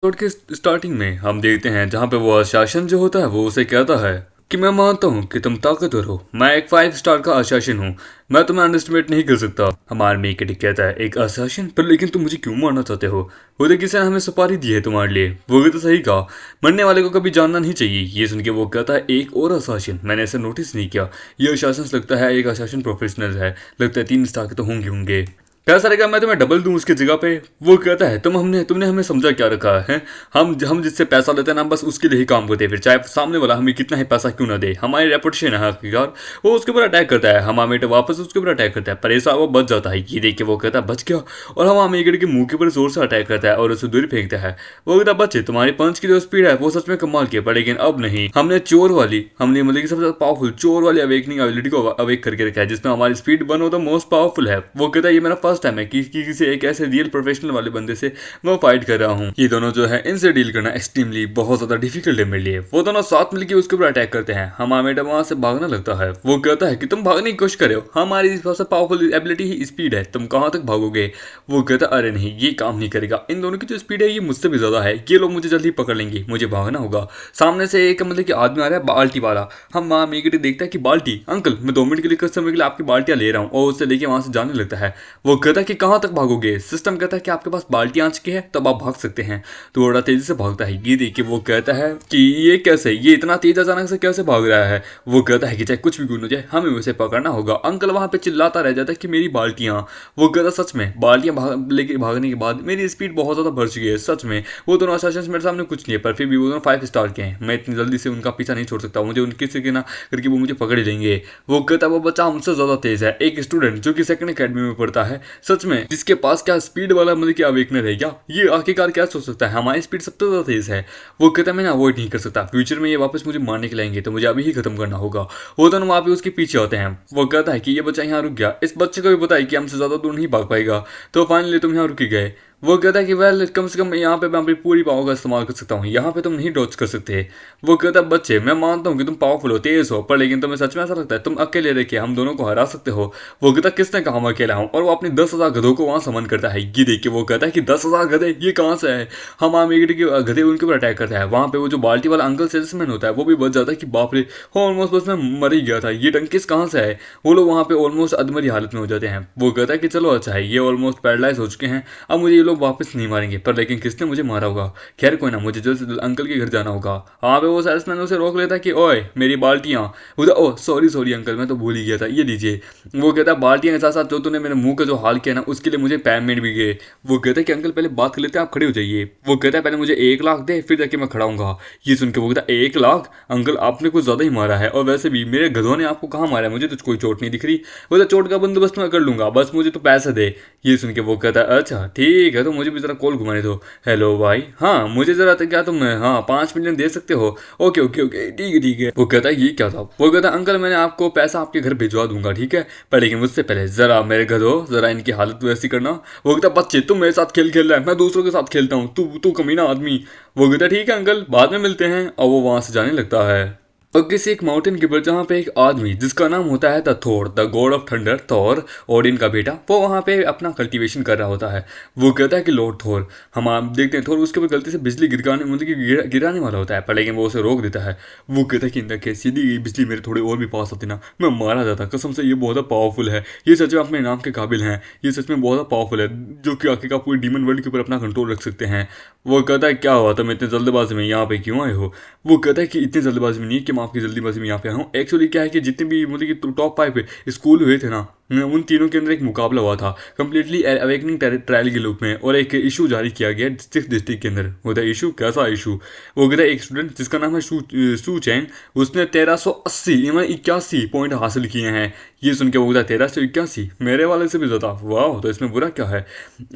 Episode के starting में हम देखते हैं जहाँ पे वो आशासन जो होता है वो उसे कहता है कि मैं मानता हूँ कि तुम ताकतवर हो। मैं एक 5 स्टार का आशासन हूँ। मैं तुम्हें अंडरस्टिमेट नहीं कर सकता। हमारे मेकेडी कहता है एक आशासन पर, लेकिन तुम मुझे क्यों मारना चाहते हो? वो तो किसी ने हमें सुपारी दी है तुम्हारे लिए। वो भी तो सही कहा, मरने वाले को कभी जानना नहीं चाहिए। ये सुन के वो कहता है एक और आशासन, मैंने ऐसे नोटिस नहीं किया। ये आशासन लगता है एक आशासन प्रोफेशनल है। लगता है 3 स्टार के तो होंगे होंगे। कैसा रहेगा मैं तुम्हें डबल दूं उसकी जगह पे। वो कहता है तुमने हमें समझा क्या रखा है? हम जिससे पैसा लेते हैं ना, बस उसके लिए ही काम करते हैं, फिर चाहे सामने वाला हमें कितना ही पैसा क्यों ना दे। हमारी रेपुटेशन है हकीकार। वो उसके ऊपर अटैक करता है, हम मेट वापस उसके ऊपर अटैक करता है, पर ऐसा वो बच जाता है। ये देख के वो कहता है बच गया, और हम मेट के मुंह के ऊपर जोर से अटैक करता है और उसे दूर फेंकता है। वो कहता है बच्चे तुम्हारी पंच की जो स्पीड है वो सच में कमाल की है, पर लेकिन अब नहीं। हमने मतलब कि सबसे ज्यादा पावरफुल चोर वाली अवेकनिंग एबिलिटी को अवेक करके रखा है, जिसमें हमारी speed one of the most powerful है। वो कहता है ये मेरा फर्स्ट टाइम है कि किसी एक ऐसे रियल प्रोफेशनल वाले बंदे से मैं फाइट कर रहा हूँ। ये दोनों जो है इनसे डील करना एक्सट्रीमली बहुत ज्यादा डिफिकल्ट है मेरे लिए। वो दोनों साथ मिलकर उसके ऊपर अटैक करते हैं। हमारा वहां से भागने लगता है। वो कहता है कि तुम भागने की कोशिश करो, हमारी सबसे पावरफुल एबिलिटी ही स्पीड है, तुम कहां तक भागोगे? वो कहता है अरे नहीं, ये काम नहीं करेगा। इन दोनों की जो स्पीड है ये मुझसे भी ज्यादा है, ये लोग मुझे जल्दी पकड़ लेंगे, मुझे भागना होगा। सामने से एक मतलब कि आदमी आ रहा है बाल्टी वाला। हम वहां मेगेटी देखता है कि बाल्टी अंकल मैं 2 मिनट के लिए कुछ समय के लिए आपकी बाल्टियां ले रहा हूँ, और उससे लेके वहां से जाने लगता है। वो कहता है कि कहां तक भागोगे? सिस्टम कहता है कि आपके पास बाल्टी आ चुकी है तब आप भाग सकते हैं। तो बड़ा तेजी से भागता है। ये देखिए वो कहता है कि ये कैसे, ये इतना तेज अचानक से कैसे भाग रहा है? वो कहता है कि चाहे कुछ भी गुण हो जाए हमें उसे पकड़ना होगा। अंकल वहां पे चिल्लाता रह जाता है कि मेरी बाल्टियां। वो कहता सच में बाल्टियां लेके भागने के बाद मेरी स्पीड बहुत ज्यादा बढ़ चुकी है सच में। वो दोनों असासिन्स मेरे सामने कुछ नहीं है, पर फिर भी वो दोनों 5 स्टार के हैं। मैं इतनी जल्दी से उनका पीछा नहीं छोड़ सकता, मुझे उनके से ना करके वो मुझे पकड़ ही लेंगे। वो कहता है वो बच्चा हमसे ज्यादा तेज है, एक स्टूडेंट जो कि सेकंड एकेडमी में पढ़ता है। सच में जिसके पास क्या स्पीड वाला मतलब क्या अवेकनर है क्या? ये आखिरकार क्या सोच सकता है, हमारी स्पीड सबसे ज्यादा तेज है। वो कहता है मैं अवॉइड नहीं कर सकता, फ्यूचर में ये वापस मुझे मारने के लाएंगे तो मुझे अभी ही खत्म करना होगा। वो दोनों वहां पे उसके पीछे होते हैं। वो कहता है कि ये बच्चा यहाँ रुक गया, इस बच्चे को भी पता है कि हमसे ज्यादा दूर नहीं भाग पाएगा, तो फाइनली तुम यहाँ रुक गए। वो कहता है कि वेल कम से कम यहाँ पे मैं अपनी पूरी पावर का इस्तेमाल कर सकता हूँ, यहाँ पे तुम नहीं डॉच कर सकते। वो कहता है बच्चे मैं मानता हूँ कि तुम पावरफुल हो, तेज हो, पर लेकिन तुम्हें सच में ऐसा लगता है तुम अकेले रह के हम दोनों को हरा सकते हो? वो कहता है किसने कहा मैं अकेला हूँ? और वो अपने 10,000 गधों को वहां समन करता है। ये देख के वो कहता है कि 10,000 गधे ये कहाँ से है? हम आमेगडी के गधे उनके ऊपर अटैक करता है। वहां पे वो जो बाल्टी वाला अंकल सेल्समैन होता है वो भी बच जाता है कि बाप रे, हो ऑलमोस्ट बस मैं मर ही गया था, ये डंकिस कहाँ से है? वो लोग वहां पे ऑलमोस्ट अधमरी हालत में हो जाते हैं। वो कहता है कि चलो अच्छा है, ये ऑलमोस्ट पैरालाइज हो चुके हैं, अब मुझे ये लोग वापस नहीं मारेंगे, पर लेकिन किसने मुझे मारा होगा? खैर कोई ना, मुझे जल्द से जल्द अंकल के घर जाना होगा। वहां पे वो सेल्समैन उसे रोक लेता है कि ओए मेरी बाल्टियां। ओ सॉरी सॉरी अंकल, मैं तो भूल ही गया था, ये लीजिए। वो कहता है बाल्टियां के साथ साथ जो तूने मेरे मुंह का जो हाल किया ना उसके लिए मुझे पेमेंट भी गए। वो कहता है कि अंकल पहले बात कर लेते हैं, आप खड़े हो जाइए। वो कहता है पहले मुझे 1 लाख दे फिर जाके मैं खड़ा हूँगा। ये सुन के वो कहता है 1 लाख? अंकल आपने कुछ ज्यादा ही मारा है, और वैसे भी मेरे गधों ने आपको कहाँ मारा है? मुझे तो कोई चोट नहीं दिख रही। वो तो चोट का बंदोबस्त मैं कर लूंगा, बस मुझे तो पैसे दे। ये सुन के वो कहता है अच्छा ठीक है, तो मुझे भी जरा कॉल घुमाने दो। हेलो भाई, हाँ मुझे जरा तो क्या तुम हाँ 5 मिलियन दे सकते हो? ओके ओके ओके ठीक है ठीक है। वो कहता है ये क्या था? वो कहता है अंकल मैंने आपको पैसा आपके घर भिजवा दूंगा ठीक है, पर लेकिन उससे पहले जरा मेरे गधों जरा इनकी हालत वैसी करना। वो कहता है बच्चे तुम मेरे साथ खेल खेल रहा है, मैं दूसरों के साथ खेलता हूँ, तू तू कमीना आदमी। वो कहता है ठीक है अंकल बाद में मिलते हैं, और वो वहां से जाने लगता है। और किसी एक माउंटेन के ऊपर जहाँ पे एक आदमी जिसका नाम होता है the Thor, the God of thunder, Thor Odin का बेटा, वो वहाँ पे अपना कल्टीवेशन कर रहा होता है। वो कहता है कि लॉर्ड थोर, हम आप देखते हैं थोर उसके ऊपर गलती से बिजली गिराने मतलब कि गिराने वाला होता है, पर लेकिन वो उसे रोक देता है। वो कहता है कि इंदा के सीधी गई बिजली मेरे थोड़े और भी पास आती ना, मैं मारा जाता कसम से, ये बहुत पावरफुल है, ये सच में अपने नाम के काबिल हैं, ये सच में बहुत पावरफुल है, जो कि आखिरकार पूरी डीमन वर्ल्ड के ऊपर अपना कंट्रोल रख सकते हैं। वो कहता है क्या हुआ तुम इतने जल्दबाजी में यहाँ पे क्यों आए हो? वो कहता है कि इतनी जल्दबाजी में नहीं कि मैं आपकी जल्दबाजी में यहाँ पे आया हूँ, एक्चुअली क्या है कि जितने भी मतलब कि टॉप 5 स्कूल हुए थे ना, उन तीनों के अंदर एक मुकाबला हुआ था कंप्लीटली अवेकनिंग ट्रायल के रूप में, और एक इशू जारी किया गया 6 डिस्ट्रिक्ट के अंदर। वो था इशू, कैसा इशू? वो कहता है एक स्टूडेंट जिसका नाम है सू चैन, उसने 1380 81 पॉइंट हासिल किए हैं। ये सुन के वो कहता है 1381 मेरे वाले से भी ज़्यादा, वाह तो इसमें बुरा क्या है?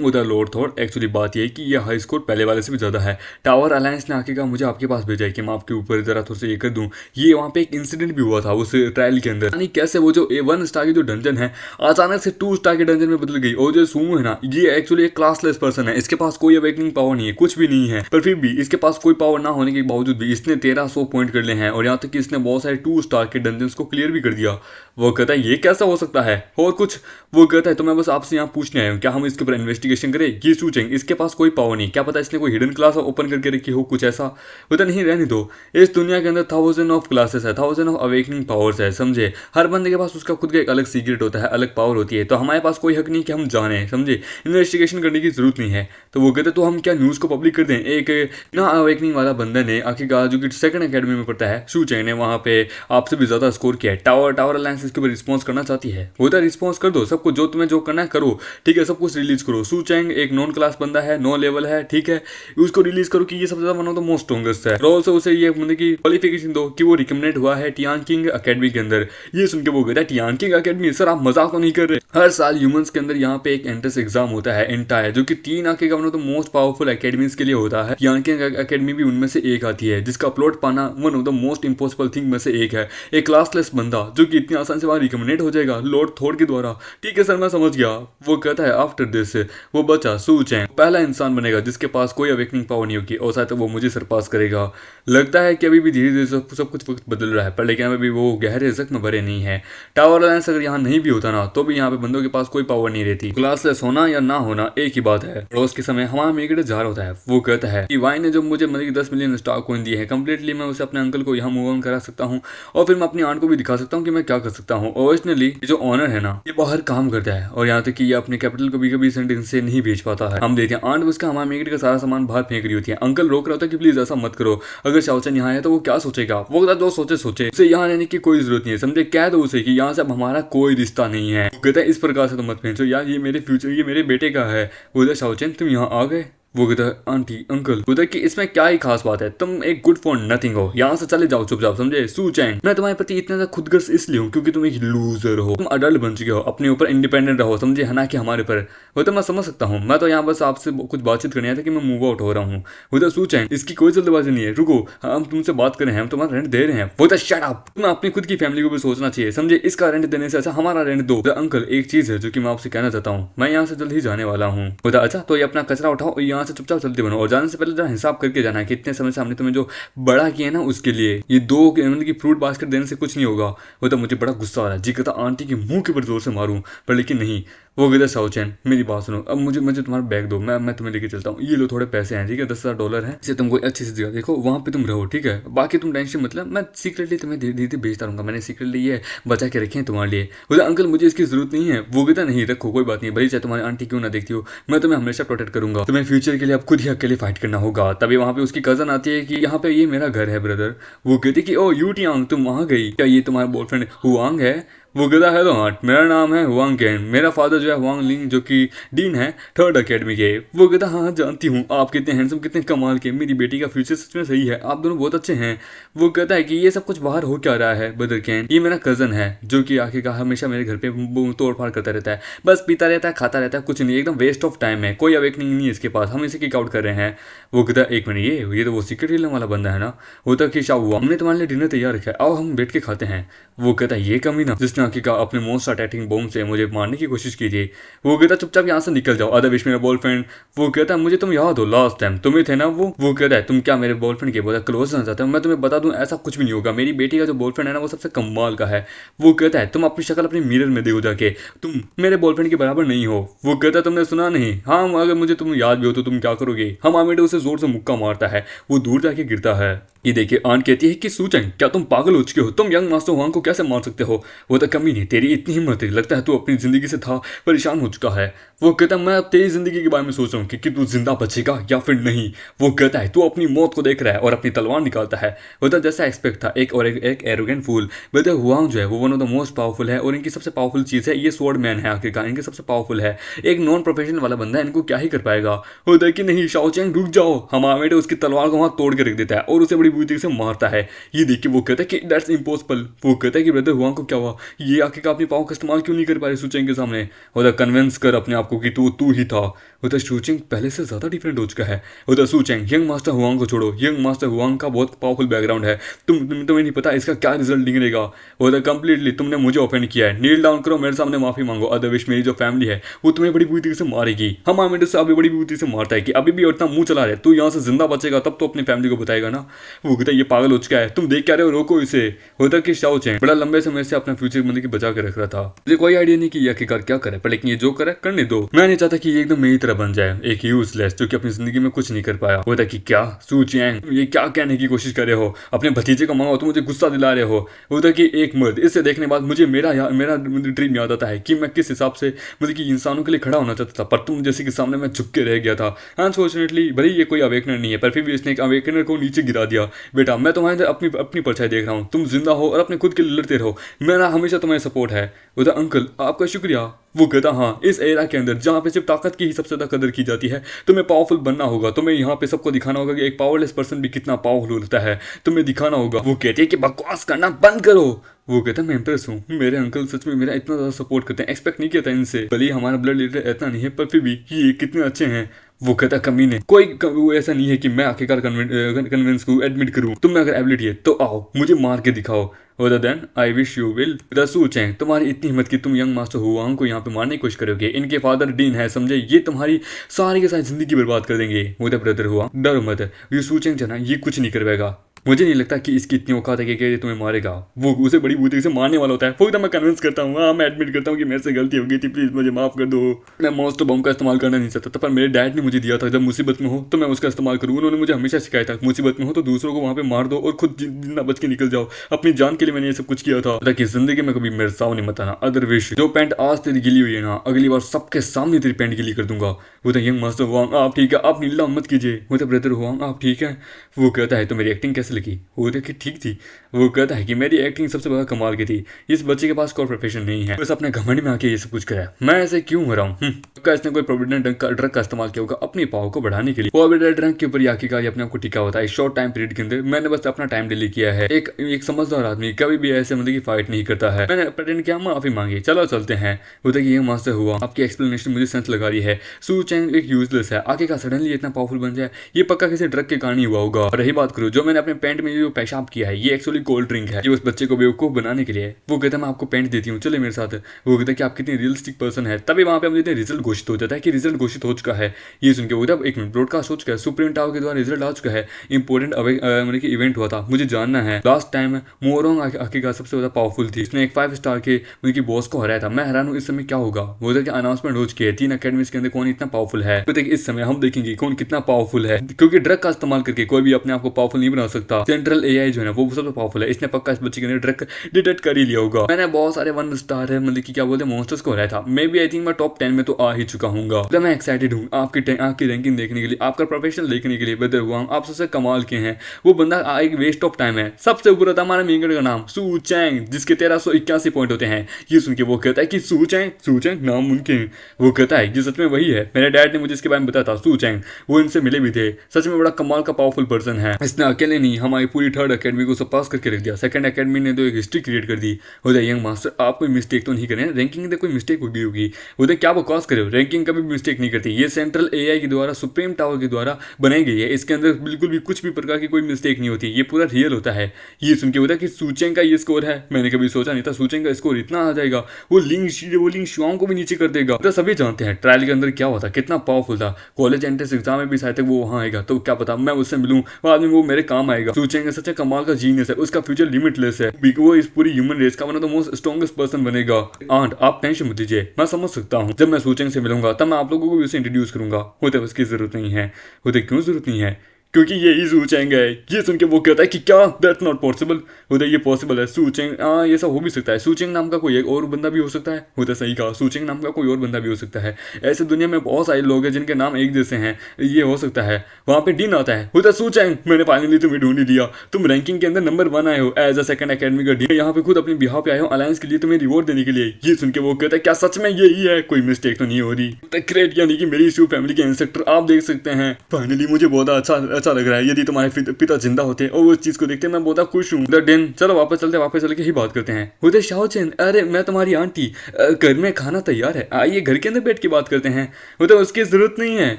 उधर लॉर्ड थॉर एक्चुअली बात यह है कि ये हाई स्कोर पहले वाले से भी ज़्यादा है। टावर अलायंस ने आके कहा मुझे आपके पास भेजा है कि मैं आपके ऊपर ज़रा थोड़ा ये कर दूँ। ये वहाँ पे एक इंसिडेंट भी हुआ था उस ट्रायल के अंदर, यानी कैसे वो जो A1 स्टार की जो डंजन है अचानक से 2 स्टार के डंजन में बदल गई। और जो सूमो है ना, ये एक्चुअली एक क्लासलेस पर्सन है, इसके पास कोई अवेकनिंग पावर नहीं है, कुछ भी नहीं है, पर फिर भी इसके पास कोई पावर ना होने के बावजूद भी इसने 1300 पॉइंट कर लिए हैं और यहाँ तक कि इसने बहुत सारे 2 स्टार के डंजन को क्लियर भी कर दिया। वो कहता है ये कैसा हो सकता है और कुछ। वो कहता है तो मैं बस आपसे यहाँ पूछने आया हूँ, क्या हम इसके ऊपर इन्वेस्टिगेशन करें? ये शू चेंग, इसके पास कोई पावर नहीं, क्या पता इसने कोई हिडन क्लास ओपन करके रखी हो, कुछ ऐसा होता नहीं। रहने दो, इस दुनिया के अंदर 1000 ऑफ क्लासेस है, 1000 ऑफ अवेकनिंग पावर्स है, समझे। हर बंदे के पास उसका खुद का एक अलग सीक्रेट होता है, अलग पावर होती है, तो हमारे पास कोई हक नहीं कि हम जाने, समझे। इन्वेस्टिगेशन करने की जरूरत नहीं है। तो वो कहते तो हम क्या न्यूज़ को पब्लिक कर दें? एक ना अवेकनिंग वाला बंदा ने आखिरकार जो कि सेकंड एकेडमी में पढ़ता है, शू चेंग ने वहाँ पे आपसे भी ज्यादा स्कोर किया है। टावर अलायंस इसके ऊपर रिस्पॉन्स करना चाहती है। वो तो रिस्पॉन्स कर दो, सब कुछ जो तुम्हें जो करना है करो, ठीक है, सब कुछ रिलीज करो। शू चेंग एक नॉन क्लास बंदा है, नो लेवल है, ठीक है, उसको रिलीज करो कि ये सबसे ज्यादा one of the most strongest है। रोल से उसे ये मतलब की क्वालिफिकेशन दो कि वो रिकमेंडेड हुआ है टियांकिंग अकेडमी के अंदर। ये सुन के वो कहता है टियांकिंग अकेडमी? सर आप मजाक तो नहीं कर रहे? हर साल ह्यूमंस के अंदर यहाँ पे एक एंट्रेंस एग्जाम होता है, एंटायर, जो कि 3 आंखें का one of the most powerful academies के लिए होता है। टियांकिंग अकेडमी भी उनमें से एक आती है, जिसका अपलोड पाना one of the most impossible thing में से एक है। एक क्लासलेस बंदा जो कि इतनी आसान से वहां रिकमेंडेड हो जाएगा लॉर्ड थोर के द्वारा। ठीक है सर मैं समझ गया। वो कहता है आफ्टर दिस वो बच्चा शू चेंग पहला इंसान बनेगा जिसके पास कोई अवेकनिंग पावर नहीं होगी और शायद वो मुझे सरपास करेगा। लगता है कि अभी भी धीरे धीरे सब कुछ वक्त बदल रहा है, पर लेकिन अभी भी वो गहरे जख्म भरे नहीं है। टावर अलायंस अगर यहाँ नहीं भी होता ना तो भी यहाँ पे बंदों के पास कोई पावर नहीं रहती। क्लासलेस होना या ना होना एक ही बात है। रोज के समय हमारा मेकेट जा रहा होता है। वो कहता है कि वाई ने जो मुझे मतलब 10 मिलियन स्टार कॉइन दिए हैं, कंप्लीटली मैं उसे अपने अंकल को यहाँ मूव ऑन करा सकता हूँ और फिर मैं अपनी आंट को भी दिखा सकता हूँ कि मैं क्या कर सकता हूँ। ओरिजिनली जो ऑनर है ना, ये बाहर काम करता है और यहाँ तक कि ये अपने कैपिटल को भी कभी सेंटेंस से नहीं बेच पाता है। हम देखते हैं आंट उसका हमारे मेकेट का सारा सामान बाहर फेंक रही होती है। अंकल रोक रहा होता है कि प्लीज ऐसा मत करो, अगर शाओचन यहाँ है तो वो क्या सोचेगा। वो कहता है जो सोचे उसे यहाँ रहने की कोई जरूरत नहीं है, समझे। कह दो उसे कि यहाँ से अब हमारा कोई रिश्ता नहीं है। वो कहता है इस प्रकार से तो मत फेंचो यार, ये मेरे फ्यूचर, ये मेरे बेटे का है। वो कहता है शाओचन तुम यहाँ आ गए? वो कहता है आंटी अंकल। बोलता है कि इसमें क्या ही खास बात है, तुम एक गुड फॉर नथिंग हो, यहाँ से चले जाओ चुपचाप, समझे। शू चेंग मैं तुम्हारे प्रति इतना ज्यादा खुदगर्ज इसलिए हूँ क्योंकि तुम एक लूजर हो, तुम अडल्ट बन चुके हो, अपने ऊपर इंडिपेंडेंट रहो, समझे, है ना कि हमारे पर। वो तो मैं समझ सकता हूँ, मैं तो यहाँ बस आपसे कुछ बातचीत करनी था कि मैं मूव आउट हो रहा हूँ। वो तो शू चेंग इसकी कोई जल्दबाजी नहीं है, रुको हम तुमसे बात करें, हम तुम्हारा रेंट दे रहे हैं। वो तो शट अप, तुम्हें अपनी खुद की फैमिली को भी सोचना चाहिए, समझे। इसका रेंट देने से अच्छा हमारा रेंट दो। अंकल एक चीज है जो कि मैं आपसे कहना चाहता हूँ, मैं यहाँ से जल्द ही जाने वाला हूँ। बोला अच्छा तो ये अपना कचरा उठाओ और यहाँ से चुपचाप चलते बनो और जाने से पहले जरा हिसाब करके जाना है कि इतने समय से हमने तुम्हें जो बड़ा किया है ना उसके लिए। ये 2 मतलब की फ्रूट बास्केट देने से कुछ नहीं होगा। वो तो मुझे बड़ा गुस्सा आ रहा है, जी कहता आंटी के मुंह के ऊपर जोर से मारूं, पर लेकिन नहीं। वो कहता शाओचन मेरी बात सुनो, अब मुझे तुम्हारा बैग दो, मैं तुम्हें लेके चलता हूँ। ये लो थोड़े पैसे हैं, ठीक है, $10,000 है, इसे तुम कोई अच्छी सी जगह देखो, वहाँ पे तुम रहो, ठीक है। बाकी तुम टेंशन मतलब मैं सीक्रेटली तुम्हें धीरे धीरे बेचता रहूंगा, मैंने सीक्रेटली ये बचा के रखे हैं तुम्हारे लिए। बोला अंकल मुझे इसकी जरूरत नहीं है। वो कहता नहीं रखो कोई बात नहीं, भले चाहे तुम्हारी आंटी क्यों ना देखती हो, मैं तुम्हें हमेशा प्रोटेक्ट करूंगा। तुम्हें फ्यूचर के लिए अब खुद ही अकेले फाइट करना होगा। तभी वहाँ पे उसकी कजन आती है कि यहाँ पे ये मेरा घर है ब्रदर। वो कहती कि ओ यू टियांग तुम वहाँ गई क्या, ये तुम्हारा बॉयफ्रेंड हुआंग है? वो कहता है तो हाँ मेरा नाम है हुआंग कैन, मेरा फादर जो है हुआंग लिंग जो कि डीन है 3rd अकेडमी के। वो कहता हाँ जानती हूँ, आप कितने हैंडसम कितने कमाल के, मेरी बेटी का फ्यूचर सच में सही है, आप दोनों बहुत अच्छे हैं। वो कहता है कि ये सब कुछ बाहर हो क्या रहा है ब्रदर कैन, ये मेरा कजन है जो कि आखिरकार हमेशा मेरे घर पे तोड़ फाड़ करता रहता है, बस पीता रहता है खाता रहता है, कुछ नहीं, एकदम वेस्ट ऑफ टाइम है, कोई अवेकनिंग नहीं है इसके पास, हम इसे किक आउट कर रहे हैं। वो कहता है एक मिनट ये तो वो सीक्रेट हिलने वाला बंदा है ना। वो तो कि शाह हमने तुम्हारे लिए डिनर तैयार रखा है, आओ हम बैठ के खाते हैं। वो कहता है ये कमी ना जिसने आखिरकार अपने मोस्ट अटैकिंग बॉम्ब से मुझे मारने की कोशिश की थी। वो कहता चुपचाप यहाँ से निकल जाओ, अदरवाइज मेरा बॉयफ्रेंड। वो कहता है मुझे तुम याद हो लास्ट टाइम तुम्हें थे ना वो कहता है तुम क्या मेरे बॉयफ्रेंड के बहुत क्लोज रहना चाहते हो? मैं तुम्हें बता दूं ऐसा कुछ भी नहीं होगा, मेरी बेटी का जो बॉयफ्रेंड है ना वो सबसे कमाल का है। वो कहता है तुम अपनी शक्ल अपने मिरर में देखो जाके, तुम मेरे बॉयफ्रेंड के बराबर नहीं हो। वो कहता है तुमने सुना नहीं? हाँ अगर मुझे तुम याद भी हो तो तुम क्या करोगे? हम आमिर उसे जोर से मुक्का मारता है, वो दूर जाके गिरता है। ये देखिए आंट कहती है कि सूचन क्या तुम पागल हो चुके हो, तुम यंग मास्टर हुआंग को कैसे मार सकते हो? वो तो कमी नहीं, तेरी इतनी हिम्मत है, लगता है तू अपनी जिंदगी से था परेशान हो चुका है। वो कहता है मैं अब तेरी जिंदगी के बारे में सोच रहा हूँ कि तू जिंदा बचेगा या फिर नहीं। वो कहता है तू अपनी मौत को देख रहा है और अपनी तलवार निकालता है। वो तो जैसा एक्सपेक्ट था, एक एरोगेंट फूल बट हुआंग जो है वो one of the most powerful है और इनकी सबसे पावरफुल चीज है ये स्वॉर्ड मैन है, आखिरकार इनके सबसे पावरफुल है। एक नॉन प्रोफेशनल वाला बंदा है, इनको क्या ही कर पाएगा। होता है कि नहीं शाओचेंग रुक जाओ, हमारा बेटे उसकी तलवार को वहां तोड़ के रख देता है और उसे बड़ी बुरी तरीके से मारता है। ये देखिए वो कहता है कि दैट्स इम्पॉसिबल। वो कहता है कि ब्रदर हुआंग को क्या हुआ? ये आखिर अपनी पावर का इस्तेमाल क्यों नहीं कर पा रहे सूचेंग के सामने। उधर कन्विंस कर अपने आप को कि तू ही था। उधर सूचेंग पहले से ज़्यादा डिफरेंट हो चुका है। उधर सूचेंग यंग मास्टर हुआंग को छोड़ो, यंग मास्टर हुआंग का बहुत पावरफुल बैकग्राउंड है, तुम्हें नहीं पता इसका क्या रिजल्ट निकलेगा। उधर कंप्लीटली तुमने मुझे ऑफेंड किया है, नील डाउन करो, मेरे सामने माफी मांगो, अदरवाइज मेरी जो फैमिली है वो तुम्हें बड़ी बुरी तरीके से मारेगी। हमारा मेरे से अभी बड़ी बुरी तरीके से मारता है कि अभी भी उतना मुंह चला रहे, तू यहाँ से जिंदा बचेगा तब तो अपनी फैमिली को बताएगा ना। वो कहता है ये पागल हो चुका है, तुम देख क्या रहे हो, रोको इसे। होता कि शाओ चेंग बड़ा लंबे समय से अपना फ्यूचर बंदे की बचा के रख रहा था, मुझे कोई आइडिया नहीं कि ये आखिरकार क्या करे, पर लेकिन ये जो करे करने दो। मैं नहीं चाहता कि ये एकदम मेरी तरह बन जाए, एक यूजलेस जो कि अपनी जिंदगी में कुछ नहीं कर पाया। होता कि क्या सू चेंग ये क्या कहने की कोशिश कर रहे हो, अपने भतीजे को मांगो तो मुझे गुस्सा दिला रहे हो। होता कि एक मर्द, इसे देखने बाद मुझे मेरा ड्रीम याद आता है कि मैं किस हिसाब से मतलब कि इंसानों के लिए खड़ा होना चाहता था, पर तुम जैसे कि सामने मैं झुक के रह गया था। अनफॉर्चुनेटली भले ये कोई अवेकनर नहीं है, पर फिर भी इसने एक अवेकनर को नीचे गिरा दिया। बेटा मैं तुम्हारे अपनी अपनी परछाई देख रहा हूँ, तुम जिंदा हो और अपने खुद के लिए लड़ते रहो, मेरा हमेशा तुम्हारा सपोर्ट है। उधर अंकल आपका शुक्रिया। वो कहता हाँ, इस एरा के अंदर जहाँ पे सिर्फ ताकत की ही सबसे ज्यादा कदर की जाती है, तुम्हें पावरफुल बनना होगा, तुम्हें यहाँ पे सबको दिखाना होगा कि एक पावरलेस पर्सन भी कितना पावरफुल होता है, तुम्हें दिखाना होगा। वो कहती है कि बकवास करना बंद करो। वो कहता है मैं इंप्रेस हूँ, मेरे अंकल सच में मेरा इतना ज्यादा सपोर्ट करते हैं, एक्सपेक्ट नहीं किया था इनसे, भले ही हमारा ब्लड रिलेटेड इतना नहीं है पर फिर भी ये कितने अच्छे हैं। वो कहता कमीने वो ऐसा नहीं है कि मैं आखिरकार कन्विंस को एडमिट करूँ, तुम्हें अगर एबिलिटी है तो आओ मुझे मार के दिखाओ। Other than I wish you will। रसू चेंग तुम्हारी इतनी हिम्मत कि तुम यंग मास्टर हुआंग को यहाँ पे मारने की कोशिश करोगे, इनके फादर डीन है समझे, ये तुम्हारी सारी के सारी जिंदगी बर्बाद कर देंगे। मुझे ब्रदर हुआ डरो मत, ये सू चेंग जना ये कुछ नहीं कर पाएगा, मुझे नहीं लगता कि इसकी इतनी औकात है कि ये तुम्हें मारेगा। वो उसे बड़ी बुरी से मारने वाला होता है। फिर मैं कन्विंस करता हूँ, हाँ मैं एडमिट करता हूँ कि मेरे से गलती हो गई थी, प्लीज मुझे माफ कर दो। मैं मॉन्स्टर बम का इस्तेमाल करना नहीं चाहता था, पर मेरे डैड ने मुझे दिया था, जब मुसीबत में हो तो मैं उसका इस्तेमाल करूँ। उन्होंने मुझे हमेशा सिखाया था मुसीबत में हो तो दूसरों को वहाँ पे मार दो और खुद जिंदा बच के निकल जाओ, अपनी जान के लिए मैंने ये सब कुछ किया था, ताकि जिंदगी में कभी मेरे सामने मत आना। अदरवाइज जो पैंट आज तेरी गिली हुई है ना, अगली बार सबके सामने तेरी पैंट गिली कर दूंगा। वो तो यंग मास्टर हुआंग आप ठीक है, आप नीला मत कीजिए। वो तो ब्रदर हुआंग आप ठीक है। वो कहता है तो मेरी एक्टिंग कैसे लगी। वो देखिए ठीक थी। वो कहता है कि मेरी एक्टिंग सबसे बड़ा कमाल की थी, इस बच्चे के पास कोई प्रोफेशन नहीं है, बस अपने घमंड में आके ये सब कुछ करा, मैं ऐसे क्यों हो रहा हूँ। इसने कोई प्रोविडेंट ड्रग का इस्तेमाल किया होगा अपनी पावर को बढ़ाने के लिए। प्रोविडेंट ड्रग के ऊपर आखिरकार अपने आपको टिका होता है शॉर्ट टाइम पीरियड के अंदर। मैंने बस अपना टाइम डिले किया है। एक समझदार आदमी कभी भी ऐसे मतलब की फाइट नहीं करता है। मैंने प्रेटेंड किया, माफी मांगी, चलो चलते हैं। वो ये मास्टर हुआ आपकी एक्सप्लेनेशन मुझे सेंस लगा रही है। सू चेंग एक यूजलेस है, आखिरकार सडनली इतना पावरफुल बन जाए, ये पक्का किसी ड्रग के कारण ही हुआ होगा। रही बात करूँ जो मैंने अपने पैंट में जो पेशाब किया है, ये एक्चुअली कोल्ड ड्रिंक है, ये उस बच्चे को बेवकूफ बनाने के लिए। वो कहता है मैं आपको पेंट देती हूँ, चले मेरे साथ। वो कहता है कि आप कितनी रियलिस्टिक पर्सन है। तभी वहाँ पे मुझे रिजल्ट घोषित हो जाता है कि रिजल्ट घोषित हो चुका है। ये सुन के वो एक मिनट ब्रॉडकास्ट हो चुका है, सुप्रीम टावर के द्वारा रिजल्ट आ चुका है, इंपॉर्टेंट मतलब कि इवेंट हुआ था, मुझे जानना है। लास्ट टाइम मोरोंग आखिरकार सबसे ज्यादा पावरफुल थी, उसने एक 5 स्टार के मतलब कि बॉस को हराया था। मैं हैरान हूँ इस समय क्या होगा। वो अनाउंसमेंट हो चुकी है 3 अकेडमीज के अंदर कौन इतना पावरफुल है। तो इस समय हम देखेंगे कौन कितना पावरफुल है, क्योंकि ड्रग का इस्तेमाल करके कोई भी अपने आप को पावरफुल नहीं बना सकता। सेंट्रल एआई जो है वो सबसे पावरफुल है, इसने पक्का इस बच्चे के अंदर ड्रग डिटेक्ट कर ही लिया होगा। मैंने बहुत सारे 1 स्टार है मतलब कि क्या बोलते हैं मॉन्स्टर्स को हराया था, मे बी आई थिंक मैं टॉप 10 में तो आ ही चुका हूँ। मैं एक्साइटेड हूँ आपकी रैंकिंग देखने के लिए, आपका प्रोफेशनल देखने के लिए। ब्रदर हुआंग आप सबसे कमाल के हैं। वो बंदा एक वेस्ट ऑफ टाइम है। सबसे ऊपर था हमारा मेंगड़ का नाम सू चेंग, जिसके 1381 पॉइंट होते हैं। ये सुन के वो कहता है कि सू चेंग नाम उनके। वो कहता है ये सच में वही है, मेरे डैड ने मुझे इसके बारे में बताया था। सू चेंग वो इनसे मिले भी थे, सच में बड़ा कमाल का पावरफुल पर्सन है। इसने अकेले नहीं हमारी पूरी 3rd अकेडमी को सब पास करके रख दिया। 2nd अकेडमी ने तो एक हिस्ट्री क्रिएट कर दी। हो जाए यंग मास्टर आप कोई मिस्टेक तो नहीं करें, रैंकिंग में कोई मिस्टेक हो गई होगी। उधर क्या बकवास करे, रैंकिंग कभी भी मिस्टेक नहीं करती। ये सेंट्रल एआई के द्वारा सुप्रीम टावर के द्वारा बनाई गई है, इसके अंदर बिल्कुल भी कुछ भी प्रकार की कोई मिस्टेक नहीं होती, ये पूरा रियल होता है। ये सुन के होता है कि सूचेंग का ये स्कोर है, मैंने कभी सोचा नहीं था सूचेंग का स्कोर इतना आ जाएगा। वो लिंग शुआंग को भी नीचे कर देगा। तो सभी जानते हैं ट्रायल के अंदर क्या होता, कितना पावरफुल था। कॉलेज एंट्रेंस एग्जाम में भी शायद तक वो वहाँ आएगा, तो क्या पता मैं उससे मिलूं, बाद में वो मेरे काम आएगा। सूचेंग सच कमाल का जीनियस है, उसका फ्यूचर लिमिटलेस है। वो इस पूरी ह्यूमन रेस का तो मोस्ट स्ट्रॉन्गेस्ट पर्सन बनेगा। आंट आप टेंशन मत दीजिए, मैं समझ सकता हूँ। जब मैं सूचेंग से मिलूंगा तब मैं आप लोगों को भी उसे इंट्रोड्यूस करूंगा। होते उसकी जरूरत नहीं है। होते क्यों जरूरत नहीं है, क्योंकि ये ही सू चेंग है। ये सुन के वो कहता है कि क्या दैट्स नॉट पॉसिबल। होता ये पॉसिबल है सू चेंग, हाँ ये सब हो भी सकता है। सू चेंग नाम का कोई एक और बंदा भी हो सकता है। होता सही कहा, सू चेंग नाम का कोई और बंदा भी हो सकता है। ऐसे दुनिया में बहुत सारे लोग हैं जिनके नाम एक जैसे हैं, ये हो सकता है। वहाँ पे डीन आता है, होता सू चेंग मैंने फाइनली तुम्हें ढूंढ ही लिया, तुम रैंकिंग के अंदर नंबर 1 आए हो एज अ 2nd अकेडमी का डीन। यहाँ पे खुद अपनी बिहार पे आए हो अलायंस के लिए तुम्हें रिवॉर्ड देने के लिए। ये सुन के वो कहता है क्या सच में यही है, कोई मिस्टेक तो नहीं हो रही। ग्रेट, यानी कि मेरी शू फैमिली के इंसेक्टर आप देख सकते हैं। फाइनली मुझे बहुत अच्छा लग रहा है। यदि तुम्हारे पिता जिंदा होते और वो चीज को देखते मैं बहुत खुश हूँ। दिन चलो वापस चलते, वापस चल के ही बात करते हैं। उधर शाओचेन, अरे मैं तुम्हारी आंटी, घर में खाना तैयार है, आइए घर के अंदर बैठ के बात करते हैं। उधर उसकी जरूरत नहीं है,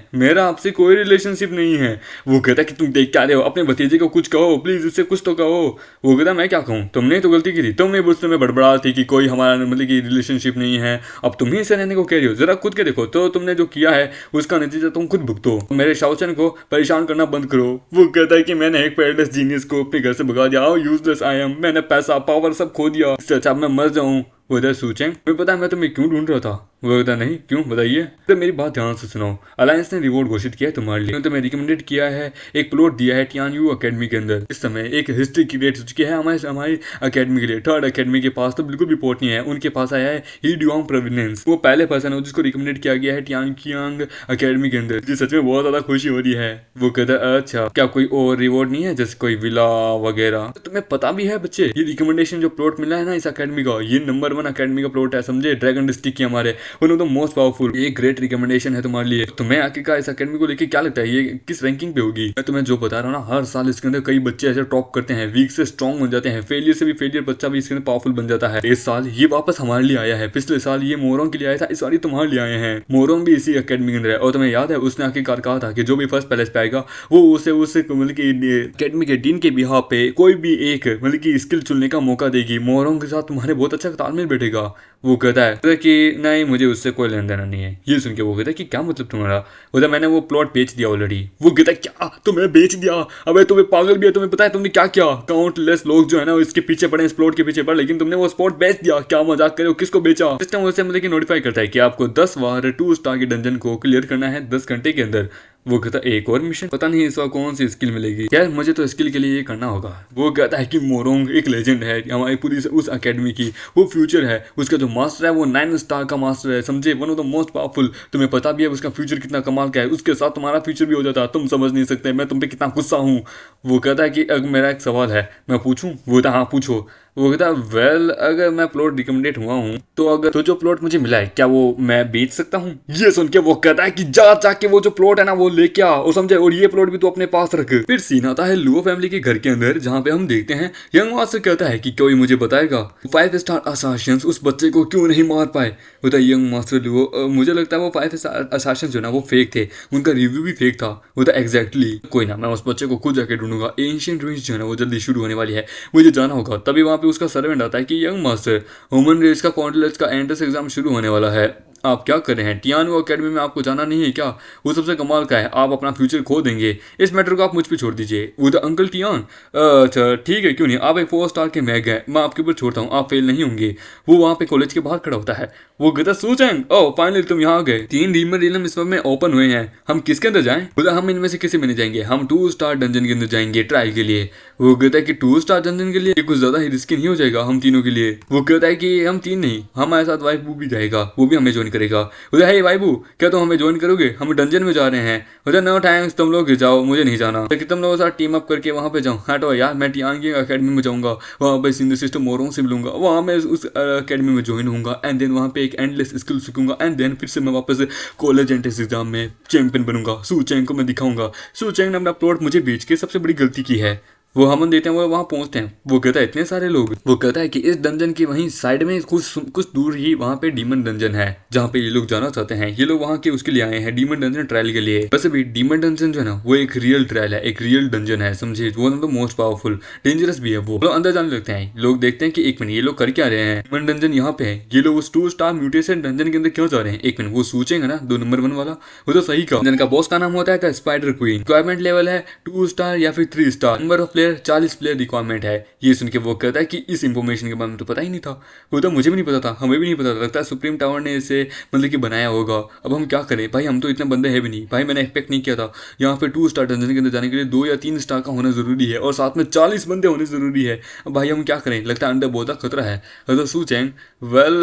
मेरा आपसे कोई रिलेशनशिप नहीं है। वो कहता है कि तुम देख क्या रहे हो, अपने भतीजे को कुछ कहो प्लीज, उससे कुछ तो कहो। वो कहता मैं क्या कहूँ, तुमने तो गलती की थी, तुमने गुस्से में बड़बड़ा थी कि कोई हमारा मतलब कि रिलेशनशिप नहीं है, अब तुम ही इसे रहने को कह रही हो। जरा खुद के देखो तो तुमने जो किया है उसका नतीजा तुम खुद भुगतो। मेरे शाओचेन को परेशान करना बंद करो। वो कहता है कि मैंने एक पेयरलेस जीनियस को अपने घर से भगा दिया, हाउ यूजलेस आई एम, मैंने पैसा पावर सब खो दिया, इससे अच्छा मैं मर जाऊं। वो इधर सोचें, तुम्हें पता है मैं तुम्हें क्यों ढूंढ रहा था। वो कहता नहीं, क्यों बताइए। तो मेरी बात ध्यान से सुनो, अलायंस ने रिवॉर्ड घोषित किया है तुम्हारे लिए, तो मैं रिकमेंडेड किया है, एक प्लॉट दिया है टियानयू एकेडमी के अंदर। इस समय एक हिस्ट्री क्रिएट हो चुकी है हमारी एकेडमी के लिए। थर्ड एकेडमी के पास तो बिल्कुल रिपोर्ट नहीं है, उनके पास आया है ही ड्यूआंग प्रोविनेंस, वो पहले पर्सन है जिसको रिकमेंडेड किया गया है टियानयांग एकेडमी के अंदर। जी सच में बहुत ज्यादा खुशी हो रही है। वो कहता है अच्छा क्या कोई और रिवॉर्ड नहीं है, जैसे कोई विला वगैरह। तो तुम्हें पता भी है बच्चे, ये रिकमेंडेशन जो प्लॉट मिला है ना इस एकेडमी का, ये नंबर 1 एकेडमी का प्लॉट है, समझे, ड्रैगन डिस्ट्रिक्ट की हमारे, one of the most powerful. ये ग्रेट रिकमेंडेशन है तुम्हारे लिए। तुम्हें आखिरकार इस एकेडमी को लेकर क्या लगता है, ये किस रैंकिंग पे होगी। मैं तुम्हें जो बता रहा हूँ ना, हर साल इसके अंदर कई बच्चे ऐसे टॉप करते हैं, वीक से स्ट्रॉन्ग बन जाते हैं, फेलियर से भी फेलियर बच्चा भी इसके अंदर पावरफुल बन जाता है। इस साल ये वापस हमारे लिए आया है, पिछले साल ये मोरोंग के लिए आया था, इस बार तुम्हारे लिए आए हैं। मोरोंग भी इसी एकेडमी के अंदर है, और तुम्हें याद है उसने आखिरकार कहा था कि जो भी फर्स्ट पैलेस पे आएगा वो उसे मतलब कि एकेडमी के डीन के बिहार पे कोई भी एक मतलब कि स्किल चुनने का मौका देगी। मोरोंग के साथ तुम्हारे बहुत अच्छा तालमेल बैठेगा। वो कहता है कि नहीं मुझे उससे कोई लेन देना नहीं है। ये सुन के वो कहता है कि क्या मतलब तुम्हारा। बोलता मैंने वो प्लॉट बेच दिया ऑलरेडी। वो कहता है क्या तुम्हें बेच दिया, अबे तुम्हें पागल भी है, तुम्हें पता है तुमने क्या किया। काउंटलेस लोग जो है ना इसके पीछे पड़े, इस प्लॉट के पीछे पड़े, लेकिन तुमने वो स्पॉट बेच दिया। क्या मजाक करे हो, किसको बेचा। सिस्टम उसे मतलब कि नोटिफाई करता है कि आपको 10 बार 2 स्टार के डंजन को क्लियर करना है 10 घंटे के अंदर। वो कहता है एक और मिशन, पता नहीं इस बार कौन सी स्किल मिलेगी, यार मुझे तो स्किल के लिए ये करना होगा। वो कहता है कि मोरोंग एक लेजेंड है हमारी पूरी उस एकेडमी की, वो फ्यूचर है, उसका जो मास्टर है वो 9 स्टार का मास्टर है, समझे, one of the most powerful. तुम्हें पता भी है उसका फ्यूचर कितना कमाल का है, उसके साथ तुम्हारा फ्यूचर भी हो जाता, तुम समझ नहीं सकते मैं तुम पे कितना गुस्सा हूँ। वो कहता है कि अगर मेरा एक सवाल है मैं पूछूं। वो कहता हाँ पूछो। वो कहता है वेल अगर मैं प्लॉट रिकमेंडेड हुआ हूँ तो अगर तो जो प्लॉट मुझे मिला है क्या वो मैं बेच सकता हूँ। ये सुन के वो कहता है कि जा जाके वो जो प्लॉट है ना वो लेके आ, और समझे, और ये प्लॉट भी तो अपने पास रख। फिर सीन आता है लुओ फैमिली के घर के अंदर, जहाँ पे हम देखते हैं यंग मास्टर कहता है कि कोई मुझे बताएगा 5 स्टार असासिन्स उस बच्चे को क्यों नहीं मार पाए। होता है यंग मास्टर लुओ, मुझे लगता है वो 5 स्टार असासिन्स जो ना वो फेक थे, उनका रिव्यू भी फेक था। होता एग्जैक्टली कोई ना, मैं उस बच्चे को खुद जाके ढूंढूंगा। एंशिएंट रूइंस जो है ना वो जल्दी शुरू होने वाली है, मुझे जाना होगा। तभी वहाँ पे उसका सर्वेंट आता है कि यंग मास्टर ह्यूमन रेस का कॉन्टिलेंस का एंट्रेंस एग्जाम शुरू होने वाला है, आप क्या कर रहे हैं। टियानो एकेडमी में आपको जाना नहीं है क्या, वो सबसे कमाल का है, आप अपना फ्यूचर खो देंगे, इस मैटर को आप मुझ पे छोड़ दीजिए। वो तो अंकल टियान, अच्छा ठीक है क्यों नहीं, आप एक 4 स्टार के मैग हैं, मैं आपके ऊपर छोड़ता हूँ, आप फेल नहीं होंगे। वो वहाँ पे कॉलेज के बाहर खड़ा होता है। वो कहता सूचेंग, ओह फाइनली तुम यहाँ आ गए। 3 डीमन रिलम इस वक्त में ओपन हुए हैं, हम किसके अंदर जाएं। बोला हम इनमें से किसी में नहीं जाएंगे, हम 2 स्टार डंजन के अंदर जाएंगे ट्रायल के लिए। वो कहता है कि 2 स्टार डंजन के लिए कुछ ज्यादा ही रिस्की नहीं हो जाएगा हम तीनों के लिए। वो कहता है कि हम 3 नहीं, हमारे साथ वाइफ भी जाएगा, वो भी हमें ज्वाइन करेगा। हे वाइबू क्या तुम हमें ज्वाइन करोगे, हम डंजन में जा रहे हैं। बोला नो थैंक्स, तुम लोग जाओ, मुझे नहीं जाना, लेकिन तुम लोगों के साथ टीम अप करके वहाँ पे जाऊँ। हटो यार, मैं टियांग एकेडमी में जाऊँगा, वहाँ पे सीनियर सिस्टर मोरोंग से मिलूंगा, वहाँ मैं उस एकेडमी में ज्वाइन होऊंगा, एंड देन वहाँ पे एक एंडलेस स्किल सीखूंगा, एंड देन फिर से मैं वापस कॉलेज एंट्रेंस एग्जाम में चैंपियन बनूंगा। सूचेंग को मैं दिखाऊंगा सूचेंग ने अपना प्लॉट मुझे बेच के सबसे बड़ी गलती की है। वो हमन देते हैं, वो वहाँ पहुंचते हैं। वो कहता है इतने सारे लोग। वो कहता है कि इस डंजन की वहीं साइड में कुछ दूर ही वहाँ पे डीमन डंजन है, जहाँ पे ये लोग जाना चाहते हैं। ये लोग वहाँ के उसके लिए आए हैं, डीमन डंजन ट्रायल के लिए। वैसे भी डीमन डंजन जो है ना वो एक रियल ट्रायल है, एक रियल डंजन है, समझे, वो तो मोस्ट पावरफुल, डेंजरस भी है। वो लोग अंदर जाने लगते हैं, लोग देखते हैं कि एक मिनट ये लोग कर क्या रहे हैं, डीमन डंजन यहाँ पे है, ये लोग उस 2 स्टार म्यूटेशन डंजन के अंदर क्यों जा रहे हैं। एक मिनट वो सोचेंगे ना 2 नंबर 1 वाला, वो तो सही कहा। डंजन का बॉस का नाम होता है स्पाइडर क्वीन, रिक्वायरमेंट लेवल है 2 स्टार या फिर 3 star, number of player 40 player requirement है। ये सुन के वो कहता है कि इस इंफॉर्मेशन के बारे में तो पता ही नहीं था। वो तो मुझे भी नहीं पता था, हमें भी नहीं पता था, लगता है सुप्रीम टावर ने इसे मतलब कि बनाया होगा। अब हम क्या करें भाई, हम तो इतने बंदे हैं भी नहीं भाई, मैंने एक्सपेक्ट नहीं किया था यहाँ पे 2 स्टार डंजन के अंदर जाने के लिए 2 या 3 स्टार का होना जरूरी है, और साथ में 40 बंदे होने जरूरी है। अब भाई हम क्या करें, लगता है अंदर बहुत खतरा है। तो सूचेंग वेल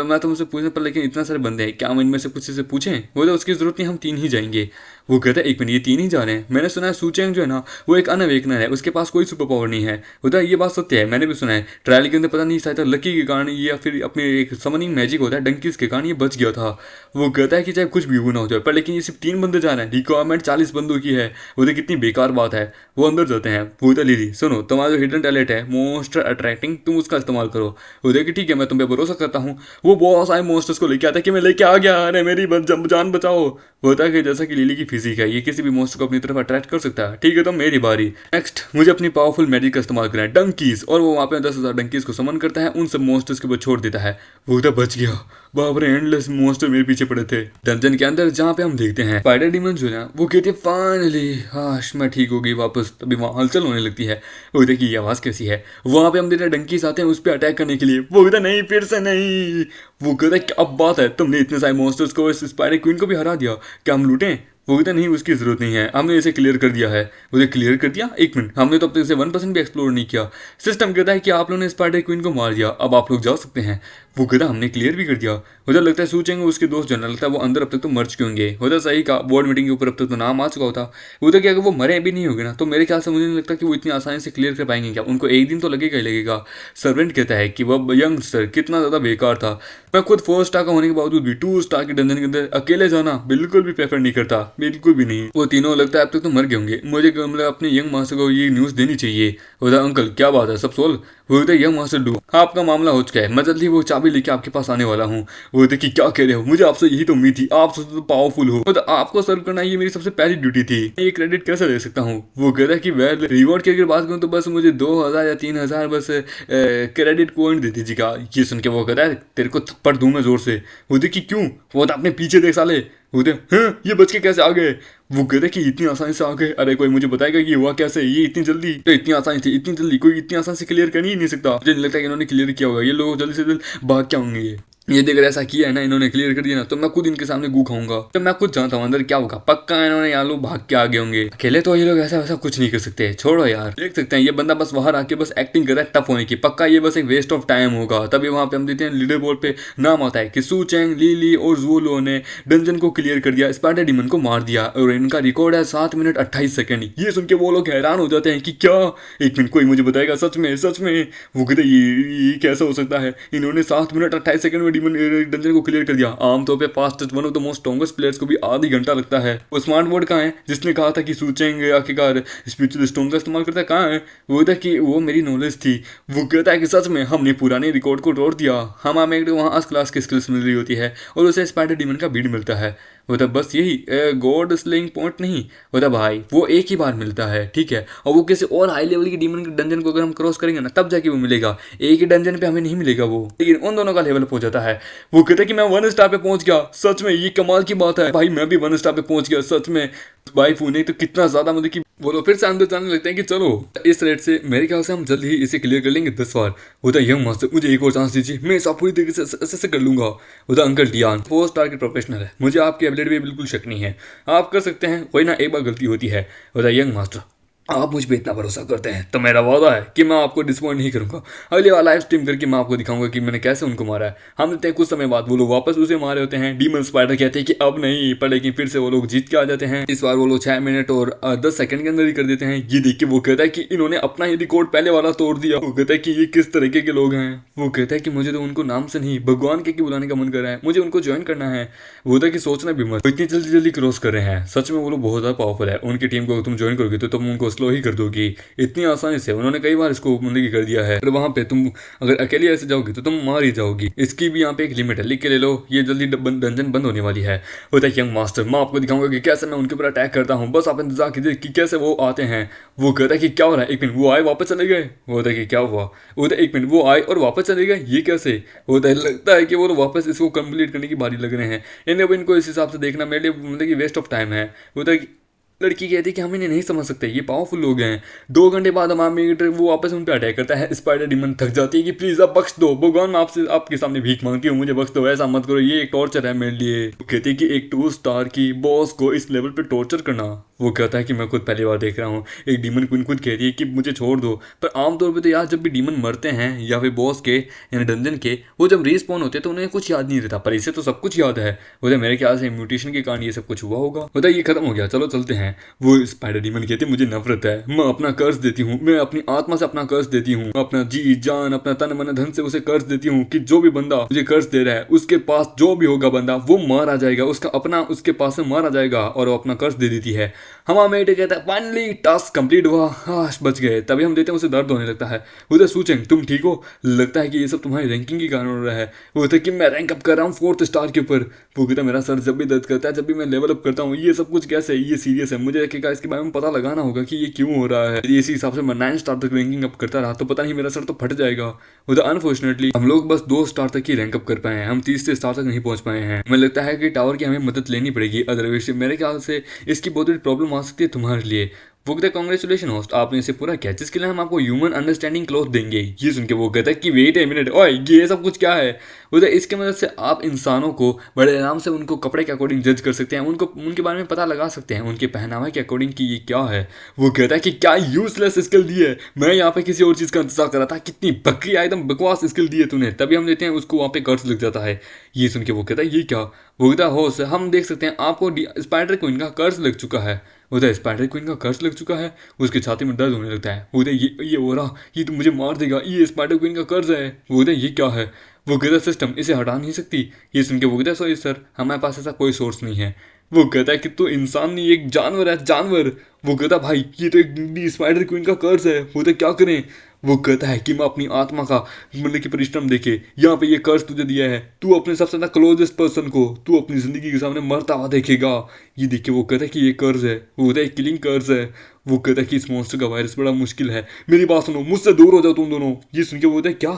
मैं तो मुझसे पूछने पर, लेकिन इतना सारे बंदे हैं, क्या हम इनमें से कुछ से पूछें। वो तो उसकी जरूरत नहीं, हम 3 ही जाएंगे। वो कहता है एक मिनट, ये तीन ही जा रहे हैं? मैंने सुना है सूचेंग जो है ना वो एक अनअवेकनर है, उसके पास कोई सुपर पावर नहीं है। होता है ये बात सत्य है, मैंने भी सुना है। ट्रायल के अंदर पता नहीं शायद लकी के कारण या फिर अपने एक समनिंग मैजिक होता है डंकीज के कारण ये बच गया था। वो कहता है कि चाहे कुछ भी हुआ ना हो जाए पर लेकिन ये सिर्फ 3 बंदे जा रहे हैं, रिक्वायरमेंट 40 बंदों की है। वो तो कितनी बेकार बात है। वो अंदर जाते हैं। वो तो लीली सुनो, तुम्हारा जो हिडन टैलेंट है मोस्टर अट्रैक्टिंग, तुम उसका इस्तेमाल करो। वो देखिए ठीक है मैं तुम पे भरोसा करता हूँ। वो बहुत सारे मोस्टर्स को लेके आता है कि मैं लेके आ गया, अरे मेरी जान बचाओ। वो होता है कि जैसा कि लिली की फिजिक है ये किसी भी मोस्टर को अपनी तरफ अट्रैक्ट कर सकता है। ठीक है तो मेरी बारी। नेक्स्ट मुझे अपनी पावरफुल मैजिक का इस्तेमाल करना है, डंकीज। और वो वहाँ पे 10,000 डंकीज को समन करता है, उन सब मोस्टर्स के ऊपर छोड़ देता है। वो तो बच गया। बाप रे, एंडलेस मोस्टर मेरे पीछे पड़े थे डंजन के अंदर, जहाँ पे हम देखते हैं स्पाइडर डीमन जो है वो कहती है फाइनली हाश मैं ठीक हो गई वापस। तभी वहाँ हलचल होने लगती है। वो देखिए ये आवाज़ कैसी है। वहाँ पे हम देखते हैं डंकीज आते हैं उस पर अटैक करने के लिए। वो कहता नहीं फिर से नहीं। वो कहता है क्या अब बात है, तुमने इतने सारे मॉन्स्टर्स को इस स्पाइडर क्वीन को भी हरा दिया, क्या हम लूटें? वो कहता नहीं उसकी जरूरत नहीं है, हमने इसे क्लियर कर दिया है। मुझे क्लियर कर दिया? एक मिनट, हमने तो अब तक इसे 1% भी एक्सप्लोर नहीं किया। सिस्टम कहता है कि आप लोगों ने स्पाइडर क्वीन को मार दिया, अब आप लोग जा सकते हैं। वो कहता हमने क्लियर भी कर दिया। मुझे लगता है सोचेंगे उसके दोस्त जनरल लगता है वो अंदर अब तक तो मर चुके होंगे। होता सही का बोर्ड मीटिंग के ऊपर अब तक तो नाम आ चुका होता। वो तो क्या अगर वो मरे भी नहीं होंगे ना तो मेरे ख्याल से मुझे नहीं लगता कि वो इतनी आसानी से क्लियर कर पाएंगे। क्या उनको एक दिन तो लगेगा ही लगेगा। सर्वेंट कहता है कि वह यंगस्टर कितना ज़्यादा बेकार था। मैं खुद 4 स्टार का होने के बावजूद भी 2 स्टार के डंजन के अंदर अकेले जाना बिल्कुल भी प्रेफर नहीं करता, बिल्कुल भी नहीं। वो तीनों लगता है अब तक तो मर गए होंगे। मुझे मतलब अपने यंग मास्टर को ये न्यूज़ देनी चाहिए। बोला अंकल क्या बात है सब सोल्व? वो कहते यंग मास्टर डू आपका मामला हो चुका है, मैं जल्दी वो चाबी लेके आपके पास आने वाला हूँ। वो कहते कि क्या कह रहे हो, मुझे आपसे यही तो उम्मीद थी, आप सबसे तो पावरफुल हो, तो आपको सर्व करना ये मेरी सबसे पहली ड्यूटी थी, ये क्रेडिट कैसे ले सकता हूँ? वो कहता है कि वेल रिवॉर्ड की अगर बात करूँ तो बस मुझे 2,000 या 3,000 बस क्रेडिट पॉइंट दे दीजिएगा। ये सुन के वो कहता है तेरे को थप्पड़ दूँ मैं जोर से। वो देखिए क्यों? वो तो अपने पीछे देख साले। वो हाँ ये बच के कैसे आ गए? वो कहते कि इतनी आसानी से आ गए, अरे कोई मुझे बताएगा कि हुआ कैसे, ये इतनी जल्दी तो इतनी आसानी थी, इतनी जल्दी कोई इतनी आसानी से क्लियर कर ही नहीं सकता। मुझे नहीं लगता कि इन्होंने क्लियर किया होगा, ये लोग जल्दी से जल्दी भाग क्या होंगे। ये देख ऐसा किया है ना इन्होंने, क्लियर कर दिया ना तो मैं खुद इनके सामने गू खाऊंगा। तो मैं खुद जानता हूँ अंदर क्या होगा, पक्का इन्होंने यहाँ लोग भाग के आगे होंगे। अकेले तो ये लोग ऐसा वैसा कुछ नहीं कर सकते, छोड़ो यार। देख सकते हैं ये बंदा बस बाहर आके बस एक्टिंग कर रहा है टफ होने की, पक्का ये बस एक वेस्ट ऑफ टाइम होगा। तभी वहाँ पे हम देखते हैं लीडर बोर्ड पे नाम आता है कि सू चैंग, ली और जूलो ने डंजन को क्लियर कर दिया, स्पाइडर डीमन को मार दिया और इनका रिकॉर्ड है 7 मिनट 28 सेकंड। ये सुन के वो लोग हैरान हो जाते हैं कि क्या, एक मिनट कोई मुझे बताएगा सच में सच में? वो कहते ये कैसा हो सकता है, इन्होंने 7 मिनट 28 सेकंड में डीमन डंजन को क्लियर कर दिया। आमतौर पे fastest one of the most strongest players को भी आधी घंटा लगता है। वो स्मार्ट बोर्ड कहाँ है जिसने कहा था कि सूचेंगे आखिरकार स्पिरिचुअल स्टोन का इस्तेमाल करता है, कहाँ है? वो था कि वो मेरी नॉलेज थी। वो कहता है कि सच में हमने पुराने रिकॉर्ड को तोड़ दिया, हमें एक वहाँ आस क्लास की स्किल्स मिल रही होती है और उसे स्पाइडर डीमन का बीड मिलता है। वो था बस यही गॉड स्लेइंग पॉइंट नहीं, वो था भाई वो एक ही बार मिलता है ठीक है, और वो किसी और हाई लेवल की डीमन डंजन को अगर हम क्रॉस करेंगे ना तब जाके वो मिलेगा, एक ही डंजन पे हमें नहीं मिलेगा वो, लेकिन उन दोनों का लेवल पहुंच जाता है। वो कहता है कि मैं 1 स्टार पे पहुंच गया, सच में ये कमाल की बात है भाई, मैं भी 1 स्टार पे पहुंच गया सच में भाई। ने तो कितना ज्यादा मतलब कि वो लोग फिर से अंदर जाने लगते हैं कि चलो इस रेट से मेरे ख्याल से हम जल्द ही इसे क्लियर कर लेंगे 10 बार। होता यंग मास्टर मुझे एक और चांस दीजिए, मैं सब पूरी तरीके से ऐसे कर लूंगा। होता अंकल टियान 4 स्टार के प्रोफेशनल है, मुझे आपकी एबिलिटी में बिल्कुल शक नहीं है, आप कर सकते हैं, कोई ना एक बार गलती होती है। होता यंग मास्टर आप मुझ पर इतना भरोसा करते हैं तो मेरा वादा है कि मैं आपको डिसपॉइंट नहीं करूंगा। अगली बार लाइव स्ट्रीम करके मैं आपको दिखाऊंगा कि मैंने कैसे उनको मारा है। हम देखते हैं कुछ समय बाद वो लोग वापस उसे मारे होते हैं। डीमन स्पाइडर कहते हैं कि अब नहीं, पर लेकिन फिर से वो लोग जीत के आ जाते हैं। इस बार वो लोग 6 मिनट और 10 सेकंड के अंदर ही कर देते हैं। ये देख के वो कहता है कि इन्होंने अपना ही रिकॉर्ड पहले वाला तोड़ दिया। वो कहता है कि ये किस तरीके के लोग हैं। वो कहता है कि मुझे तो उनको नाम से नहीं भगवान के बुलाने का मन कर रहा है, मुझे उनको ज्वाइन करना है। वो था कि सोचना भी मत, इतनी जल्दी जल्दी क्रॉस कर रहे हैं, सच में वो लोग बहुत ज़्यादा पावरफुल है। उनकी टीम को तुम ज्वाइन करोगे तो तुम उनको स्लो ही कर दोगी इतनी आसानी से, उन्होंने कई बार इसको मतलब कर दिया है। और वहाँ पे तुम अगर अकेले ऐसे जाओगी तो तुम मार ही जाओगी, इसकी भी यहाँ पे एक लिमिट है, लिख के ले लो, ये जल्दी डंजन बंद होने वाली है। होता है यंग मास्टर मैं आपको दिखाऊंगा कि कैसे मैं उनके ऊपर अटैक करता हूँ, बस आप इंतजार कीजिए कि कैसे वो आते हैं। वो कहता है कि क्या हो रहा है, एक मिनट वो आए वापस चले गए। वो होता है कि क्या हुआ, वो होता है एक मिनट वो आए और वापस चले गए, ये कैसे? होता है लगता है कि वो वापस इसको कंप्लीट करने की बारी लग रहे हैं। इन्हें अब इनको इस हिसाब से देखना मेरे लिए मतलब कि वेस्ट ऑफ टाइम है। होता है लड़की कहती है कि हम इन्हें नहीं समझ सकते, ये पावरफुल लोग हैं। 2 घंटे बाद हमारा मेगेटर वो वापस उन पर अटैक करता है। स्पाइडर डीमन थक जाती है कि प्लीज अब बख्श दो भगवान, मैं आपसे आपके सामने भीख मांगती हूँ, मुझे बख्श दो, ऐसा मत करो, ये एक टॉर्चर है मेरे लिए। वो कहती है कि एक 2 स्टार की बॉस को इस लेवल पे टॉर्चर करना। वो कहता है कि मैं खुद पहली बार देख रहा हूँ। एक डीमन क्वीन खुद कहती है कि मुझे छोड़ दो। पर आमतौर पे तो यार जब भी डीमन मरते हैं या फिर बॉस के यानी डंजन के वो जब रिस्पॉन होते हैं तो उन्हें कुछ याद नहीं रहता, पर इसे तो सब कुछ याद है। वो मेरे ख्याल से म्यूटेशन के कारण ये सब कुछ हुआ होगा। वो ये खत्म हो गया, चलो चलते हैं। वो स्पाइडर डीमन कहती है मुझे नफरत है, मैं अपना कर्ज देती हूँ, मैं अपनी आत्मा से अपना कर्ज देती हूँ, अपना जी जान अपना तन मन धन से उसे कर्ज देती हूँ कि जो भी बंदा मुझे कर्ज दे रहा है उसके पास जो भी होगा बंदा वो मारा जाएगा, उसका अपना उसके पास से मारा जाएगा, और वो अपना कर्ज दे देती है। हमारा मेट कहता है फाइनली टास्क कंप्लीट हुआ, हाश बच गए। तभी हम देते हैं उसे दर्द होने लगता है। उधर सूचेंग तुम ठीक हो? लगता है कि ये सब तुम्हारी रैंकिंग के कारण हो रहा है। वो कहता है कि मैं रैंक अप कर रहा हूँ 4th स्टार के ऊपर। वो कहता है मेरा सर जब भी दर्द करता है जब भी मैं लेवल अप करता हूँ, ये सब कुछ कैसे है, ये सीरियस है, मुझे इसके बारे में पता लगाना होगा कि ये क्यों हो रहा है। इसी हिसाब से मैं 9 स्टार तक रैंकिंग अप करता रहा तो पता नहीं मेरा सर तो फट जाएगा। उधर अनफॉर्चुनेटली हम लोग बस 2 स्टार तक ही रैंक अप कर पाए हैं, हम 30 स्टार तक नहीं पहुंच पाए हैं। मुझे लगता है कि टावर की हमें मदद लेनी पड़ेगी, अदरवाइज मेरे ख्याल से इसकी बहुत बड़ी प्रॉब्लम आ सकती है तुम्हारे लिए। वो कहता है कांग्रेचुलेशन होस्ट, आपने इसे पूरा किया, जिसके लिए हम आपको ह्यूमन अंडरस्टैंडिंग क्लॉथ देंगे। ये सुन के वो कहता है कि वेट ए मिनट, ओए ये सब कुछ क्या है? वो इसके मदद से आप इंसानों को बड़े आराम से उनको कपड़े के अकॉर्डिंग जज कर सकते हैं, उनको उनके बारे में पता लगा सकते हैं, उनके पहनावे के अकॉर्डिंग कि ये क्या है। वो कहता है कि क्या यूजलेस स्किल दी है, मैं यहाँ पे किसी और चीज़ का इंतजार कर रहा था, कितनी बकरी एकदम बकवास स्किल दी है तूने। तभी हम देते हैं उसको वहाँ पे कर्ज लग जाता है। ये सुन के वो कहता है ये क्या? वो कहता है होस्ट हम देख सकते हैं आपको स्पाइडर क्वीन का कर्ज लग चुका है। उधर स्पाइडर क्वीन का कर्ज लग चुका है, उसकी छाती में दर्द होने लगता है। उधर ये हो रहा, ये तो मुझे मार देगा, ये स्पाइडर क्वीन का कर्ज है। वो उधर ये क्या है? वो कहता सिस्टम इसे हटा नहीं सकती। ये सुन के वो कहता सॉरी सर हमारे पास ऐसा कोई सोर्स नहीं है। वो कहता है कि तू इंसान नहीं एक जानवर है, जानवर। वो कहता भाई ये तो एक स्पाइडर क्वीन का कर्ज है, वो तो क्या करें? वो कहता है कि मैं अपनी आत्मा का मतलब कि परिश्रम देके यहाँ पे ये कर्ज तुझे दिया है, तू अपने सबसे ज़्यादा क्लोजेस्ट पर्सन को तू अपनी ज़िंदगी के सामने मरता हुआ देखेगा। ये देख के वो कहता है कि ये कर्ज है, वो कहता है किलिंग कर्ज है। वो कहता है कि इस मॉन्स्टर का वायरस बड़ा मुश्किल है, मेरी बात सुनो, मुझसे दूर हो जाओ तुम दोनों। ये सुन के वो कहता है क्या?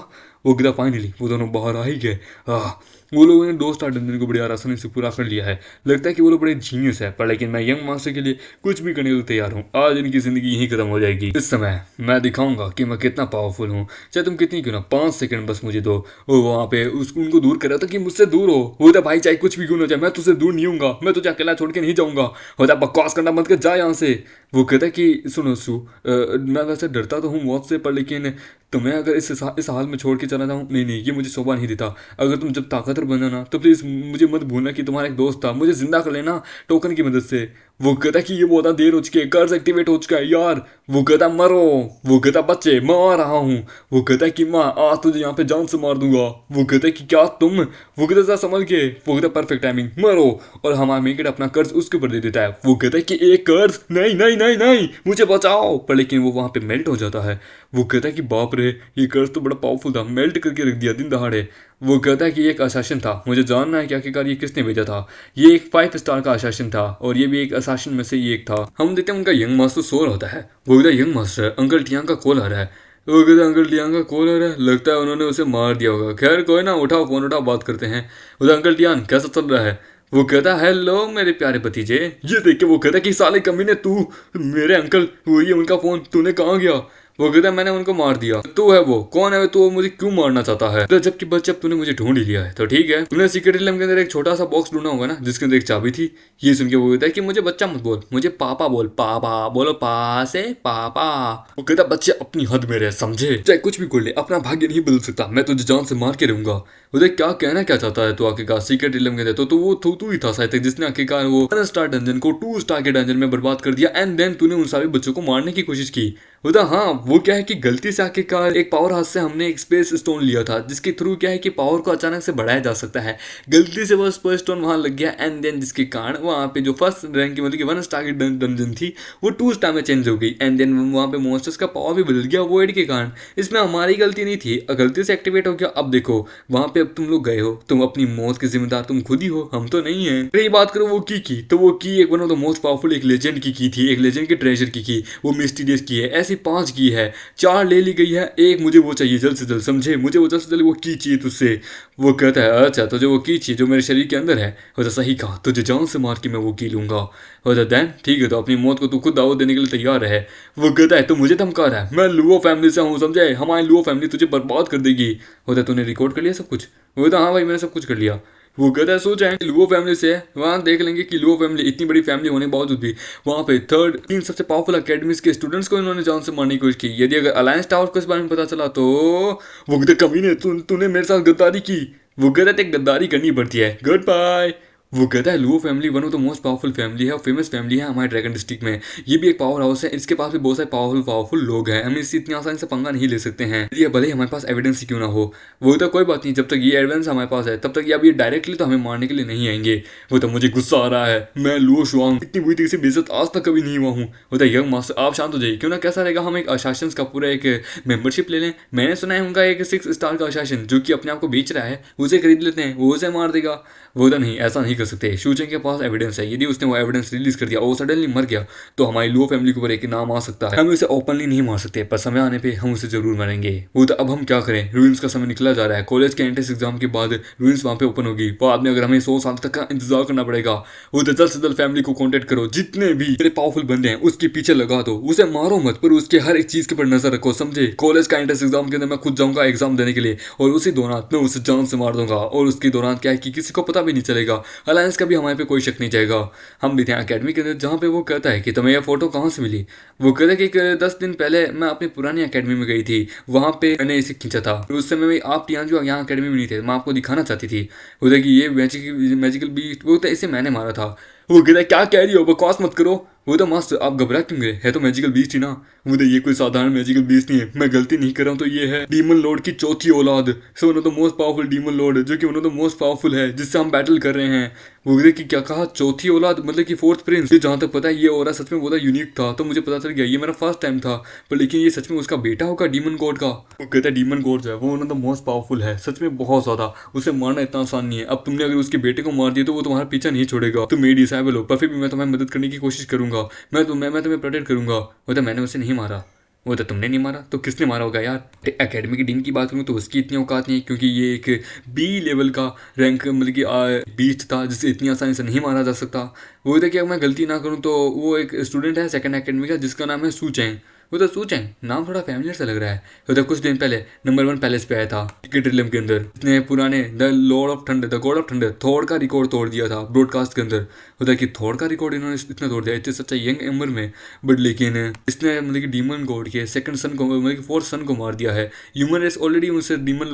वो कहता फाइनली वो दोनों बाहर आ ही गए। वो लोगों ने 2 स्टार डंजन को बड़ी आसानी से पूरा कर लिया है। लगता है कि वो लोग बड़े जीनियस है, पर लेकिन मैं यंग मास्टर के लिए कुछ भी करने के लिए तैयार हूँ। आज इनकी जिंदगी यहीं खत्म हो जाएगी। इस समय मैं दिखाऊंगा कि मैं कितना पावरफुल हूँ, चाहे तुम कितनी क्यों ना 5 सेकंड बस मुझे दो। वो वहाँ पे उसको उनको दूर कर रहा था कि मुझसे दूर हो। वो था भाई चाहे कुछ भी क्यों ना, चाहे मैं तुझसे दूर नहीं हूँगा, मैं तुझे अकेला छोड़ के नहीं जाऊँगा। होता बकवास करना मत कर, जा यहाँ से। वो कहता है कि सुनो सू, मैं वैसे डरता तो हूँ मौत से, पर लेकिन तुम्हें अगर इस हाल में छोड़ के चला जाऊँ, नहीं ये मुझे शोभा नहीं देता। अगर तुम जब ताकतवर बना ना तो प्लीज़ मुझे मत भूलना कि तुम्हारा एक दोस्त था, मुझे जिंदा कर लेना टोकन की मदद से। वो कहता कि ये बहुत देर हो चुकी है, कर्ज एक्टिवेट हो चुका है यार। वो कहता मरो। वो कहता बच्चे मैं आ रहा हूँ। वो कहता कि माँ आज तुझे यहाँ पे जान से मार दूंगा। वो कहता कि क्या तुम? वो कहता जरा संभल के। वो कहता परफेक्ट टाइमिंग, मरो। और हमारा मेकेट अपना कर्ज उसके ऊपर दे देता है। वो कहता है कि एक कर्ज नहीं नहीं नहीं नहीं मुझे बचाओ, पर लेकिन वो वहाँ पे मेल्ट हो जाता है। वो कहता है कि बाप रे ये कर्ज तो बड़ा पावरफुल था, मेल्ट करके रख दिया दिन दहाड़े। वो कहता है कि ये एक असासिन था, मुझे जानना है कि आखिरकार ये किसने भेजा था। ये एक 5 स्टार का असासिन था और ये भी एक असासिन में से ही एक था। हम देखते हैं उनका यंग मास्टर सो रहा होता है। वो कहता है यंग मास्टर अंकल टियांग का कॉल आ रहा है। वो कहता है अंकल टियांग का कॉल आ रहा है, लगता है उन्होंने उसे मार दिया होगा। खैर कोई ना, उठाओ फोन उठाओ, बात करते हैं। उधर अंकल टियांग कैसा चल रहा है? वो कहता है हेलो मेरे प्यारे भतीजे। ये देख के वो कहता है कि साले कमीने तू मेरे अंकल, वो ये उनका फोन तूने कहाँ गया? वो कहता है मैंने उनको मार दिया। तू है वो कौन है? तो मुझे क्यों मारना चाहता है? तो जबकि बच्चे अब तूने मुझे ढूंढ ही लिया है तो ठीक है, तूने सीक्रेट इलम के अंदर एक छोटा सा बॉक्स ढूंढा होगा ना जिसके अंदर एक चाबी थी। ये सुन के वो कहता है कि मुझे बच्चा मत बोल, मुझे पापा बोल, पापा बोलो, पा से पापा। वो कहता बच्चे अपनी हद में रह, समझे? चाहे कुछ भी कर ले अपना भाग्य नहीं बदल सकता, मैं तुझे जान से मार के रहूंगा। उधर क्या कहना क्या चाहता है? तो आखिरकार सीक्रेट इलम के अंदर तो वो तू ही था शायद जिसने आखिरकार वो 1 स्टार डंजन को 2 स्टार के डंजन में बर्बाद कर दिया, एंड देन तूने उन सारे बच्चों को मारने की कोशिश की। उधर हाँ वो क्या है कि गलती से आखिरकार एक पावर हाउस से हमने एक स्पेस स्टोन लिया था जिसके थ्रू क्या है कि पावर को अचानक से बढ़ाया जा सकता है। गलती से वो स्पेस स्टोन वहां लग गया, एंड देन जिसके कारण वहां पे जो फर्स्ट रैंक की मतलब कि 1 स्टार की डंजन थी वो 2 स्टार में चेंज हो गई, एंड देन वहां पे मॉन्स्टर्स का पावर भी बदल गया वॉइड के कारण। इसमें हमारी गलती नहीं थी, गलती से एक्टिवेट हो गया। अब देखो वहां पे अब तुम लोग गए हो, तुम अपनी मौत के जिम्मेदार तुम खुद ही हो, हम तो नहीं है। रही बात करो वो की तो वो की एक one of the most powerful एक लेजेंड की थी, एक लेजेंड के ट्रेजर की वो मिस्टीरियस की है। ऐसी ऐसी 5 की है, 4 ले ली गई है, एक मुझे वो चाहिए जल्द से जल्द, समझे? मुझे वो जल्द से जल्द वो की चाहिए तुझसे। वो कहता है अच्छा तुझे वो की चाहिए जो मेरे शरीर के अंदर है। होता सही कहा, तुझे जान से मार के मैं वो की लूंगा। होता देन ठीक है, तो अपनी मौत को तू खुद दावत देने के लिए तैयार है। वो कहता है तो मुझे धमका रहा है, मैं लुओ फैमिली से हूँ, समझे? हमारी लुओ फैमिली तुझे बर्बाद कर देगी। होता तूने रिकॉर्ड कर लिया सब कुछ? वो कहता हाँ भाई मैंने सब कुछ कर लिया। वो कहता है सोच आए लुओ फैमिली से है, वहाँ देख लेंगे कि लुओ फैमिली इतनी बड़ी फैमिली होने के बावजूद भी वहाँ पे 3 सबसे पावरफुल अकेडमीज के स्टूडेंट्स को इन्होंने जान से मारने की कोशिश की। यदि अगर अलायंस टावर को इस बारे में पता चला तो वो कहते कमीने तूने मेरे साथ गद्दारी की। वो कहता है गद्दारी करनी पड़ती है, गुड बाय। वो कहता है Luo family one of the most powerful family है और फेमस फैमिली है हमारे ड्रैगन डिस्ट्रिक्ट में। ये भी एक पावर हाउस है, इसके पास भी बहुत सारे पावरफुल लोग हैं, हम इससे इतनी आसानी से पंगा नहीं ले सकते हैं, ये भले ही हमारे पास एविडेंस ही क्यों ना हो। वो तो कोई बात नहीं, जब तक ये एविडेंस हमारे पास है तब तक ये अभी डायरेक्टली तो हमें मारने के लिए नहीं आएंगे। वो तो मुझे गुस्सा आ रहा है, मैं लुओ शुआंग इतनी बुरी तरीके से बेइज्जत आज तक कभी नहीं हुआ हूँ। वो तो यंग मास्टर आप शांत हो जाइए, क्यों ना कैसा रहेगा हम एक अशासन का पूरा एक मेंबरशिप ले लें। मैंने सुना है उनका एक 6 स्टार का अशासन जो कि अपने आप को बेच रहा है, उसे खरीद लेते हैं, वो उसे मार देगा। वो तो नहीं, ऐसा नहीं कर सकते, शूचेंग के पास एविडेंस है, यदि उसने वो एविडेंस रिलीज कर दिया और सडनली मर गया तो हमारी लुओ फैमिली के ऊपर एक नाम आ सकता है। हम उसे ओपनली नहीं मार सकते पर समय आने पे हम उसे जरूर मारेंगे। वो तो अब हम क्या करें, रूइंस का समय निकला जा रहा है, कॉलेज के एंट्रेंस एग्जाम के बाद रूइंस वहाँ पे ओपन होगी, बाद में अगर हमें 100 साल तक का इंतजार करना पड़ेगा। वो तो जल्द से जल्द फैमिली को कॉन्टेक्ट करो, जितने भी बड़े पावरफुल बंदे हैं उसके पीछे लगा दो, उसे मारो मत पर उसके हर एक चीज के ऊपर नजर रखो, समझे? कॉलेज का एंट्रेंस एग्जाम के अंदर मैं खुद जाऊंगा एग्जाम देने के लिए और उसी दौरान मैं उसे जान से मार दूंगा और उसके दौरान क्या है कि किसी को पता भी नहीं चलेगा, अलायंस का भी हमारे पे कोई शक नहीं जाएगा। हम भी थे अकेडमी के अंदर जहाँ पे वो कहता है कि तुम्हें यह फोटो कहाँ से मिली। वो कहता है कि 10 दिन पहले मैं अपनी पुरानी अकेडमी में गई थी, वहाँ पे मैंने इसे खींचा था, उस समय में आप टियानजू यहाँ अकेडमी में नहीं थे, मैं आपको दिखाना चाहती थी। वो कि ये मैजिकल बीस्ट, वो इसे मैंने मारा था। वो कहता है क्या कह रही हो, बकवास मत करो। वो तो मास्टर आप घबरा क्यों गए, है तो मैजिकल बीस्ट ही ना। वो तो ये कोई साधारण मैजिकल बीस्ट नहीं है, मैं गलती नहीं कर रहा हूँ तो ये है डीमन लॉर्ड की चौथी औलाद, so one of the most powerful demon Lord, जो कि one of the most powerful है जिससे हम बैटल कर रहे हैं। वो कि क्या कहा चौथी औलाद, मतलब कि 4th प्रिंस। जहाँ तक पता है ये और सच में बहुत यूनिक था, तो मुझे पता चल गया, ये मेरा फर्स्ट टाइम था, पर लेकिन ये सच में उसका बेटा होगा डीमन गॉड का। वो कहता है डीमन गॉड जो है वो one of the most powerful है, सच में बहुत ज्यादा, उसे मारना इतना आसान नहीं है। अब तुमने अगर उसके बेटे को मार दिया तो वो तुम्हारा पीछा नहीं छोड़ेगा, तुम मेरी डिसाइबल हो, पर फिर भी मैं तुम्हें मदद करने की कोशिश करूंगा, मैं तुम्हें प्रोटेक्ट करूंगा। वो तो मैंने उसे नहीं मारा। वो तो तुमने नहीं मारा तो किसने मारा होगा यार। एकेडमी की डीन की बात करूँ तो उसकी इतनी औकात नहीं है, क्योंकि ये एक बी लेवल का रैंक मतलब कि बीस्ट था जिसे इतनी आसानी से नहीं मारा जा सकता। वो था कि अगर मैं गलती ना करूँ तो वो एक स्टूडेंट है सेकंड एकेडमी का जिसका नाम है सूचैंग। वो तो सूचैंग नाम थोड़ा फैमिलियर सा लग रहा है। वो तो कुछ दिन पहले नंबर 1 पैलेस पे आया था क्रिकेट रिलम के अंदर, इसने पुराने the Lord of thunder, the God of thunder, Thor का रिकॉर्ड तोड़ दिया था ब्रॉडकास्ट के अंदर। होता है कि थॉर का रिकॉर्ड इन्होंने इतना तोड़ दिया इतने सच्चा यंग उम्र में, बट लेकिन इसने मतलब कि डीमन गॉड के सेकंड सन को मतलब कि 4th सन को मार दिया है। ह्यूमन रेस ऑलरेडी उनसे डीमन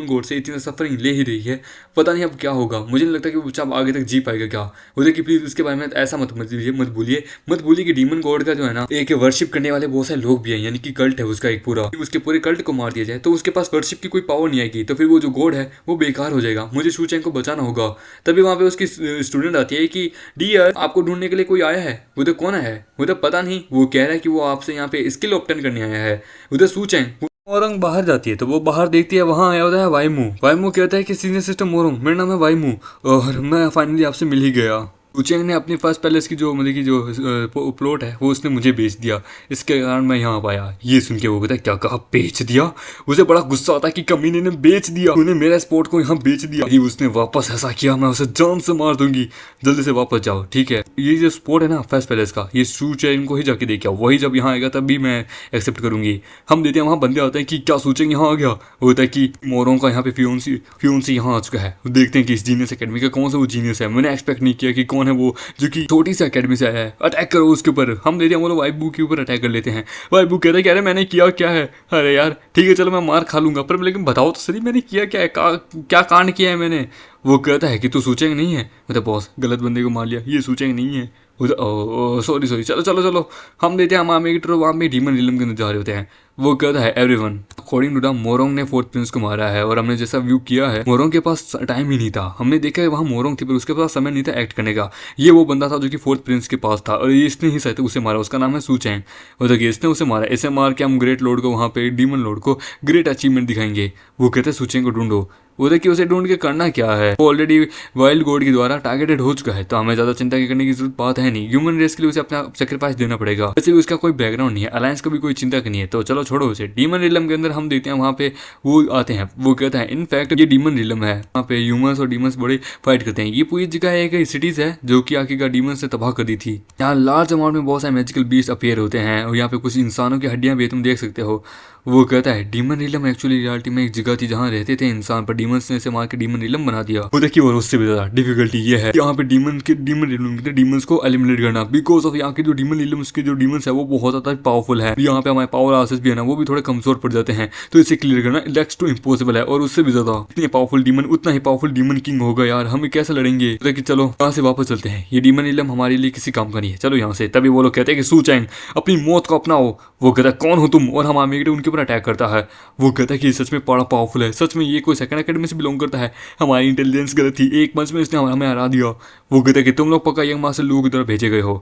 गॉड से इतनी सफरिंग ले ही रही है, पता नहीं अब क्या होगा। मुझे नहीं लगता कि वो बच्चा अब आगे तक जी पाएगा क्या। होता है कि प्लीज उसके बारे में ऐसा मत भूलिए कि डीमन गॉड का जो है ना एक वर्शिप करने वाले बहुत सारे लोग भी हैं, यानी कि कल्ट है उसका एक पूरा, उसके पूरे कल्ट को मार दिया जाए तो उसके पास वर्शिप की कोई पावर नहीं आएगी, तो फिर वो जो गॉड है वो बेकार हो जाएगा। मुझे शूचैंग को बचाना होगा। तभी वहाँ पे उसकी स्टूडेंट आती है कि डियर आपको ढूंढने के लिए कोई आया है। वो तो कौन है, वो तो पता नहीं, वो कह रहा है कि वो आपसे यहाँ पे स्किल ऑब्टेन करने आया है। वो तो शूचैंग मोरंग बाहर जाती है तो वो बाहर देखती है, वहाँ आया होता है वाईमू। वाईमू कहता है कि सीनियर सिस्टर मोरंग, मेरा नाम है वाईमू और मैं फाइनली आपसे मिल ही गया। सूचैंग ने अपनी फर्स्ट पैलेस की जो मतलब की जो प्लॉट है वो उसने मुझे बेच दिया, इसके कारण मैं यहाँ पाया। ये सुन के वो कहता है क्या कहा, बेच दिया। उसे बड़ा गुस्सा आता है कि कमीने ने बेच दिया, तूने मेरा स्पॉट को यहाँ बेच दिया। यदि उसने वापस ऐसा किया मैं उसे जान से मार दूंगी, जल्दी से वापस जाओ ठीक है। ये जो स्पॉट है ना फर्स्ट पैलेस का, ये सूचैंग को ही जाके देखा, वही जब यहाँ आएगा तभी मैं एक्सेप्ट करूंगी। हम देते हैं वहाँ बंदे आते हैं कि क्या सूचैंग यहाँ आ गया। होता है कि मोरों का यहाँ पे फ्यूंसी यहाँ आ चुका है। देखते हैं कि इस जीनियस अकेडमी का कौन सा वो जीनियस है, मैंने एक्सपेक्ट नहीं किया कि कौन है वो जो कि छोटी सी अकेडमी से आया है। अटैक करो उसके ऊपर। हम देते हैं वो लोग वाइबू के ऊपर अटैक कर लेते हैं। वाइबू कहते हैं कि अरे मैंने किया क्या है। अरे यार ठीक है चलो मैं मार खा लूंगा, पर लेकिन बताओ तो सही मैंने किया क्या है, क्या कांड किया है मैंने। वो कहता है कि तू सूचेंगे नहीं है। मतलब बॉस गलत बंदे को मार लिया, ये सूचेंगे नहीं है। सॉरी चलो हम देते हैं हम एक वहाँ में डीमन रिलम के अंदर जा रहे होते हैं। वो कहता है एवरीवन अकॉर्डिंग टू द मोरोंग ने 4th प्रिंस को मारा है और हमने जैसा व्यू किया है मोरोंग के पास टाइम ही नहीं था। हमने देखा है वहाँ मोरोंग थी पर उसके पास समय नहीं था एक्ट करने का। ये वो बंदा था जो कि 4th प्रिंस के पास था और इसने ही शायद उसे मारा, उसका नाम है सूचैंग। और देखिए इसने उसे मारा, इसे मार के हम ग्रेट लॉर्ड को वहाँ पे डीमन लॉर्ड को ग्रेट अचीवमेंट दिखाएंगे। वो कहते हैं सूचैंग को ढूंढो। वो देखिए उसे ढूंढ के करना क्या है, वो ऑलरेडी वाइल्ड गॉड के द्वारा टारगेटेड हो चुका है, तो हमें ज्यादा चिंता करने की जरूरत बात है नहीं। ह्यूमन रेस के लिए उसे अपना सेक्रीफाइस देना पड़ेगा। वैसे भी उसका कोई बैकग्राउंड नहीं है, अलायंस का भी कोई चिंता नहीं है, तो चलो छोड़ो उसे। डीमन रिलम के अंदर हम देखते हैं वहाँ पे वो आते हैं, वो कहता है इनफैक्ट ये डीमन रिलम है, वहाँ पे ह्यूमंस और डीमंस बड़े फाइट करते हैं। ये पूरी जगह एक सिटीज है जो कि आखिरकार डीमन से तबाह कर दी थी। यहाँ लार्ज अमाउंट में बहुत सारे मैजिकल बीस्ट अपीयर होते हैं और यहाँ पे कुछ इंसानों की हड्डियां भी तुम देख सकते हो। वो कहता है डीमन रिलम एक्चुअली रियलिटी में एक जगह थी जहाँ रहते थे इंसान, पर डीमंस ने इसे मार के डीमन रिलम बना दिया। वो देखिए और उससे भी ज्यादा डिफिकल्टी ये है यहाँ पे डीमन रिलम के डीमंस को एलिमिनेट करना, बिकॉज ऑफ यहाँ के जो डीमन रिलम के जो डीमंस है वो बहुत ज्यादा पावरफुल है। यहाँ पे हमारे पावर आसेस भी है ना, वो भी थोड़े कमजोर पड़ जाते हैं, तो इसे क्लियर करना नेक्स्ट टू इम्पॉसिबल है। और उससे भी ज्यादा इतने पावरफुल डीमन उतना ही पावरफुल डीमन किंग होगा यार, हम कैसे लड़ेंगे। तो कि चलो यहाँ से वापस चलते हैं, ये डीमन रिलम हमारे लिए किसी काम का नहीं है, चलो यहाँ से। तभी वो लोग कहते हैं कि सू चैंग अपनी मौत को अपनाओ। वो कहता है कौन हो तुम, और हमारे उनके ऊपर अटैक करता है। वो कहता है कि सच में बड़ा पावरफुल है, सच में ये कोई सेकंड अकेडमी से बिलोंग करता है, हमारी इंटेलिजेंस गलत थी, एक मंच में इसने हमें हरा दिया। वो कहता है कि तुम लोग पक्का यंग मास्टर लू की तरफ भेजे गए हो।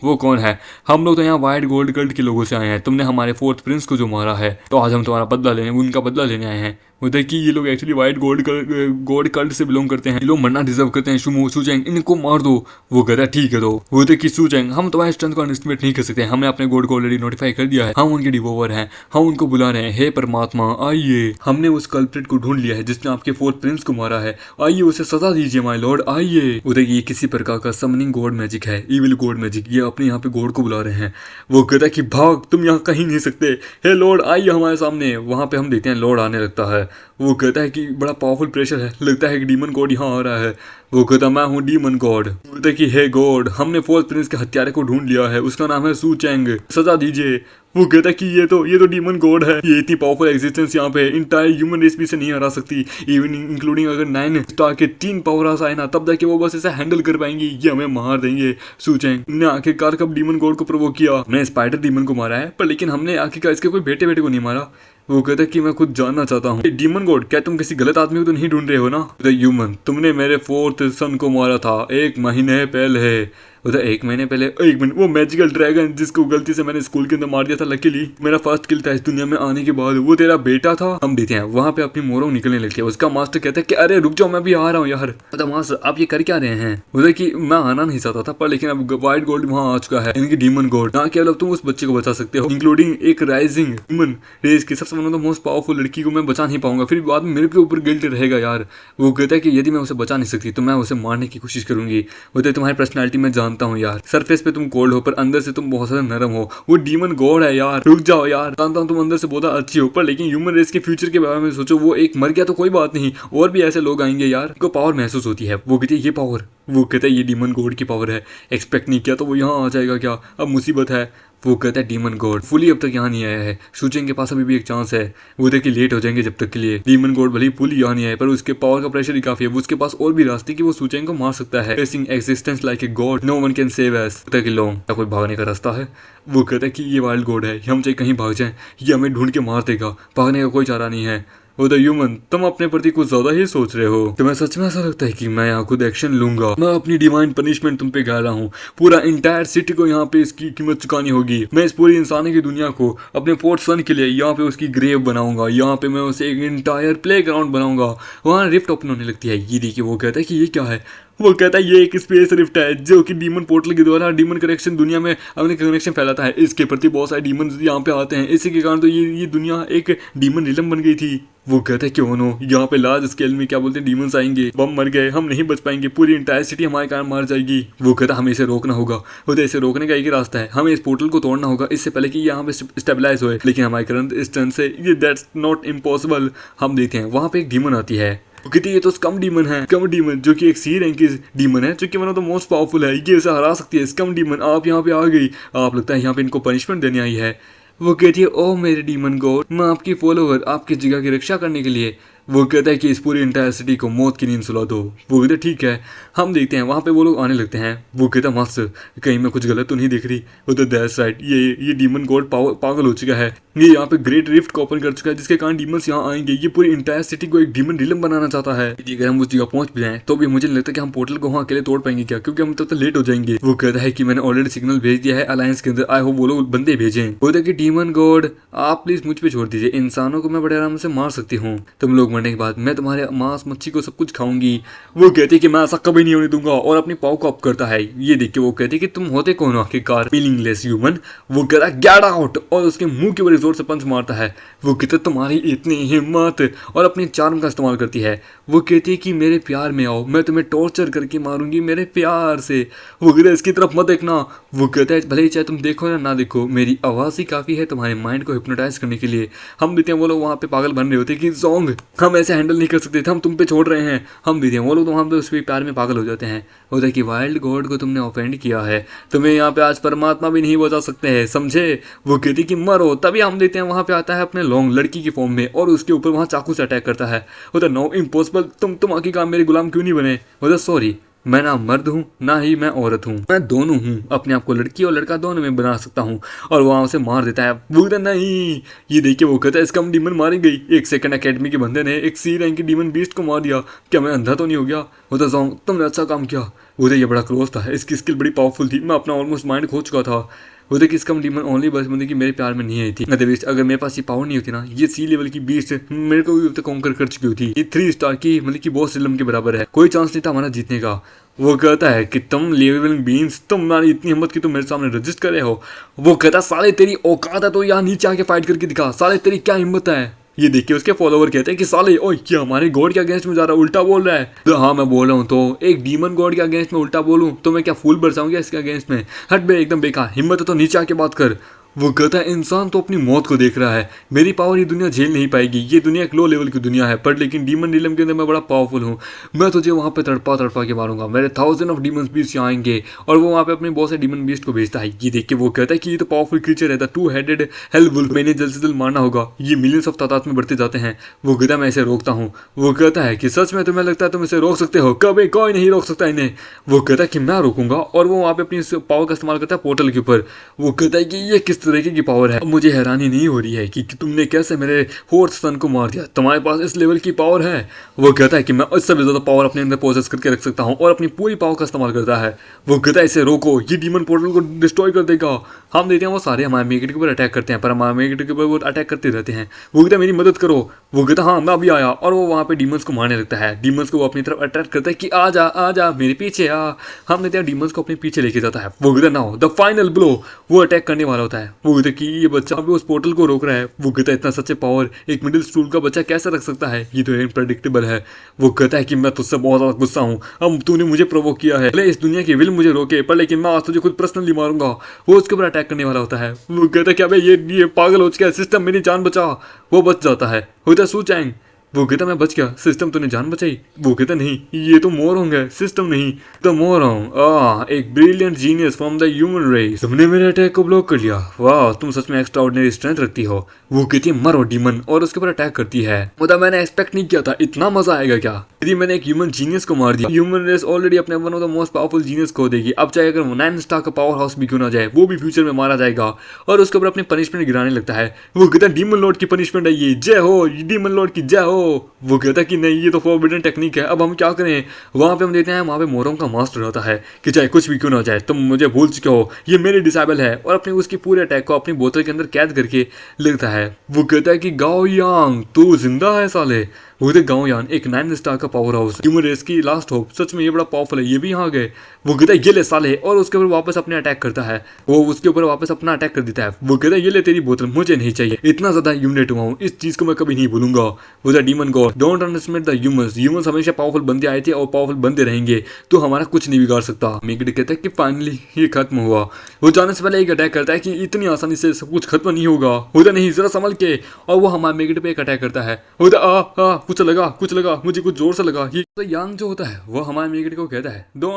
वो कौन है, हम लोग तो यहाँ वाइट गोल्ड कल्ट के लोगों से आए हैं, तुमने हमारे फोर्थ प्रिंस को जो मारा है, तो आज हम तुम्हारा बदला लेने उनका बदला लेने आए हैं। मतलब कि ये लोग एक्चुअली वाइट गॉड कल्ट से बिलोंग करते हैं, ये लोग मरना डिजर्व करते हैं। सू चैंग इनको मार दो। वो कहता है ठीक है। तो वो देखिए सू चैंग हम तुम्हारे स्ट्रेंथ को अंडरएस्टिमेट नहीं कर सकते, हमने अपने गॉड को ऑलरेडी नोटिफाई कर दिया है, हम उनके डिवोवर हैं, हम उनको बुला रहे हैं, हे परमात्मा आइए, हमने उस कल्प्रिट को ढूंढ लिया है जिसने आपके फोर्थ प्रिंस को मारा है, आइए उसे सजा दीजिए माय लॉर्ड आइए। वो देखिए ये किसी प्रकार का समनिंग गॉड मैजिक है, इविल गॉड मैजिक, ये अपने यहाँ पे गॉड को बुला रहे हैं। वो कहता है कि भाग, तुम यहाँ कहीं नहीं सकते, हे लॉर्ड आइए हमारे सामने। वहां पे हम देखते हैं लॉर्ड आने लगता है। वो कहता है कि बड़ा पावरफुल प्रेशर है, लगता है कि डीमन गॉड यहाँ आ रहा है। वो कहता मैं हूँ डीमन गॉड। बोलता है कि हे गॉड हमने फोर्थ प्रिंस के हत्यारे को ढूंढ लिया है, उसका नाम है सू चैंग, सजा दीजिए। वो कहता है कि ये तो डीमन गॉड है, ये इतनी पावरफुल एग्जिस्टेंस यहाँ पे इंटायर ह्यूमन रेस भी से नहीं हरा सकती, इवन इंक्लूडिंग अगर 9 स्टार के 3 पावर हाउस आए ना, तब जाके वो बस इसे हैंडल कर पाएंगे, ये हमें मार देंगे। सू चैंग ने आखिरकार कब डीमन गॉड को प्रोवोक किया, हमने स्पाइडर डीमन को मारा है, पर लेकिन हमने आखिरकार इसके कोई बेटे को नहीं मारा। वो कहता है कि मैं खुद जानना चाहता हूँ डीमन गॉड, क्या तुम किसी गलत आदमी को तो नहीं ढूंढ रहे हो ना। ह्यूमन तुमने मेरे फोर्थ सन को मारा था 1 महीने पहले। उधर 1 महीने पहले, 1 मिनट, वो मैजिकल ड्रैगन जिसको गलती से मैंने स्कूल के अंदर मार दिया था, लकीली मेरा फर्स्ट किल था इस दुनिया में आने के बाद, वो तेरा बेटा था। हम देते हैं वहां पे अपनी मोरों निकलने लगती है। उसका मास्टर कहता है कि अरे रुक जाओ मैं भी आ रहा हूँ यार। पता मास्टर आप ये कर क्या रहे हैं। उधर कि मैं आना नहीं चाहता था, पर लेकिन अब व्हाइट गोल्ड वहाँ आ चुका है, इनकी डीमन गॉड, ना केवल तुम उस बच्चे को बचा सकते हो, इंक्लूडिंग एक राइजिंग ह्यूमन रेस की सबसे one of the most powerful लड़की को मैं बचा नहीं पाऊंगा, फिर बाद में मेरे के ऊपर गिल्ट रहेगा यार। वो कहता है कि यदि मैं उसे बचा नहीं सकती तो मैं उसे मारने की कोशिश करूंगी। वो तुम्हारी पर्सनैलिटी मैं जानता हूँ यार, सरफेस पे तुम कोल्ड हो पर अंदर से तुम बहुत ज्यादा नरम हो, वो डीमन गॉड है यार, रुक जाओ यार, जानता हूँ तुम अंदर से बहुत अच्छी हो, पर लेकिन ह्यूमन रेस के फ्यूचर के बारे में सोचो, वो एक मर गया तो कोई बात नहीं, और भी ऐसे लोग आएंगे यार, उनको पावर महसूस होती है। वो कहती है ये पावर, वो कहता है ये डीमन गॉड की पावर है, एक्सपेक्ट नहीं किया तो वो यहाँ आ जाएगा क्या, अब मुसीबत है। वो कहता है डीमन गॉड फुली अब तक यहाँ नहीं आया है, सू चैंग के पास अभी भी एक चांस है, वो देखिए लेट हो जाएंगे जब तक के लिए। डीमन गॉड भले ही फुली यहाँ नहीं आया, पर उसके पावर का प्रेशर ही काफी है, उसके पास और भी रास्ते कि वो सू चैंग को मार सकता है। Facing existence like a god no one can save us. क्या कोई भागने का रास्ता है। वो कहता है कि ये वाइल्ड गॉड है, हम चाहे कहीं भाग जाएं, ये हमें ढूंढ के मार देगा, भागने का कोई चारा नहीं है। वो द ह्यूमन तुम अपने प्रति कुछ ज्यादा ही सोच रहे हो, तुम्हें सच में ऐसा लगता है कि मैं यहाँ खुद एक्शन लूंगा, मैं अपनी डिवाइन पनिशमेंट तुम पे गा रहा हूँ, पूरा इंटायर सिटी को यहाँ पे इसकी कीमत चुकानी होगी, मैं इस पूरी इंसानी की दुनिया को अपने फोर्थ सन के लिए यहाँ पे उसकी ग्रेव बनाऊंगा, यहाँ पे मैं उसे एक इंटायर प्ले ग्राउंड बनाऊंगा। वहाँ रिफ्ट ओपन होने लगती है, ये देखिए वो कहता है कि ये क्या है। वो कहता है ये एक स्पेस रिफ्ट है जो कि डीमन पोर्टल के द्वारा डीमन कनेक्शन दुनिया में अपने कनेक्शन फैलाता है, इसके प्रति बहुत सारे डीमन यहाँ पे आते हैं, इसी के कारण तो ये दुनिया एक डीमन रिलम बन गई थी। वो कहता है क्यों नो यहाँ पे लार्ज स्केल में क्या बोलते हैं डीमंस आएंगे, बम मर गए, हम नहीं बच पाएंगे, पूरी इंटायर सिटी हमारे कारण मार जाएगी। वो कहता है हमें इसे रोकना होगा। वो तो इसे रोकने का एक ही रास्ता है, हमें इस पोर्टल को तोड़ना होगा इससे पहले कि यहाँ पे स्टेबलाइज होए, लेकिन हमारे करंट स्ट्रेंथ से ये दैट्स नॉट इम्पॉसिबल। हम देखते हैं वहाँ पे एक डीमन आती है, वो कहती है ये तो स्कम डीमन है, स्कम डीमन जो कि एक सी रैंक की डीमन है, जो कि one of the most powerful है, ये इसे हरा सकती है। स्कम डीमन आप यहाँ पे आ गई, आप लगता है यहाँ पे इनको पनिशमेंट देने आई है। वो कहती है ओह मेरे डीमन गॉड, मैं आपकी फॉलोवर, आपकी जगह की रक्षा करने के लिए। वो कहता है कि इस पूरी इंटायर सिटी को मौत की नींद सुला दो। वो कहते हैं ठीक है। हम देखते हैं वहाँ पे वो लोग आने लगते हैं। वो कहता है मास्टर कहीं मैं कुछ गलत तो नहीं दिख रही। वो तो दैट्स राइट, ये डीमन गॉड पागल हो चुका है, ये यहाँ पे ग्रेट रिफ्ट को ओपन कर चुका है जिसके कारण डीमंस यहाँ आएंगे, ये पूरी इंटायर सिटी को एक डीमन रिलम बनाना चाहता है। अगर हम उस जगह पहुंच भी जाएं तो भी मुझे नहीं लगता कि हम पोर्टल को वहाँ अकेले तोड़ पाएंगे क्या, क्योंकि हम तब तक लेट हो जाएंगे। वो कहता है कि मैंने ऑलरेडी सिग्नल भेज दिया है अलायंस के अंदर, आई होप वो लोग बंदे भेजें। वो कहता है कि डीमन गॉड आप प्लीज मुझ पे छोड़ दीजिए, इंसानों को मैं बड़े आराम से मार सकती हूँ, तुम लोग मरने के बाद मैं तुम्हारे मांस मच्छी को सब कुछ खाऊंगी। वो कहती है कि मैं ऐसा कभी नहीं होने दूंगा और अपनी पाव को अप करता है। ये देख के वो कहती है कि तुम होते कौन हो आखिरकार, मीनिंगलेस ह्यूमन। वो कहता है गेट आउट और उसके मुंह के बड़े जोर से पंच मारता है। वो कहता है तुम्हारी इतनी हिम्मत, और अपने चार्म का इस्तेमाल करती है। वो कहती है कि मेरे प्यार में आओ, मैं तुम्हें टॉर्चर करके मारूंगी मेरे प्यार से। वो कहता है इसकी तरफ मत देखना। वो कहता है भले ही चाहे तुम देखो या ना देखो, मेरी आवाज़ ही काफ़ी है तुम्हारे माइंड को हिप्नोटाइज करने के लिए। हम देते हैं वो लोग वहाँ पे पागल बन रहे होते कि सॉन्ग हम ऐसे हैंडल नहीं कर सकते थे, हम तुम पे छोड़ रहे हैं। हम देते हैं वो लोग तो वहाँ पे उस पर प्यार में पागल हो जाते हैं। होता है कि वाइल्ड गॉड को तुमने ऑफेंड किया है, तुम्हें यहाँ पे आज परमात्मा भी नहीं बचा सकते हैं, समझे। वो कहती कि मरो। तभी हम देते हैं वहाँ पे आता है अपने लॉन्ग लड़की की फॉर्म में और उसके ऊपर वहाँ चाकू से अटैक करता है। होता नो इम्पॉसिबल, तुम आखिर काम मेरे गुलाम क्यों नहीं बने। होता सॉरी, मैं ना मर्द हूँ ना ही मैं औरत हूँ, मैं दोनों हूँ, अपने आप को लड़की और लड़का दोनों में बना सकता हूँ। और वहाँ उसे मार देता है। वो कहता नहीं, ये देखिए वो कहता है इसका हम डीमन मारी गई। एक सेकंड अकेडमी के बंदे ने एक सी रैंक की डीमन बीस्ट को मार दिया, क्या मैं अंधा तो नहीं हो गया। होता सॉन्ग तुमने अच्छा काम किया। उधर ये बड़ा क्लोज था, इसकी स्किल बड़ी पावरफुल थी, मैं अपना ऑलमोस्ट माइंड खो चुका था। उधर की इसका डीमन ओनली बस बंदे की मेरे प्यार में नहीं आई थी। अगर मेरे पास ये पावर नहीं होती ना, ये सी लेवल की बीस्ट मेरे को भी अब तक कॉन्कर कर चुकी होती। ये 3 स्टार की मतलब की बॉस रिलम के बराबर है, कोई चांस नहीं था हमारा जीतने का। वो कहता है कि तुम लेवल बीन्स, तुम्हारी इतनी हिम्मत की तुम मेरे सामने रजिस्ट करे हो। वो कहता साले तेरी औकात है तो यहाँ नीचे आके फाइट करके दिखा, साले तेरी क्या हिम्मत है। ये देखिए उसके फॉलोवर कहते हैं कि साले ओए क्या हमारे गॉड के अगेंस्ट में जा रहा है, उल्टा बोल रहा है। तो हाँ मैं बोल रहा हूँ, तो एक डीमन गॉड के अगेंस्ट में उल्टा बोलूँ तो मैं क्या फूल बरसाऊंगा इसके अगेंस्ट में। हट बे एकदम बेकार, हिम्मत है तो नीचे आके बात कर। वो कहता है इंसान तो अपनी मौत को देख रहा है, मेरी पावर ये दुनिया झेल नहीं पाएगी, ये दुनिया एक लो लेवल की दुनिया है, पर लेकिन डीमन रिलम के अंदर मैं बड़ा पावरफुल हूँ, मैं तुझे वहाँ पे तड़पा के मारूंगा, मेरे 1000 ऑफ डीमन बीस्ट यहाँ आएंगे। और वो वहाँ पे अपने बहुत से डीमन बीस्ट को भेजता है। ये देख के वो कहता है कि ये तो पावरफुल क्रीचर है, द 2 हेडेड हेल वुल्फ, मैंने जल्द से जल्द मारना होगा, ये मिलियंस ऑफ तादाद में बढ़ते जाते हैं। वो कहता है मैं इसे रोकता हूँ। वो कहता है कि सच में तुम्हें लगता है तुम इसे रोक सकते हो, कभी कोई नहीं रोक सकता इन्हें। वो कहता है कि मैं रोकूंगा, और वो वहाँ पे अपनी पावर का इस्तेमाल करता है पोर्टल के ऊपर। वो कहता है कि ये किस तरीके की पावर है, मुझे हैरानी नहीं हो रही है कि तुमने कैसे मेरे 4th सन को मार दिया, तुम्हारे पास इस लेवल की पावर है। वो कहता है कि मैं इससे भी ज्यादा पावर अपने अंदर प्रोसेस करके रख सकता हूँ, और अपनी पूरी पावर का इस्तेमाल करता है। वो कहता है इसे रोको, ये डीमन पोर्टल को डिस्ट्रॉय कर देगा। हम देते हैं वो सारे हमारे मेगेट के ऊपर अटैक करते हैं, पर हमारे मेगेट के ऊपर वो अटैक करते रहते हैं। वो कहता है मेरी मदद करो। वो कहता है हाँ मैं अभी आया, और वो वहाँ पे डीमंस को मारने लगता है। डीमंस को वो अपनी तरफ अट्रैक्ट करता है कि आ जा मेरे पीछे आ। हम देते हैं डीमंस को अपने पीछे लेके जाता है। वो कहता है नाउ द फाइनल ब्लो, वो अटैक करने वाला होता है। वो कहता है कि ये बच्चा अभी उस पोर्टल को रोक रहा है। वो कहता है इतना सच्चे पावर एक मिडिल स्कूल का बच्चा कैसे रख सकता है, ये तो इनप्रेडिक्टेबल है। वो कहता है कि मैं तुझसे बहुत ज्यादा गुस्सा हूँ, अब तूने मुझे प्रोवोक किया है, भले इस दुनिया की विल मुझे रोके, पर लेकिन मैं आज तुझे खुद पर्सनली मारूंगा। वो उसके ऊपर अटैक करने वाला होता है। वो कहता है कि अबे ये पागल हो चुका है, सिस्टम मेरी जान बचा। वो बच जाता है। होता है सू चैंग। वो कहता मैं बच गया, सिस्टम तूने जान बचाई। वो कहता नहीं, ये तो मोरहोंग है, सिस्टम नहीं, तो मोरहोंग एक brilliant genius from the human race, तुमने मेरे अटैक को ब्लॉक कर लिया, वाह तुम सच में एक्स्ट्रा ऑर्डिनरी स्ट्रेंथ रखती हो। वो कहती है मरो डीमन, और उसके ऊपर अटैक करती है। मतलब मैंने एक्सपेक्ट नहीं किया था इतना मजा आएगा क्या, यदि मैंने एक ह्यूमन जीनियस को मार दिया। ह्यूमन रेस ऑलरेडी अपने one of the most powerful genius को देगी, अब चाहे अगर 9 स्टार का पावर हाउस भी क्यों ना जाए, वो भी फ्यूचर में मारा जाएगा। और उसके ऊपर अपनी पनिशमेंट गिराने लगता है। वो कहता है डीमन लॉर्ड की पनिशमेंट है ये, जय हो डीमन लॉर्ड की जय हो। वो कहता है कि नहीं ये तो फॉरबिडन टेक्निक है, अब हम क्या करें। वहां पे हम देते हैं, वहां पे मोरहोंग का मास्टर होता है कि चाहे कुछ भी क्यों ना जाए तुम मुझे भूल चुके हो, ये मेरी डिसेबल है, और अपने उसकी पूरे अटैक को अपनी बोतल के अंदर कैद करके लिखता है। वो कहता है कि गाओ यांग तू जिंदा है साले। वो कहते गाओ यान एक 9 स्टार का पावर हाउस, ह्यूमन रेस की लास्ट होप, सच में ये बड़ा पावरफुल है, ये भी यहाँ गए। वो कहता है ये ले साले, और उसके ऊपर वापस अपने अटैक करता है। वो उसके ऊपर वापस अपना अटैक कर देता है। वो कहता है ये ले तेरी बोतल, मुझे नहीं चाहिए, इतना ज्यादा ह्यूमिनेट हुआ हूँ, इस चीज को मैं कभी नहीं भूलूंगा। वो demon God don't underestimate the humans, humans हमेशा पावरफुल बनते आए थे और पावरफुल बनते रहेंगे, तो हमारा कुछ नहीं बिगाड़ सकता। मेगेट कहता है कि फाइनली ये खत्म हुआ। वो जाने से पहले एक अटैक करता है कि इतनी आसानी से सब कुछ खत्म नहीं होगा, होता नहीं जरा संभल के, और वो हमारे मेगेट पे एक अटैक करता है। होता कुछ लगा मुझे कुछ जोर से लगा। ये तो यांग जो होता है वो हमारे मेगेट को कहता है दो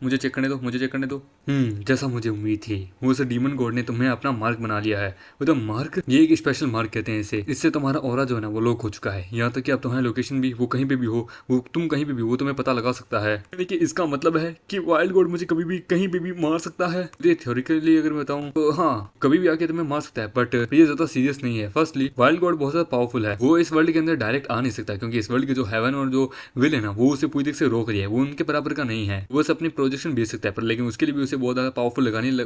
मुझे चेक करने दो। जैसा मुझे उम्मीद थी, वो उस डीमन गॉड ने तुम्हें अपना मार्क बना लिया है। वो तो मार्क, ये एक स्पेशल मार्क कहते हैं इसे, इससे तुम्हारा ऑरा जो है ना वो लॉक हो चुका है, यहाँ तक कि अब तुम्हारी लोकेशन भी, वो कहीं पे भी हो, वो तुम कहीं पे भी वो तुम्हें पता लगा सकता है। लेकिन इसका मतलब है कि वाइल्ड गॉड मुझे कभी भी कहीं पे भी मार सकता है। ये थ्योरिकली अगर बताऊं तो हाँ कभी भी आके तुम्हें मार सकता है, बट ये ज्यादा सीरियस नहीं है। फर्स्टली वाइल्ड गॉड बहुत ज्यादा पावरफुल है, वो इस वर्ल्ड के अंदर डायरेक्ट आ नहीं सकता, क्योंकि इस वर्ल्ड के जो हेवन और जो विल है ना वो उसे पूरी तरह से रोक रही है, वो उनके बराबर का नहीं है। वो बस अपनी प्रोजेक्शन भेज सकता है, पर लेकिन उसके लिए भी उसे बहुत ज्यादा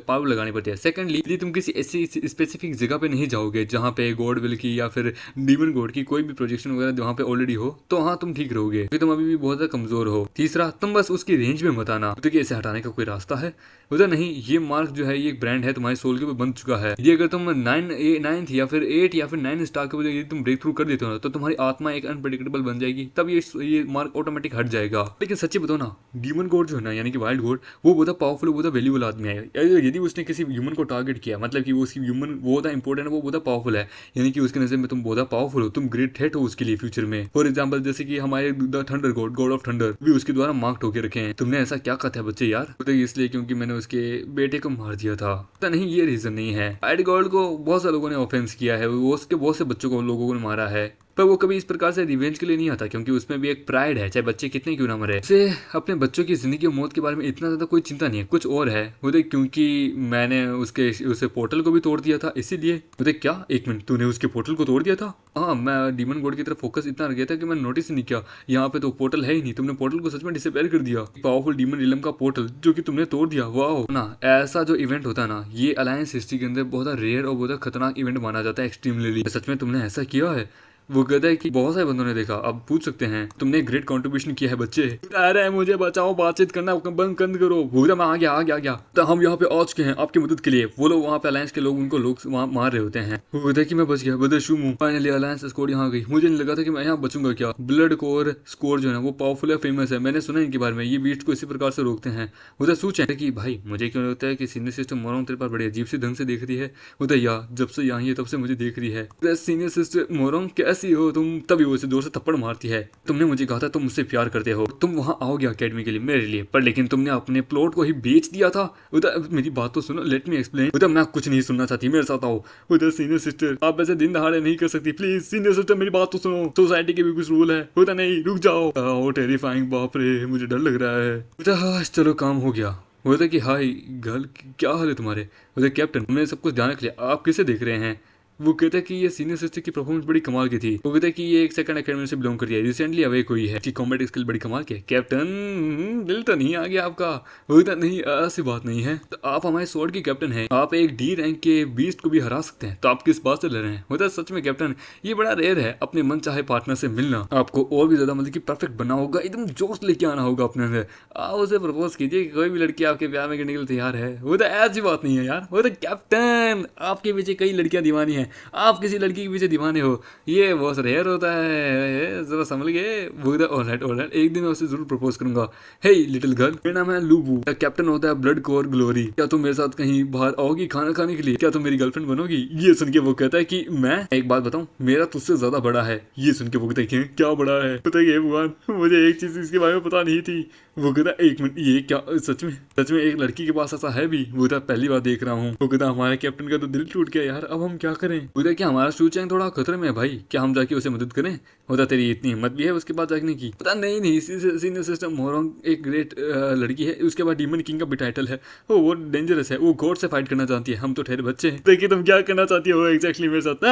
पावर लगानी पड़ती है। सेकंडली, यदि तुम किसी ऐसी स्पेसिफिक जगह पे नहीं जाओगे जहाँ पे गॉड विल की या फिर डीमन गॉड की कोई भी प्रोजेक्शन वगैरह वहाँ पे ऑलरेडी हो, तो हाँ तुम ठीक रहोगे, क्योंकि तुम अभी भी बहुत ज्यादा कमजोर हो। तीसरा, तुम बस उसकी रेंज में मत आना, क्योंकि इसे हटाने का कोई रास्ता है उधर नहीं। ये मार्क जो है ये एक ब्रांड है, तुम्हारे सोल के ऊपर बन चुका है। ये अगर तुम 9 या फिर 8 या फिर 9 स्टार के ऊपर यदि तुम ब्रेक थ्रू कर देते हो ना, तो तुम्हारी आत्मा एक अनप्रेडिक्टेबल बन जाएगी, तब ये मार्क ऑटोमेटिक हट जाएगा। लेकिन सच्ची बताओ ना, डीमन गॉड जो है ना, यानी कि वाइल्ड गॉड, वो बहुत पावरफुल, बहुत वैल्यूबल आदमी है। यदि उसने किसी ह्यूमन को टारगेट किया, मतलब कि वो उसकी ह्यूमन बहुत इंपॉर्टेंट है, वो बहुत पावरफुल है, यानी कि उसके नजर में तुम बहुत पावरफुल हो, तुम ग्रेट थ्रेट हो उसके लिए फ्यूचर में। फॉर एग्जाम्पल, जैसे कि हमारे the thunder God, God of thunder भी उसके द्वारा मार्क होके रखे हैं। तुमने ऐसा क्या कहा था बच्चे यार? तो इसलिए क्योंकि मैंने उसके बेटे को मार दिया था। पता नहीं, ये रीजन नहीं है। वाइल्ड गॉड को बहुत सारे लोगों ने ऑफेंस किया है, वो उसके बहुत से बच्चों को लोगों ने मारा है, पर वो कभी इस प्रकार से रिवेंज के लिए नहीं आता, क्योंकि उसमें भी एक प्राइड है, चाहे बच्चे कितने क्यों ना मरे। उसे अपने बच्चों की जिंदगी और मौत के बारे में इतना ज्यादा कोई चिंता नहीं है, कुछ और है मुझे, क्योंकि मैंने उसे पोर्टल को भी तोड़ दिया था, इसीलिए। मुझे क्या, एक मिनट, तूने उसके पोर्टल को तोड़ दिया था? हाँ, मैं डीमन गॉड की तरफ फोकस इतना रह गया था कि मैंने नोटिस ही नहीं किया, यहाँ पे तो पोर्टल है ही नहीं। तुमने पोर्टल को सच में डिसअपीयर कर दिया, पावरफुल डीमन रिलम का पोर्टल जो कि तुमने तोड़ दिया। वाह ना, ऐसा जो इवेंट होता है ना, ये अलायंस हिस्ट्री के अंदर बहुत रेयर और बहुत खतरनाक इवेंट माना जाता है, एक्सट्रीमली। सच में तुमने ऐसा किया है? वो कहता है कि बहुत सारे बंदों ने देखा, अब पूछ सकते हैं तुमने ग्रेट कंट्रीब्यूशन किया है बच्चे। अरे मुझे बचाओ, बातचीत करना बंद करो। वो मैं आ गया तो हम यहाँ पे आ चुके हैं आपकी मदद के लिए। वो लोग वहाँ पे अलायंस के लोग उनको लोग वहाँ मार रहे होते हैं। वो कहता है कि मैं बच गया, बदर शू। फाइनली अलायंस स्कोर यहाँ गई। मुझे नहीं लगा था कि मैं यहाँ बचूंगा। क्या ब्लड कोर स्कोर जो है वो पावरफुल है, फेमस है, मैंने सुना इनके बारे में, ये बीस्ट को इसी प्रकार से रोकते हैं। उधर सोचे कि भाई मुझे क्यों लगता है कि सीनियर सिस्टर मोरंग तेरे पास बड़ी अजीब सी ढंग से देख रही है। उधर यार जब से यहाँ है तब से मुझे देख रही है। सीनियर सिस्टर मोरंग कैसी हो तुम? तभी वो उसे जोर से थप्पड़ मारती है। तुमने मुझे कहा था तुम मुझसे प्यार करते हो, तुम वहाँ आओगे अकेडमी के लिए मेरे लिए, पर लेकिन तुमने अपने प्लॉट को ही बेच दिया था। उधर मेरी बात तो सुनो, लेट मी एक्सप्लेन। उधर मैं कुछ नहीं सुनना चाहती, मेरे साथ आओ। उधर सीनियर सिस्टर आप ऐसे दिन दहाड़े नहीं कर सकती, प्लीज सीनियर सिस्टर मेरी बात तो सुनो, सोसाइटी के भी कुछ रूल है। उधर नहीं, रुक जाओ। ओ टेरिफाइंग, बाप रे मुझे डर लग रहा है। उधर हाँ चलो काम हो गया। वो था कि हाय गर्ल, क्या हाल है तुम्हारे? उधर कैप्टन, हमने सब कुछ ध्यान रख लिया, आप किसे देख रहे हैं? वो कहता है कि ये सीनियर सिस्टर की परफॉर्मेंस बड़ी कमाल की थी। वो कहता है कि ये एक सेकंड अकेडमी से बिलोंग करती है, रिसेंटली अवेक हुई है, इसकी कॉम्बैट स्किल बड़ी कमाल की है। कैप्टन दिल तो नहीं आ गया आपका? वो कहता नहीं, ऐसी बात नहीं है, तो आप हमारे स्वॉर्ड की कैप्टन है, आप एक डी रैंक के बीस्ट को भी हरा सकते हैं, तो आप किस बात से लड़ रहे हैं? वो सच में कैप्टन, ये बड़ा रेयर है अपने मन चाहे पार्टनर से मिलना, आपको और भी ज्यादा मतलब कि परफेक्ट बनना होगा, एकदम जोश लेके आना होगा अपने अंदर। आप उसे प्रपोज कीजिए कि कोई भी लड़की आपके प्यार में करने के लिए तैयार है। वो तो ऐसी बात नहीं है यार। वो तो कैप्टन, आपके पीछे कई लड़कियां दीवानी है, आप किसी लड़की के पीछे दीवाने हो, ये बहुत रेयर होता है, जरा समझ गए। ऑलराइट, एक दिन मैं उसे जरूर प्रपोज करूंगा। हे लिटिल गर्ल, मेरा नाम है लूबू, कैप्टन होता है ब्लड कोर ग्लोरी, क्या तुम मेरे साथ कहीं बाहर आओगी खाना खाने के लिए? क्या तुम मेरी गर्लफ्रेंड बनोगी? ये सुन के वो कहता है कि मैं एक बात बताऊं, मेरा तुझसे ज्यादा बड़ा है। ये सुन के वो कहता है क्या बड़ा है? पता है भगवान, मुझे एक चीज इसके बारे में पता नहीं थी। वो कहता एक मिनट, ये क्या सच में एक लड़की के पास ऐसा है भी? वो कहता पहली बार देख रहा हूँ। वो कहता हमारे कैप्टन का तो दिल टूट गया यार, अब हम क्या करें? वो कहता क्या हमारा शू चैंग थोड़ा खतरे में है भाई, क्या हम जाके उसे मदद करें? होता तेरी इतनी हिम्मत भी है उसके बाद जागने की? पता नहीं, सीनियर सिस्टर मोरंग एक ग्रेट लड़की है, उसके बाद डीमन किंग का भी टाइटल है, वो डेंजरस है, वो गॉड से फाइट करना चाहती है, हम तो ठहरे बच्चे हैं। देखिए तुम क्या करना चाहती हो एग्जैक्टली मेरे साथ?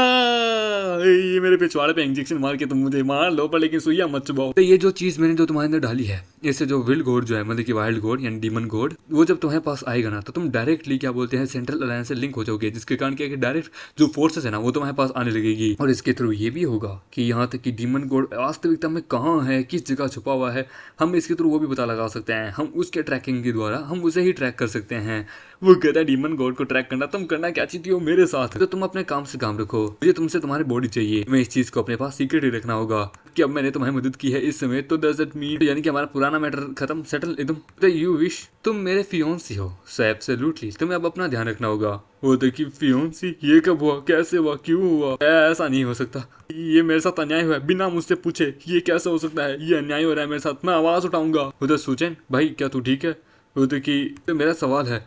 ये मेरे पिछवाड़े पे इंजेक्शन मार के तुम मुझे मार लो, पर लेकिन सुइया मत चुबाओ। तो ये जो चीज मैंने जो तुम्हारे अंदर डाली है, इससे जो विल्ड गॉड जो है, मतलब कि वाइल्ड गॉड यानी डीमन गॉड, वो जब तुम्हारे पास आएगा ना, तो तुम डायरेक्टली क्या बोलते हैं सेंट्रल अलायंस से लिंक हो जाओगे, जिसके कारण क्या डायरेक्ट जो फोर्सेस है ना वो तुम्हारे पास आने लगेगी। और इसके थ्रू ये भी होगा कि यहाँ तक कि डीमन गॉड वास्तविकता में कहाँ है, किस जगह छुपा हुआ है, हम इसके थ्रू वो भी पता लगा सकते हैं। हम उसके ट्रैकिंग के द्वारा हम उसे ही ट्रैक कर सकते हैं। वो कहता है डीमन गॉड को ट्रैक करना, तुम करना क्या चाहती हो मेरे साथ? तो तुम अपने काम से काम रखो, मुझे तुमसे तुम्हारी बॉडी चाहिए, मैं इस चीज को अपने पास सीक्रेट ही रखना होगा कि अब मैंने तुम्हारी मदद की है इस समय, तो डज इट मीन यानी कि हमारा पुराना मैटर खत्म, सेटल एकदम? तो यू विश तुम मेरे फियोंसी हो, सो एब्सोल्युटली तुम्हें अब अपना ध्यान रखना होगा। वो देखिए फियोंसी, ये कब हुआ, कैसे हुआ, क्यों हुआ? ऐसा नहीं हो सकता, ये मेरे साथ अन्याय हुआ है बिना मुझसे पूछे, ये कैसे हो सकता है? ये अन्याय हो रहा है मेरे साथ, मैं आवाज उठाऊंगा। उधर सुचैन भाई क्या तू ठीक है? वो देखिए तो मेरा सवाल है,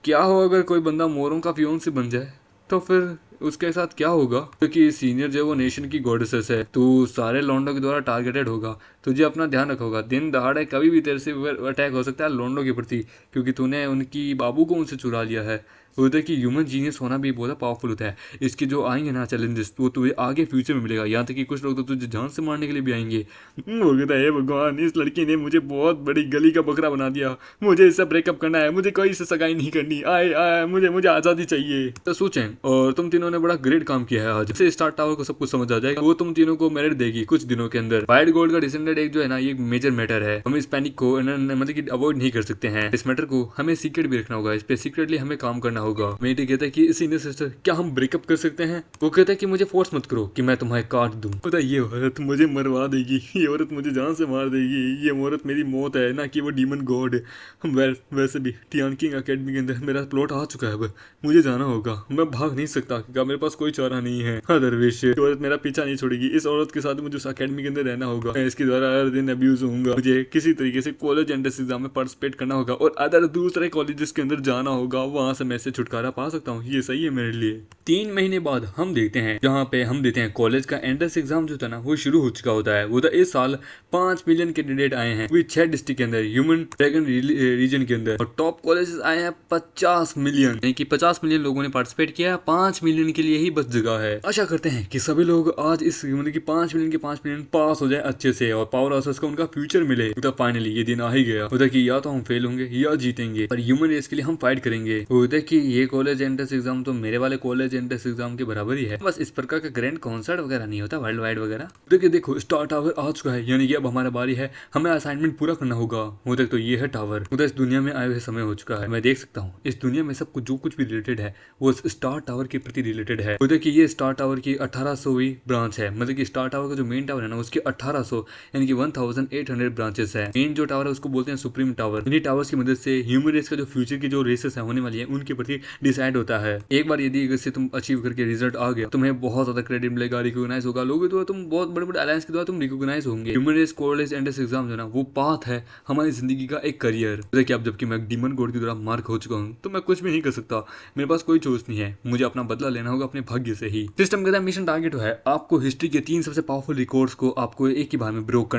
क्या हो अगर कोई बंदा मोरों का फियोंसी बन जाए, तो फिर उसके साथ क्या होगा? क्योंकि सीनियर जो वो नेशन की गॉडेसेस है, तू सारे लॉन्डो के द्वारा टारगेटेड होगा, तुझे अपना ध्यान रखा होगा, दिन दहाड़े कभी भी तेरे से अटैक हो सकता है लॉन्डो के प्रति, क्योंकि तूने उनकी बाबू को उनसे चुरा लिया है। होता है कि ह्यूमन जीनियस होना भी बहुत पावरफुल होता है। इसके जो आएंगे ना चैलेंजेस वो तुझे आगे फ्यूचर में मिलेगा, यहाँ तक कि कुछ लोग तो तुझे जान से मारने के लिए भी आएंगे। वो कहता है, भगवान इस लड़की ने मुझे बहुत बड़ी गली का बकरा बना दिया, मुझे इससे ब्रेकअप करना है, मुझे कोई से सगाई नहीं करनी, आए आए मुझे मुझे आज़ादी चाहिए। तो सोचें, और तुम तीनों ने बड़ा ग्रेट काम किया है आज से स्टार टावर को सब कुछ समझ आ जाएगा। वो तुम तीनों को मेरिट देगी कुछ दिनों के अंदर। व्हाइट गोल्ड का डिसेंडेंट एक जो है ना ये मेजर मैटर है, हम इस पैनिक को मतलब कि अवॉइड नहीं कर सकते हैं। इस मैटर को हमें सीक्रेट भी रखना होगा, इस पे सीक्रेटली हमें काम करना होगा। मेरी कहता है कि सीनियर सिस्टर क्या हम ब्रेकअप कर सकते हैं? वो कहता है कि मुझे फोर्स मत करो कि मैं तुम्हें काट दूं। पता ये औरत मुझे मरवा देगी, ये औरत मुझे जान से मार देगी, ये औरत मेरी मौत है ना कि वो डीमन गॉड। वैसे भी टियान किंग अकेडमी के अंदर मेरा प्लॉट आ चुका है, अब मुझे जाना होगा, मैं भाग नहीं सकता क्योंकि मेरे पास कोई चारा नहीं है। हाँ दरवेश, ये औरत मेरा पीछा नहीं छोड़ेगी, इस औरत के साथ मुझे उस अकेडमी के अंदर रहना होगा, मैं इसके द्वारा हर दिन अब्यूज होऊंगा, मुझे किसी तरीके से कॉलेज एंट्रेंस एग्जाम में पार्टिसिपेट करना होगा और अदर दूसरे कॉलेजेस के अंदर जाना होगा, वहां से मैं से छुटकारा पा सकता हूँ। ये सही है मेरे लिए। 3 महीने बाद हम देखते हैं जहाँ पे हम देते हैं कॉलेज का एंट्रेंस एग्जाम जो था ना वो शुरू हो चुका होता है। वो था इस साल 5 मिलियन कैंडिडेट आए हैं, वो 6 डिस्ट्रिक्ट के अंदर, ह्यूमन ड्रैगन रीजन के अंदर, और टॉप कॉलेजेस आए हैं 50 मिलियन, यानी कि 50 मिलियन लोगों ने पार्टिसिपेट किया। 5 मिलियन के लिए ही बस जगह है। आशा करते हैं कि सभी लोग आज इस मतलब कि 5 मिलियन के 5 मिलियन पास हो जाए अच्छे से और पावर हाउसेस को उनका फ्यूचर मिले। तो फाइनली ये दिन आ ही गया। होता कि या तो हम फेल होंगे या जीतेंगे, पर ह्यूमन रेस के लिए हम फाइट करेंगे। होता कि ये कॉलेज एंट्रेंस एग्जाम तो मेरे वाले कॉलेज एंट्रेंस एग्जाम के बराबर ही है, बस इस प्रकार का ग्रैंड कॉन्सर्ट वगैरह नहीं होता वर्ल्ड वाइड वगैरह। देखिए देखो स्टार टावर आ चुका है, यानी कि अब हमारा बारी है, हमें असाइनमेंट पूरा करना होगा। होता तो ये है टावर, होता इस दुनिया में आए हुए समय हो चुका है। मैं देख सकता हूँ इस दुनिया में सब कुछ जो कुछ भी रिलेटेड है वो स्टार टावर के प्रति रिलेटेड है। होता कि ये स्टार टावर की 1800वीं ब्रांच है, मतलब कि स्टार टावर का जो मेन टावर है ना उसकी 1800 यानी कि 1800 ब्रांचेस है। मेन जो टावर है उसको बोलते हैं सुप्रीम टावर। इन्हीं टावर्स की मदद से ह्यूमन रेस का जो फ्यूचर की जो रेसेस है होने वाली है उनके प्रति डिसाइड होता है। एक बार यदि इससे तुम अचीव करके रिजल्ट आ गया तुम्हें बहुत ज्यादा क्रेडिट मिलेगा, रिकॉग्नाइज होगा, लोगे तो तुम बहुत बड़े बड़े अलायंस के द्वारा तुम रिकॉग्नाइज होंगे। Human race college entrance exam जो ना वो पाथ है हमारी जिंदगी का एक करियर। देखिए अब जबकि मैं डीमन गॉड की द्वारा मार हो चुका हूँ तो मैं कुछ भी नहीं कर सकता, मेरे पास कोई चॉइस नहीं है, मुझे अपना बदला लेना होगा अपने भाग्य से ही। सिस्टम का मिशन टारगेट है आपको हिस्ट्री के 3 सबसे पावरफुल रिकॉर्ड्स को आपको एक ही बार में ब्रेक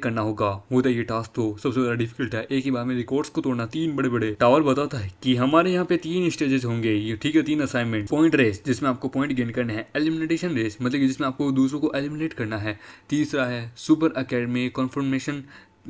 करना होगा। होता ये टास्क तो सबसे ज्यादा डिफिकल्ट है, एक ही बार में रिकॉर्ड्स को तोड़ना 3 बड़े बड़े। टावर बताता है कि हमारे यहाँ पे 3 स्टेजेस होंगे, ये ठीक है 3 असाइनमेंट। पॉइंट रेस जिसमें आपको पॉइंट गेन करने हैं, एलिमिनेशन रेस मतलब कि जिसमें आपको दूसरों को एलिमिनेट करना है, तीसरा है सुपर एकेडमी कॉन्फर्मेशन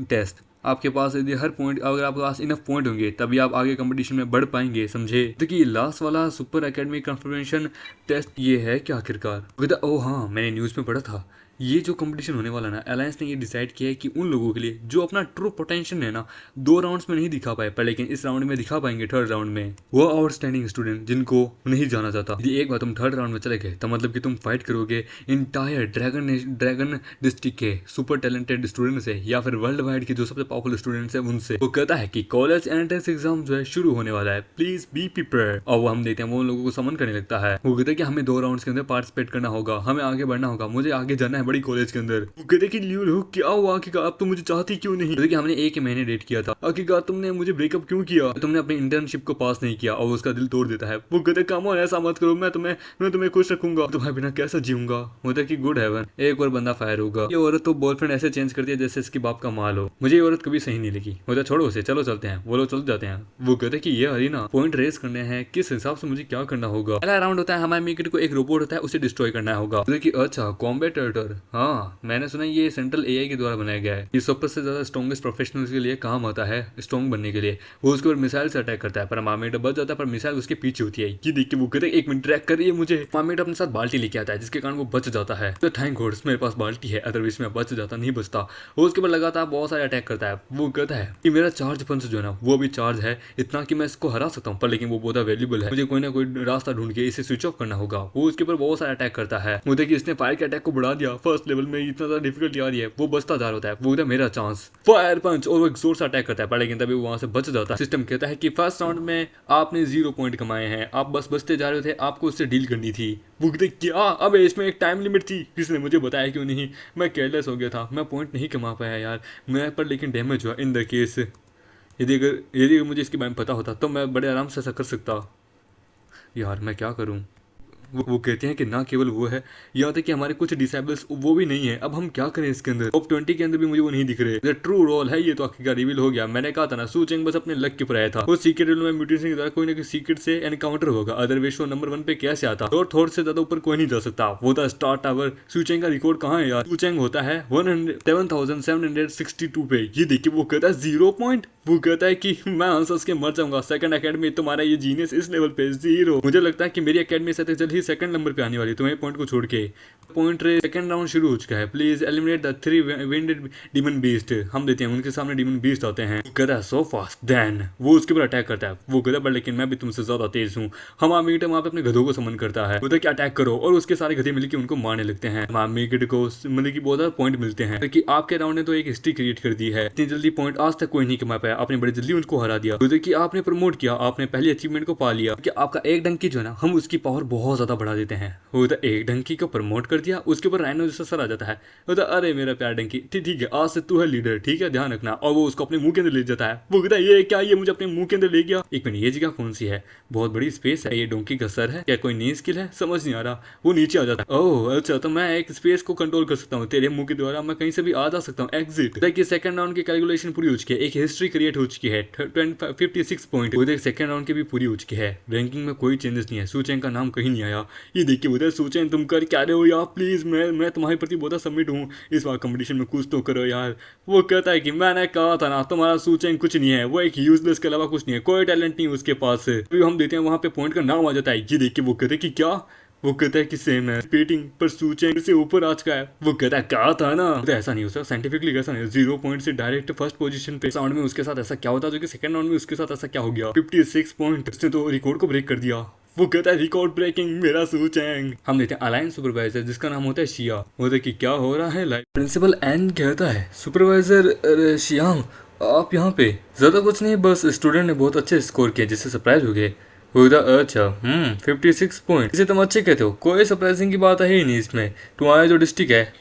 टेस्ट। आपके पास यदि हर पॉइंट अगर आपके पास इनफ पॉइंट होंगे तभी आप आगे कंपटीशन में बढ़ पाएंगे, समझे। देखिए लास्ट वाला सुपर एकेडमी कन्फर्मेशन टेस्ट ये है कि आखिरकार ओह हाँ मैंने न्यूज़ में पढ़ा था, ये जो कंपटीशन होने वाला ना अलायंस ने ये डिसाइड किया है कि उन लोगों के लिए जो अपना ट्रू पोटेंशियल है ना 2 राउंड्स में नहीं दिखा पाए पर लेकिन इस राउंड में दिखा पाएंगे, 3rd राउंड में, वो आउटस्टैंडिंग स्टूडेंट जिनको नहीं जाना जाता। यदि एक बार तुम 3rd राउंड में चले गए तो मतलब कि तुम फाइट करोगे इंटायर ड्रैगन डिस्ट्रिक्ट के सुपर टैलेंटेड स्टूडेंट से या फिर वर्ल्ड वाइड के जो सबसे पावरफुल स्टूडेंट्स है उनसे। वो कहता है कि कॉलेज एंट्रेंस एग्जाम जो है शुरू होने वाला है, प्लीज बी प्रिपेयर्ड। और वो हम देखते हैं वो उन लोगों को समन करने लगता है। वो कहता है कि हमें 2 राउंड्स के अंदर पार्टिसिपेट करना होगा, हमें आगे बढ़ना होगा, मुझे आगे जाना है बड़ी कॉलेज के अंदर। वो कहते कि ल्यू क्या हुआ आखिरकार, अब तो मुझे चाहती क्यों नहीं? कि हमने 1 महीने डेट किया था, आखिरकार तुमने मुझे ब्रेकअप क्यों किया? तुमने अपनी इंटर्नशिप को पास नहीं किया और उसका दिल तोड़ देता है। वो कहते कम ऑन ऐसा मत करो, मैं तुम्हें खुश रखूंगा, तुम्हारे बिना कैसा जीऊंगा। होता कि गुड हेवन एक और बंदा फायर होगा। ये औरत तो बॉयफ्रेंड ऐसे चेंज करती है जैसे इसके बाप का माल हो। मुझे ये औरत कभी सही नहीं लगी। होता छोड़ो उसे, चलो चलते हैं। वो लोग चल जाते हैं। वो कहते कि ये हरीना पॉइंट रेस करने हैं, किस हिसाब से मुझे क्या करना होगा। पहला राउंड होता है हमारे मेकेट को एक रोबोट होता है उसे डिस्ट्रॉय करना होगा। अच्छा कॉम्बैट एडिटर, हाँ मैंने सुना ये सेंट्रल एआई के द्वारा बनाया गया है, ये सबसे ज्यादा स्ट्रॉन्गेस्ट प्रोफेशनल्स के लिए काम आता है स्ट्रॉन्ग बनने के लिए। वो उसके ऊपर मिसाइल से अटैक करता है पर मार्मेट बच जाता है पर मिसाइल उसके पीछे होती है। ये देख के वो कहते हैं 1 मिनट ट्रैक कर रही है मुझे। मार्मेट अपने साथ बाल्टी लेके आता है जिसके कारण वो बच जाता है। तो थैंक गॉड मेरे पास बाल्टी है, अदरवाइज मैं बच जाता, नहीं बचता। वो उसके ऊपर लगातार बहुत सारे अटैक करता है। वो कहता है कि मेरा चार्ज पंच जो है ना वो भी चार्ज है इतना कि मैं इसको हरा सकता हूँ, पर लेकिन वो बहुत अवेलेबल है, मुझे कोई ना कोई रास्ता ढूंढ के इसे स्विच ऑफ करना होगा। वो उसके ऊपर बहुत सारा अटैक करता है। वो देखिए इसने फायर के अटैक को बढ़ा दिया, फर्स्ट लेवल में इतना ज्यादा डिफिकल्टी आ रही है, वो बचता जा रहा है। वो कहता है मेरा चांस, फायर पंच, और वो एक जोर से अटैक करता है पर लेकिन तभी वो वहां से बच जाता है। सिस्टम कहता है कि फर्स्ट राउंड में आपने 0 पॉइंट कमाए हैं, आप बस बचते जा रहे थे, आपको उससे डील करनी थी। वो कहते क्या, अब इसमें एक टाइम लिमिट थी, किसने मुझे बताया क्यों नहीं, मैं केयरलेस हो गया था, मैं पॉइंट नहीं कमा पाया यार, मैं पर लेकिन डैमेज हुआ इन द केस। यदि मुझे इसके बारे में पता होता तो मैं बड़े आराम से ऐसा कर सकता। यार मैं क्या करूं। वो कहते हैं कि ना केवल वो है, यहाँ तक कि हमारे कुछ डिसेबल्स वो भी नहीं है। अब हम क्या करें इसके अंदर? टॉप 20 के अंदर भी मुझे वो नहीं दिख रहे। ट्रू रोल है ये तो आखिरकार रिवील हो गया। मैंने कहा था ना सू चेंग बस अपने लक के ऊपर आया था। वो सीक्रेट रोल में म्यूटेशन के द्वारा कोई ना कोई सीक्रेट से एनकाउंटर होगा, अदरवाइज वो नंबर 1 पे कैसे आता? और थोड़ से ज्यादा ऊपर कोई नहीं जा सकता। वो था स्टार टावर। सू चेंग का रिकॉर्ड कहाँ है यार? सू चेंग होता है 7,762 पे। ये देखिए वो कहता है 0 पॉइंट। वो कहता है कि मैं हंस के मर जाऊंगा। सेकंड एकेडमी तुम्हारा ये जीनियस इस लेवल पे 0। मुझे लगता है कि मेरी एकेडमी से जल्द ही सेकंड नंबर पे आने वाली तुम्हें पॉइंट को छोड़ के। पॉइंट रे सेकंड राउंड शुरू हो चुका है। Please eliminate the 3 winged demon beast. हम देते हैं उनके सामने डीमन बीस्ट आते हैं। वो कहता है सो फास्ट देन वो उसके ऊपर अटैक करता है। वो कहता है लेकिन मैं भी तुमसे ज्यादा तेज हूँ। हमारा मीट वहाँ पे अपने गधों को समन करता है। बोलता है कि अटैक करो और उसके सारे गधे मिलकर उनको मारने लगते हैं। हमारा मीट को मतलब कि बहुत ज्यादा पॉइंट मिलते हैं कि आपके राउंड ने तो एक हिस्ट्री क्रिएट कर दी है। इतनी जल्दी पॉइंट आज तक कोई नहीं कमा पाया। आपने बड़ी जल्दी उनको हरा दिया। कि आपने प्रमोट किया, आपने पहली अचीवमेंट को पा लिया कि आपका एक डंकी जो है ना हम उसकी पावर बहुत ज्यादा बढ़ा देते हैं। वो तो एक डंकी को प्रमोट कर दिया, उसके ऊपर राइनो जैसा सर आ जाता है। वो तो अरे मेरा प्यार डंकी ठीक है आज से तू है लीडर, ठीक है ध्यान रखना। और वो उसको अपने मुंह के अंदर ले जाता है। वो कहता है ये क्या, ये मुझे अपने मुंह के अंदर ले गया। एक मिनट ये जगह कौन सी है? बहुत बड़ी स्पेस है। ये डोंकी का सर है क्या? कोई नई स्किल है? समझ नहीं आ रहा। वो नीचे आ जाता है। ओह अच्छा तो मैं एक स्पेस को कंट्रोल कर सकता हूँ तेरे मुंह के द्वारा। मैं कहीं से भी आ जा सकता हूँ। एग्जिट। देखिए सेकंड राउंड की कैलकुलेशन पूरी हो चुकी है। एक हिस्ट्री क्रिएट हो चुकी है 56 पॉइंट। उधर सेकंड राउंड की भी पूरी हो चुकी है। रैंकिंग में कोई चेंजेस नहीं है। सू चेंग का नाम कहीं नहीं आया। ये देखिए उधर सू चेंग तुम कर क्या रहे हो यार? प्लीज मैं तुम्हारे प्रति बहुत सबमिट हूँ। इस बार कंपटीशन में कुछ तो करो यार। वो कहता है कि मैंने कहा था ना तुम्हारा सू चेंग कुछ नहीं है। वो एक यूजलेस के अलावा कुछ नहीं है। कोई टैलेंट नहीं उसके पास। हम देते हैं वहां पे पॉइंट का नाम आ जाता है। ये देखिए वो कहते हैं कि क्या? वो कहता है कि सेम है पेटिंग पर सू चेंग से ऊपर आ चुका है। वो कहता है कहा था ना। तो ऐसा नहीं हो सकता साइंटिफिकली, कैसा नहीं 0 पॉइंट से डायरेक्ट फर्स्ट पोजीशन पे। राउंड में उसके साथ ऐसा क्या होता जो कि सेकंड राउंड में उसके साथ ऐसा क्या हो गया? 56 पॉइंट। उसने तो रिकॉर्ड को ब्रेक कर दिया। वो कहता है रिकॉर्ड ब्रेकिंग मेरा सू चेंग। हम देते हैं अलायंस सुपरवाइजर जिसका नाम होता है शिया। बोलते कि क्या हो रहा है लाइक। प्रिंसिपल एन कहता है सुपरवाइजर शियांग आप यहाँ पे? ज्यादा कुछ नहीं, बस स्टूडेंट ने बहुत अच्छे स्कोर किया जिससे सरप्राइज हो गए। अच्छा 56 पॉइंट, इसे तुम अच्छे कहते हो। कोई सरप्राइजिंग की बात है ही नहीं इसमें। तुम्हारा जो डिस्ट्रिक्ट है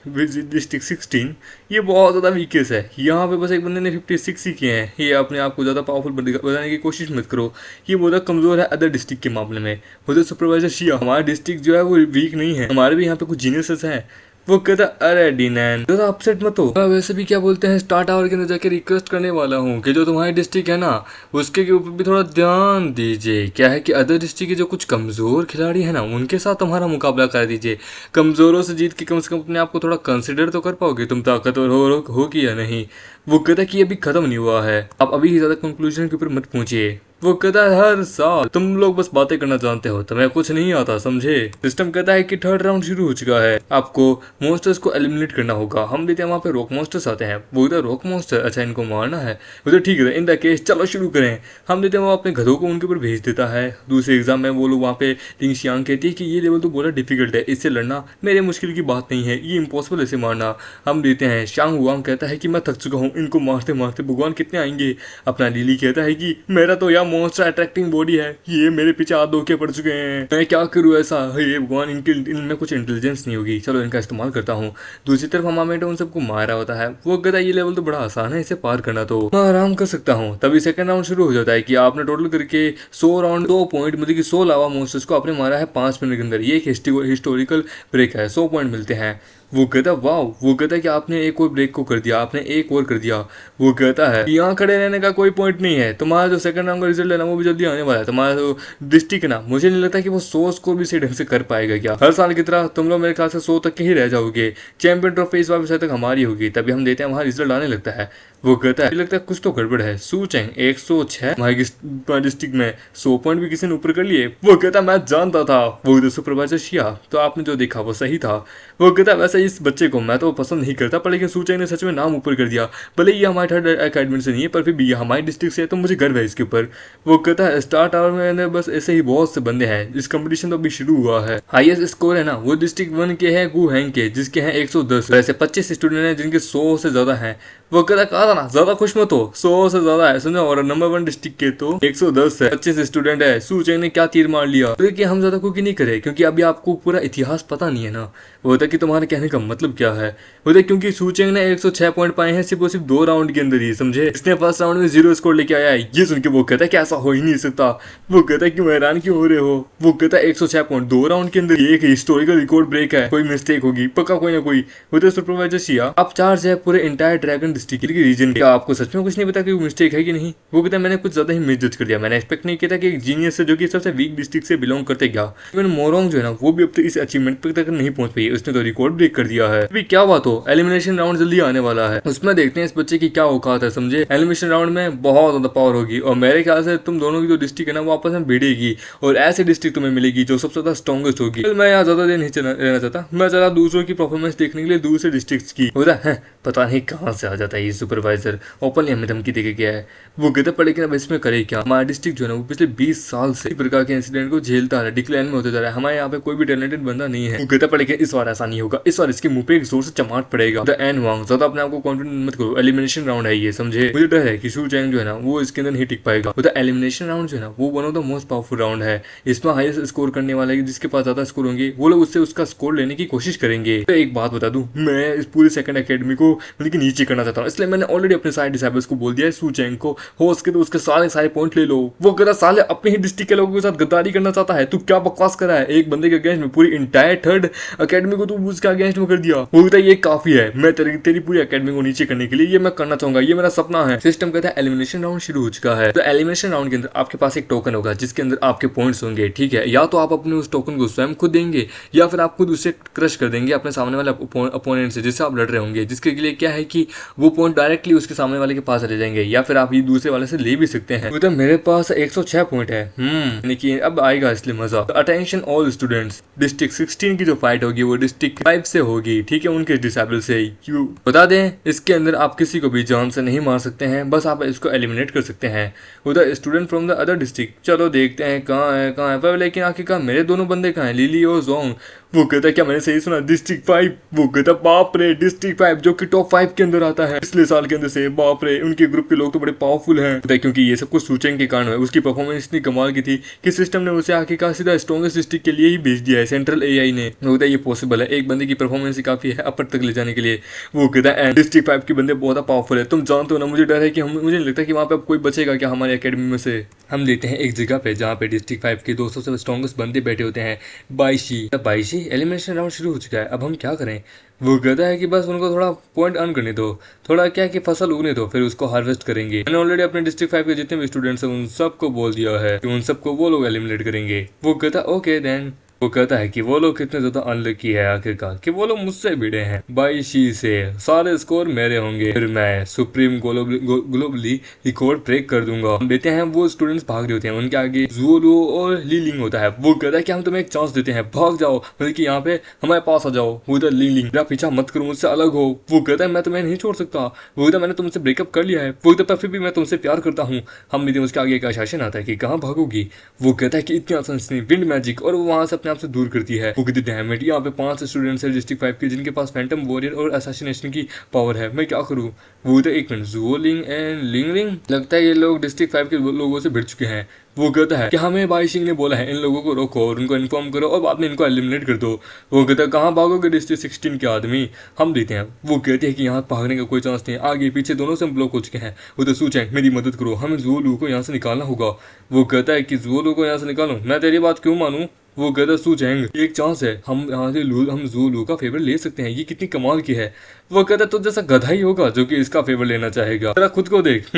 डिस्ट्रिक्ट 16 ये बहुत ज़्यादा वीकेस्ट है। यहाँ पे बस एक बंदे ने 56 ही किए हैं। ये अपने आप को ज़्यादा पावरफुल बनाने की कोशिश मत करो। ये बहुत कमज़ोर है अदर डिस्ट्रिक्ट के मामले में। मुझे सुपरवाइजर शिया हमारा डिस्ट्रिक्ट जो है वो वीक नहीं है। हमारे भी यहाँ पे कुछ जीनियसेस हैं। वो कहता अरे डीनैन ज़्यादा अपसेट मत हो। वैसे भी क्या बोलते हैं स्टार टावर के अंदर जाके रिक्वेस्ट करने वाला हूँ कि जो तुम्हारी डिस्ट्रिक्ट है ना उसके ऊपर भी थोड़ा ध्यान दीजिए। क्या है कि अदर डिस्ट्रिक्ट के जो कुछ कमज़ोर खिलाड़ी है ना उनके साथ तुम्हारा मुकाबला कर दीजिए। कमज़ोरों से जीत के कम से कम अपने आप को थोड़ा कंसिडर तो कर पाओगे तुम ताकतवर हो कि या नहीं। वो कहता कि अभी खत्म नहीं हुआ है, आप अभी ज़्यादा कंक्लूजन के ऊपर मत पहुंचिए। वो कहता है हर साल तुम लोग बस बातें करना जानते हो, तुम्हें कुछ नहीं आता समझे। सिस्टम कहता है कि थर्ड राउंड शुरू हो चुका है, आपको मॉन्स्टर्स को एलिमिनेट करना होगा। हम देते हैं वहाँ पे रॉक मॉन्स्टर्स आते हैं। वो इधर रॉक मॉन्स्टर, अच्छा इनको मारना है। उधर ठीक है इन द केस चलो शुरू करें। हम देते हैं वो अपने गधों को उनके ऊपर भेज देता है। दूसरे एग्जाम में वो लोग वहाँ पे लिंग शियांग कहती है कि ये लेवल तो बहुत डिफिकल्ट है, इससे लड़ना मेरे मुश्किल की बात नहीं है, ये इम्पॉसिबल है इसे मारना। हम देते हैं शांग हुआंग कहता है कि मैं थक चुका हूँ, इनको मारते मारते भगवान कितने आएंगे। अपना लिली कहता है कि मेरा तो यार मॉन्स्टर अट्रैक्टिंग बॉडी है, ये मेरे पीछे हाथ धोके पड़ चुके हैं, मैं क्या करूँ ऐसा। ये भगवान इनमें कुछ इंटेलिजेंस नहीं होगी, चलो इनका इस्तेमाल करता हूँ। दूसरी तरफ हमामेटो उन सबको मार रहा होता है। वो कहता है ये लेवल तो बड़ा आसान है, इसे पार करना तो मैं आराम कर सकता हूँ। तभी सेकंड राउंड शुरू हो जाता है कि आपने टोटल करके 100 राउंड 2 पॉइंट मतलब कि 100 लावा मॉन्स्टर्स को आपने मारा है 5 मिनट के अंदर। ये एक हिस्टोरिकल ब्रेक है, 100 पॉइंट मिलते हैं। वो कहता है वाह, वो कहता है कि आपने एक और ब्रेक को कर दिया, आपने एक और कर दिया। वो कहता है यहाँ खड़े रहने का कोई पॉइंट नहीं है, तुम्हारा जो सेकंड राउंड का रिजल्ट है ना वो भी जल्दी आने वाला है। तुम्हारा जो डिस्ट्रिक्ट है ना मुझे नहीं लगता कि वो 100 स्कोर भी सही ढंग से कर पाएगा। क्या हर साल की तरह तुम लोग मेरे ख्याल से 100 तक के ही रह जाओगे। चैंपियन ट्रॉफी इस बार शायद तक हमारी होगी। तभी हम देते हैं वहाँ रिजल्ट आने लगता है। वो कहता है लगता है कुछ तो गड़बड़ है। सू चेंग 106 डिस्ट्रिक्ट में 100 पॉइंट भी किसी ने ऊपर कर लिए। वो कहता मैं जानता था। वो तो सुपरवाइजर शिया तो आपने जो देखा वो सही था। वो कहता वैसे इस बच्चे को मैं तो पसंद नहीं करता, पर लेकिन सू चेंग ने सच में नाम ऊपर कर दिया। भले ये हमारे थर्ड अकेडमी से नहीं है पर फिर भी ये हमारी डिस्ट्रिक्ट से है तो मुझे गर्व है इसके ऊपर। वो कहता है स्टार टावर में बस ऐसे ही बहुत से बंदे हैं, इस कंपटीशन तो अभी शुरू हुआ है। हाईएस्ट स्कोर है ना वो डिस्ट्रिक्ट 1 के है गु हैंग के, जिसके हैं 110। वैसे 25 स्टूडेंट हैं जिनके 100 से ज्यादा हैं। वो कहता कहा था ना ज्यादा खुश मत हो, 100 से ज्यादा है समझो, और नंबर 1 डिस्ट्रिक्ट के तो 110 है, 25 स्टूडेंट है। सू चेंग ने क्या तीर मार लिया, तो कि हम ज्यादा कुकी नहीं करे क्योंकि अभी आपको पूरा इतिहास पता नहीं है ना। वो होता कि तुम्हारे कहने का मतलब क्या है, होता क्योंकि सू चेंग ने 106 पॉइंट पाए हैं सिर्फ और सिर्फ 2 राउंड के अंदर ही, समझे। इसने फर्स्ट राउंड में 0 स्कोर लेके आया है। ये सुन के वो कहता है कि ऐसा हो ही नहीं सकता। वो कहता है क्यों हैरान क्यों हो रहे हो। वो कहता है 106 पॉइंट 2 राउंड के अंदर, एक हिस्टोरिकल रिकॉर्ड ब्रेक है, कोई मिस्टेक होगी पक्का कोई ना कोई। होता सुपरवाइजर शिया आप चार्ज है पूरे इंटायर ड्रैगन डिस्ट्रिक्ट के रीजन। क्या आपको सच में कुछ नहीं पता कि मिस्टेक है कि नहीं। वो कहता है मैंने कुछ ज्यादा ही मिसजज कर दिया, मैंने एक्सपेक्ट नहीं किया था कि एक जीनियस है जो कि सबसे वीक डिस्ट्रिक्ट से बिलोंग करते गया। इवन मोरोंग जो है ना वो भी अब तक इस अचीवमेंट पे तक नहीं पहुंच पाई, उसने तो रिकॉर्ड ब्रेक कर दिया है। अभी क्या बात हो, एलिमिनेशन राउंड जल्दी आने वाला है, उसमें देखते हैं इस बच्चे की क्या औकात है, समझे। एलिमिनेशन राउंड में बहुत ज्यादा पावर होगी और मेरे ख्याल से तुम दोनों की जो डिस्ट्रिक्ट है ना वो आपस में भिड़ेगी और ऐसी डिस्ट्रिक्ट तुम्हें मिलेगी जो सबसे ज्यादा स्ट्रॉन्गेस्ट होगी। मैं यहाँ ज्यादा देर नहीं रहना चाहता, मैं चला दूसरों की परफॉर्मेंस देखने के लिए दूसरे डिस्ट्रिक्ट की। होता है पता नहीं कहाँ से आ जाता है ये सुपरवाइजर, ओपनली हमें धमकी देके गया है। वो कहते पर लेकिन अब इसमें करे क्या। हमारा डिस्ट्रिक्ट जो है ना वो पिछले 20 साल से इस प्रकार के इंसिडेंट को झेलता है, डिक्लाइन में होते जा रहा है। हमारे यहाँ पे कोई भी टैलेंटेड बंदा नहीं है। वो कहता पर लेकिन इस बार ऐसा नहीं होगा, इस बार इसके मुंह पे एक जोर से चमाट पड़ेगा। द एन वांग ज्यादा अपने आपको कॉन्फिडेंट मत करो, एलिमिनेशन राउंड है ये, समझे। मुझे डर है कि शू चैंग जो है ना वो इसके अंदर नहीं टिक पाएगा। तो एलिमिनेशन राउंड जो है ना वो one of the most powerful round है। इसमें हाईएस्ट स्कोर करने वाला है, जिसके पास ज्यादा स्कोर होंगे वो लोग उससे उसका स्कोर लेने की कोशिश करेंगे। तो एक बात बता दूं, मैं इस पूरी सेकंड एकेडमी को मतलब कि नीचे करना चाहता हूँ, इसलिए मैंने ऑलरेडी अपने सारे डिसाइबल्स को बोल दिया है शू चैंग को, हो सके तो उसके सारे पॉइंट ले लो। वो कहता साले अपने ही डिस्ट्रिक्ट के लोगों के साथ गद्दारी करना चाहता है, तू क्या बकवास करा है। एक बंदे के अगेंस्ट में पूरी इंटायर थर्ड एकेडमी को तू उसके अगेंस्ट में कर दिया। वो कहता है ये काफी है, मैं तेरी पूरी एकेडमी को नीचे करने के लिए ये मैं करना चाहूंगा, ये मेरा सपना है। सिस्टम कहता है एलिमिनेशन राउंड शुरू हो चुका है। तो एलिमिनेशन राउंड के अंदर आपके पास एक टोकन होगा जिसके अंदर आपके पॉइंट्स होंगे, ठीक है। या तो आप अपने उस टोकन को स्वयं खुद देंगे या फिर आप खुद उसे क्रश कर देंगे अपने सामने वाले अपोनेंट से जिससे आप लड़ रहे होंगे, जिसके लिए क्या है कि वो पॉइंट डायरेक्टली उसके सामने वाले के पास चले जाएंगे या फिर आप ये दूसरे वाले से ले भी सकते हैं। तो मेरे पास 106 पॉइंट है, यानी कि अब आएगा इसलिए मजा। अटेंशन ऑल स्टूडेंट्स, डिस्ट्रिक्ट 16 की जो फाइट होगी वो डिस्ट्रिक्ट 5 से होगी, ठीक है, उनके डिसेबल से। क्यों बता दें, इसके अंदर आप किसी को भी जान से नहीं मार सकते हैं, बस आप इसको एलिमिनेट कर सकते हैं। उधर student from the other district, चलो देखते हैं कहाँ है पर लेकिन आखिरकार मेरे दोनों बंदे कहाँ हैं, लिली और जोंग। वो कहता है क्या मैंने सही सुना, डिस्ट्रिक्ट 5। वो कहता बाप रे, डिस्ट्रिक्ट 5 जो कि टॉप 5 के अंदर आता है पिछले साल के अंदर से। बाप रे, उनके ग्रुप के लोग तो बड़े पावरफुल हैं, क्योंकि ये सब कुछ शू चैंग के कारण है। उसकी परफॉर्मेंस इतनी कमाल की थी कि सिस्टम ने उसे आखिरकार सीधा स्ट्रॉन्गेस्ट डिस्ट्रिक्ट के लिए ही भेज दिया है, सेंट्रल एआई ने। होता है ये पॉसिबल है, एक बंदे की परफॉर्मेंस ही काफी है अपर तक ले जाने के लिए। वो कहता है डिस्ट्रिक्ट 5 के बंदे बहुत पावरफुल है, तुम जानते हो ना। मुझे डर है कि मुझे नहीं लगता कि वहाँ पे अब कोई बचेगा क्या हमारी अकेडमी में से। हम लेते हैं एक जगह पे जहाँ पे डिस्ट्रिक्ट 5 के 200 से स्ट्रॉन्गेस्ट बंदे बैठे होते हैं। बाईशी एलिमिनेशन राउंड शुरू हो चुका है, अब हम क्या करें। वो कहता है कि बस उनको थोड़ा पॉइंट अर्न करने दो, थोड़ा क्या कि फसल उगने दो, फिर उसको हार्वेस्ट करेंगे। मैंने ऑलरेडी अपने डिस्ट्रिक्ट 5 के जितने भी स्टूडेंट्स हैं उन सबको बोल दिया है कि उन सबको वो लोग एलिमिनेट करेंगे। वो कहता है ओके देन। वो कहता है कि वो लोग कितने ज्यादा अनलकी है आखिरकार कि वो लोग मुझसे भिड़े हैं। बाईशी से सारे स्कोर मेरे होंगे, फिर मैं सुप्रीम ग्लोबली रिकॉर्ड ब्रेक कर दूंगा। हम देते हैं वो स्टूडेंट्स भाग रहे होते हैं, उनके आगे ज़ुओलू और लीलिंग होता है। वो कहता है कि हम तुम्हें एक चांस देते हैं, भाग जाओ, बल्कि यहाँ पे हमारे पास आ जाओ। वो उधर लीलिंग मेरा पीछा मत करो, मुझसे अलग हो। वो कहता है मैं तुम्हें नहीं छोड़ सकता। वो कहता है मैंने तुमसे ब्रेकअप कर लिया है। वो कहता है फिर भी मैं तुमसे प्यार करता हूँ। हम भी उसके आगे एक आशासन आता है कि कहाँ भागोगी। वो कहता है कि इतनी आसान नहीं, विंड मैजिक, और वो वहां से अपने आप से दूर करती है। वो कहती डैम इट, यहाँ पे 5 स्टूडेंट्स हैं डिस्ट्रिक्ट 5 के जिनके पास फैंटम वॉरियर और असैसिनेशन की पावर है, मैं क्या करूँ। वो तो एक मिनट, ज़ुओलिंग एंड लिंगलिंग, लगता है ये लोग डिस्ट्रिक्ट 5 के लोगों से भिड़ चुके हैं। वो कहता है कि हमें बाईशिंग ने बोला है इन लोगों को रोको और उनको इन्फॉर्म करो और बाद में इनको एलिमिनेट कर दो। वो कहता है कहाँ भागोगे डिस्ट्रिक्ट 16 के आदमी, हम देते हैं। वो कहते हैं कि यहाँ भागने का कोई चांस नहीं है, आगे पीछे दोनों से हम ब्लॉक हो चुके हैं। वो तो सोचे मेरी मदद करो, हमें ज़ुओलू को यहाँ से निकालना होगा। वो कहता है कि ज़ुओलू को यहाँ से निकालूं, मैं तेरी बात क्यों मानूं। वो कहता सू चैंग एक चांस है, हम यहाँ से हम ज़ुओलू का फेवर ले सकते हैं, ये कितनी कमाल की है। वो कहता तो जैसा गधा ही होगा जो कि इसका फेवर लेना चाहेगा, तेरा खुद को देख,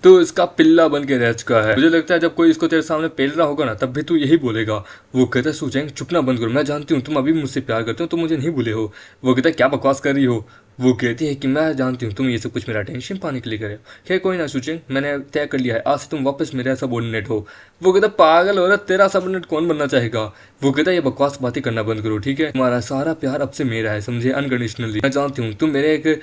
तो इसका पिल्ला बन के रह चुका है। मुझे लगता है जब कोई इसको तेरे सामने पेल रहा होगा ना तब भी तू यही बोलेगा। वो कहता है सू चैंग चुपना बंद करो, मैं जानती हूँ तुम अभी मुझसे प्यार करते हो, तुम मुझे नहीं भूले हो। वो कहता है क्या बकवास कर रही हो। वो कहती है कि मैं जानती हूँ तुम ये सब कुछ मेरा अटेंशन पाने के लिए करे हो। खैर कोई ना सूचेंग, मैंने तय कर लिया है आज से तुम वापस मेरा सबऑर्डिनेट हो। वो कहता पागल हो रहा, तेरा सबऑर्डिनेट कौन बनना चाहेगा। वो कहता ये बकवास बातें करना बंद करो, ठीक है, तुम्हारा सारा प्यार अब से मेरा है, समझे, अनकंडीशनली। मैं जानती हूँ तुम मेरे एक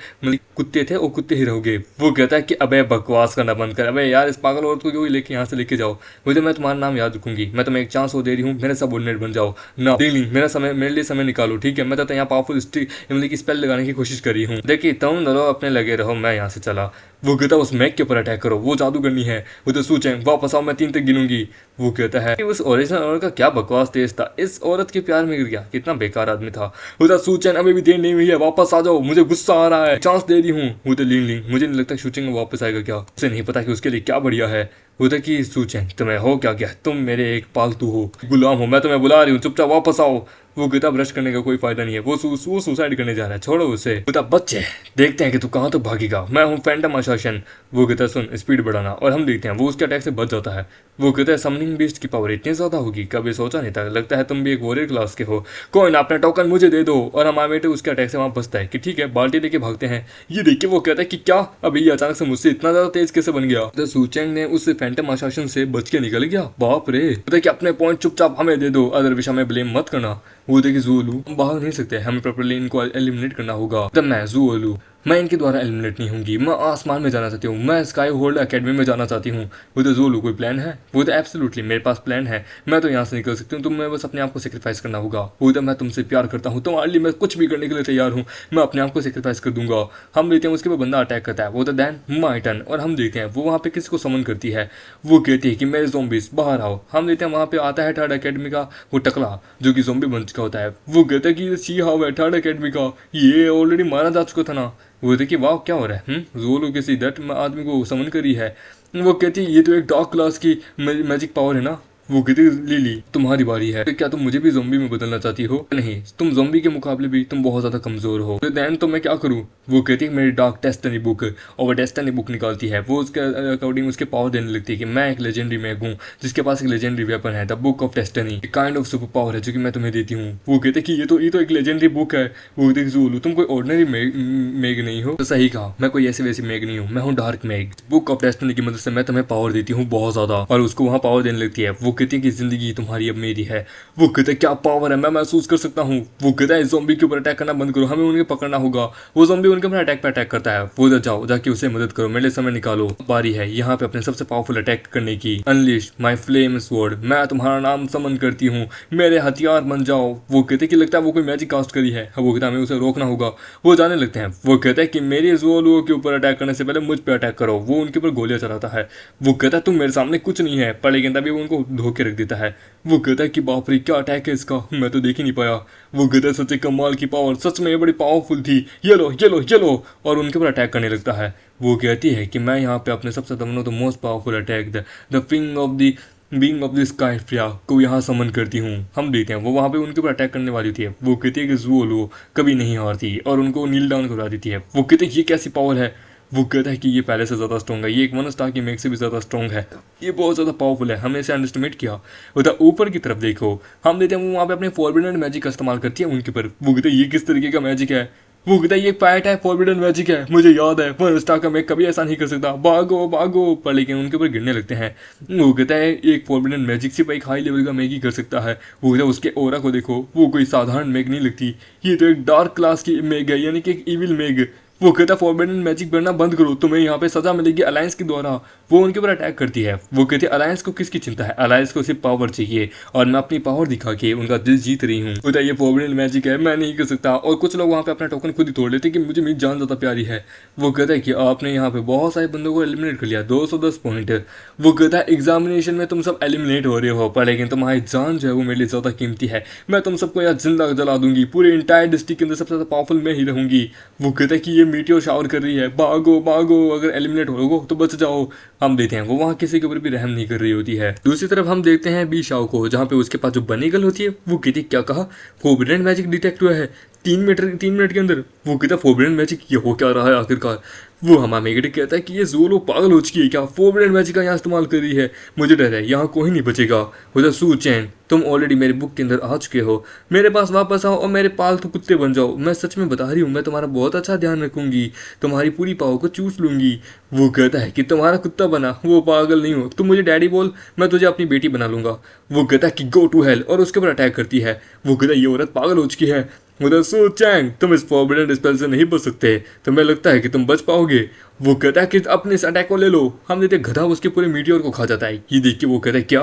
कुत्ते थे और कुत्ते ही रहोगे। वो कहता है कि अबे बकवास करना बंद कर, अबे यार इस पागल औरत को क्यों लेके यहाँ से लेके जाओ। मुझे मैं तुम्हारा नाम याद रखूंगी, मैं तुम्हें एक चांस वो दे रही हूँ, मेरे सबऑर्डिनेट बन जाओ ना। मेरा समय, मेरे लिए समय निकालो, ठीक है। मैं तो यहाँ पावरफुल मतलब की स्पेल लगाने की कोशिश कर रही रही हूँ। देखिए तुम दोनों अपने लगे रहो, मैं यहाँ से चला। वो कहता है उस मैग के ऊपर अटैक करो, वो जादूगरनी है। वो तो सोचे वापस आओ, मैं 3 तक गिनूंगी। वो कहता है कि उस ओरिजिनल औरत का क्या बकवास तेज था, इस औरत के प्यार में गिर गया, कितना बेकार आदमी था। वो तो सूचन अभी भी देर नहीं हुई है, वापस आ जाओ, मुझे गुस्सा आ रहा है, चांस दे दी हूँ। वो तो लीन लीन, मुझे नहीं लगता शूचिंग में वापस आएगा, क्या उसे नहीं पता कि उसके लिए क्या बढ़िया है। वो तो कि सूचन तुम्हें हो क्या गया, तुम मेरे एक पालतू हो, गुलाम हो, मैं तुम्हें बुला रही हूँ, चुपचाप वापस आओ। वो कहता ब्रश करने का कोई फायदा नहीं है, वो सुसाइड करने जा रहा है, छोड़ो उसे। कहता बच्चे देखते हैं कि तू कहाँ तक भागेगा, मैं हूँ फैंटम अशासन। वो कहता सुन स्पीड बढ़ाना, और हम देखते हैं वो उसके अटैक से बच जाता है। वो कहता है समनिंग बीस्ट की पावर इतनी ज्यादा होगी, कभी सोचा नहीं था, लगता है तुम भी एक वॉरियर क्लास के हो। कोई ना, अपना टोकन मुझे दे दो। और हमारे बेटे उसके अटैक से वहां बचता है कि ठीक है, बाल्टी लेके भागते हैं। ये देखिए वो कहता है कि क्या अभी ये अचानक से मुझसे इतना ज्यादा तेज कैसे बन गया। तो सूचेंग ने उस फैंटम अशासन से बच के निकल गया, बाप रे। कहता है कि अपने पॉइंट चुपचाप हमें दे दो, अदर विषय में ब्लेम मत करना। वो देखिए ज़ूलू हम भाग नहीं सकते, हमें प्रॉपर्ली इनको एलिमिनेट करना होगा। तब मैं ज़ूलू, मैं इनके द्वारा एलिमिनेट नहीं होंगी, मैं आसमान में जाना चाहती हूँ, मैं स्काई होल्ड एकेडमी में जाना चाहती हूँ। वो तो ज़ूलू कोई प्लान है? वो तो एब्सोल्युटली मेरे पास प्लान है, मैं तो यहाँ से निकल सकती हूँ, तुम्हें बस अपने आप को सेक्रीफाइस करना होगा। वो तो मैं तुमसे प्यार करता हूँ, तुम्हारे लिए मैं कुछ भी करने के लिए तैयार हूँ, मैं अपने आप को सेक्रीफाइस कर दूंगा। हम देखते हैं उसके बाद बंदा अटैक करता है, वो तो दैन माय टर्न। और हम देखते हैं वो वहाँ पे किसी को समन करती है, वो कहती है कि मेरे ज़ॉम्बीज़ बाहर आओ। हम देखते हैं वहाँ पे आता है थर्ड एकेडमी का वो टकला जो कि ज़ॉम्बी बन चुका होता है। वो कहता है कि सी हाउ है थर्ड एकेडमी का, ये ऑलरेडी मारा जा चुका था ना। वो देखिए वाह क्या हो रहा है, ज़ोलो किसी दट आदमी को समन करी है। वो कहती है ये तो एक डार्क क्लास की मैजिक पावर है ना। वो कहती लिली तुम्हारी बारी है, तो क्या तुम मुझे भी ज़ॉम्बी में बदलना चाहती हो? नहीं, तुम ज़ॉम्बी के मुकाबले भी तुम बहुत ज़्यादा कमज़ोर हो, तो दैन तो मैं क्या करूँ? वो कहती है मेरी डार्क डेस्टिनी बुक, और वो डेस्टिनी बुक निकालती है। वो उसके अकॉर्डिंग उसके पावर देने लगती है कि मैं एक लेजेंडरी मैग हूँ जिसके पास एक लेजेंडरी वेपन है, द बुक ऑफ डेस्टिनी, एक काइंड ऑफ सुपर पावर है जो कि मैं तुम्हें देती हूँ। वो कहते हैं कि ये तो एक लेजेंडरी बुक है। वो देख ज़ूलू तुम कोई ऑर्डिनरी मैग नहीं हो। तो सही कहा, मैं कोई ऐसी वैसी मैग नहीं हूँ, मैं हूँ dark mage. Book of destiny की मदद से मैं तुम्हें पावर देती हूँ बहुत ज़्यादा, और उसको वहाँ पावर देने लगती है। वो कहती है कि जिंदगी तुम्हारी अब मेरी है। वो कहता है क्या पावर है, मैं महसूस कर सकता हूँ। वो कहता है ज़ॉम्बी के ऊपर अटैक करना बंद करो, हमें उन्हें पकड़ना होगा। वो ज़ॉम्बी उनके ऊपर अटैक पे अटैक करता है। वो जाओ जाके उसे मदद करो, मेरे लिए समय निकालो, बारी है यहाँ पे अपने सबसे पावरफुल अटैक करने की। अनलिश माय फ्लेम स्वॉर्ड, मैं तुम्हारा नाम समन करती हूँ, मेरे हथियार बन जाओ। वो कहते कि लगता है वो कोई मैजिक कास्ट करी है। वो कहता है हमें उसे रोकना होगा। वो जाने लगते हैं। वो कहता है कि मेरे ज़ोलुओं के ऊपर अटैक करने से पहले मुझ पर अटैक करो। वो उनके ऊपर गोलियां चलाता है। वो कहता है तुम मेरे सामने कुछ नहीं है, पर लेकिन तभी वो उनको धोखे रख देता है। वो कहता है कि बाप रे क्या अटैक है इसका, मैं तो देख ही नहीं पाया। वो कहता है सच एक कमाल की पावर, सच में ये बड़ी पावरफुल थी, ये लो ये लो ये लो, और उनके ऊपर अटैक करने लगता है। वो कहती है कि मैं यहाँ पे अपने सबसे one of the most powerful attack the Phing of the being of the sky Freya को यहाँ समन करती हूँ। हम देखते हैं वो वहाँ पे उनके ऊपर अटैक करने वाली थी। वो कहती है कि ज़ूलू कभी नहीं हारती, और उनको नील डाउन करवा देती है। वो कहते हैं ये कैसी पावर है? वो कहता है कि ये पहले से ज़्यादा स्ट्रॉन्ग है, ये एक 1 स्टार की मैग से भी ज़्यादा स्ट्रॉन्ग है, ये बहुत ज़्यादा पावरफुल है, हमने इसे अंडरस्टिमेट किया। उधर ऊपर की तरफ देखो, हम देखते हैं वो वहाँ पे अपने फॉरबिडन मैजिक का इस्तेमाल करती है उनके ऊपर। वो कहते हैं ये किस तरीके का मैजिक है? वो कहता है ये पैट है, फॉरबिडन मैजिक है, मुझे याद है 1 स्टार का मैग कभी ऐसा नहीं कर सकता, भागो भागो। पर लेकिन उनके ऊपर गिरने लगते हैं। वो कहता है एक फॉरबिडन मैजिक सिर्फ एक हाई लेवल का मैग ही कर सकता है। वो कहता है उसके ओरा को देखो, वो कोई साधारण मैग नहीं लगती, ये तो एक डार्क क्लास की मैग है, यानी कि एक इविल मैग। वो कहता फॉरबिडन मैजिक बनना बंद करो, तुम्हें यहाँ पे सजा मिलेगी अलायंस के द्वारा। वो उनके ऊपर अटैक करती है। वो कहती है अलायंस को किसकी चिंता है, अलायंस को सिर्फ पावर चाहिए, और मैं अपनी पावर दिखा के उनका दिल जीत रही हूँ। कहता है ये फॉरबिडन मैजिक है, मैं नहीं कर सकता। और कुछ लोग वहाँ पे अपना टोकन खुद ही तोड़ लेते कि मुझे मेरी जान ज़्यादा प्यारी है। वो कहता है कि आपने यहाँ पे बहुत सारे बंदों को एलिमिनेट कर लिया, 210 पॉइंट। वो कहता है एग्जामिनेशन में तुम सब एलिमिनेट हो रहे हो, पर लेकिन तुम्हारी जान जो है वो मेरे लिए ज़्यादा कीमती है, मैं तुम सबको यहाँ जिंदा जला दूंगी, पूरे इंटायर डिस्ट्रिक्ट के अंदर सबसे ज़्यादा पावरफुल मैं ही रहूंगी। वो कहता है कि ये मीटियोर शावर कर रही है, भागो भागो, अगर एलिमिनेट हो तो बच जाओ। हम देखते हैं वो वहाँ किसी के ऊपर भी रहम नहीं कर रही होती है। दूसरी तरफ हम देखते हैं बी शाओ को, जहाँ पे उसके पास जो बनी गर्ल होती है। वो कहती क्या कहा, फॉरबिडन मैजिक डिटेक्ट हुआ है 3 मिनट के अंदर। वो कहता फॉरबिडन मैजिक ये हो क्या रहा है आखिरकार। वो हमारा मेगेटिव कहता है कि ये ज़ोलो पागल हो चुकी है क्या, फॉरबिडन मैजिक का यहाँ इस्तेमाल कर रही है, मुझे डर है यहाँ कोई नहीं बचेगा। उधर सू चैन, तुम ऑलरेडी मेरे बुक के अंदर आ चुके हो, मेरे पास वापस आओ और मेरे पालतू कुत्ते बन जाओ। मैं सच में बता रही हूँ, मैं तुम्हारा बहुत अच्छा ध्यान रखूंगी, तुम्हारी पूरी पावर को चूस लूंगी। वो कहता है कि तुम्हारा कुत्ता बना, वो पागल नहीं हो, तुम मुझे डैडी बोल, मैं तुझे अपनी बेटी बना लूंगा। वो कहता है कि गो टू हेल, और उसके ऊपर अटैक करती है। वो कहता है ये औरत पागल हो चुकी है। उधर सू चैंग, तुम इस फॉरबिडन स्पेल से नहीं बच सकते, तुम्हें लगता है कि तुम बच पाओगे? वो कहता है कि अपने इस अटैक को ले लो। हम देते गधा उसके पूरे मीटियोर को खा जाता है। ये देख के वो कहता है क्या,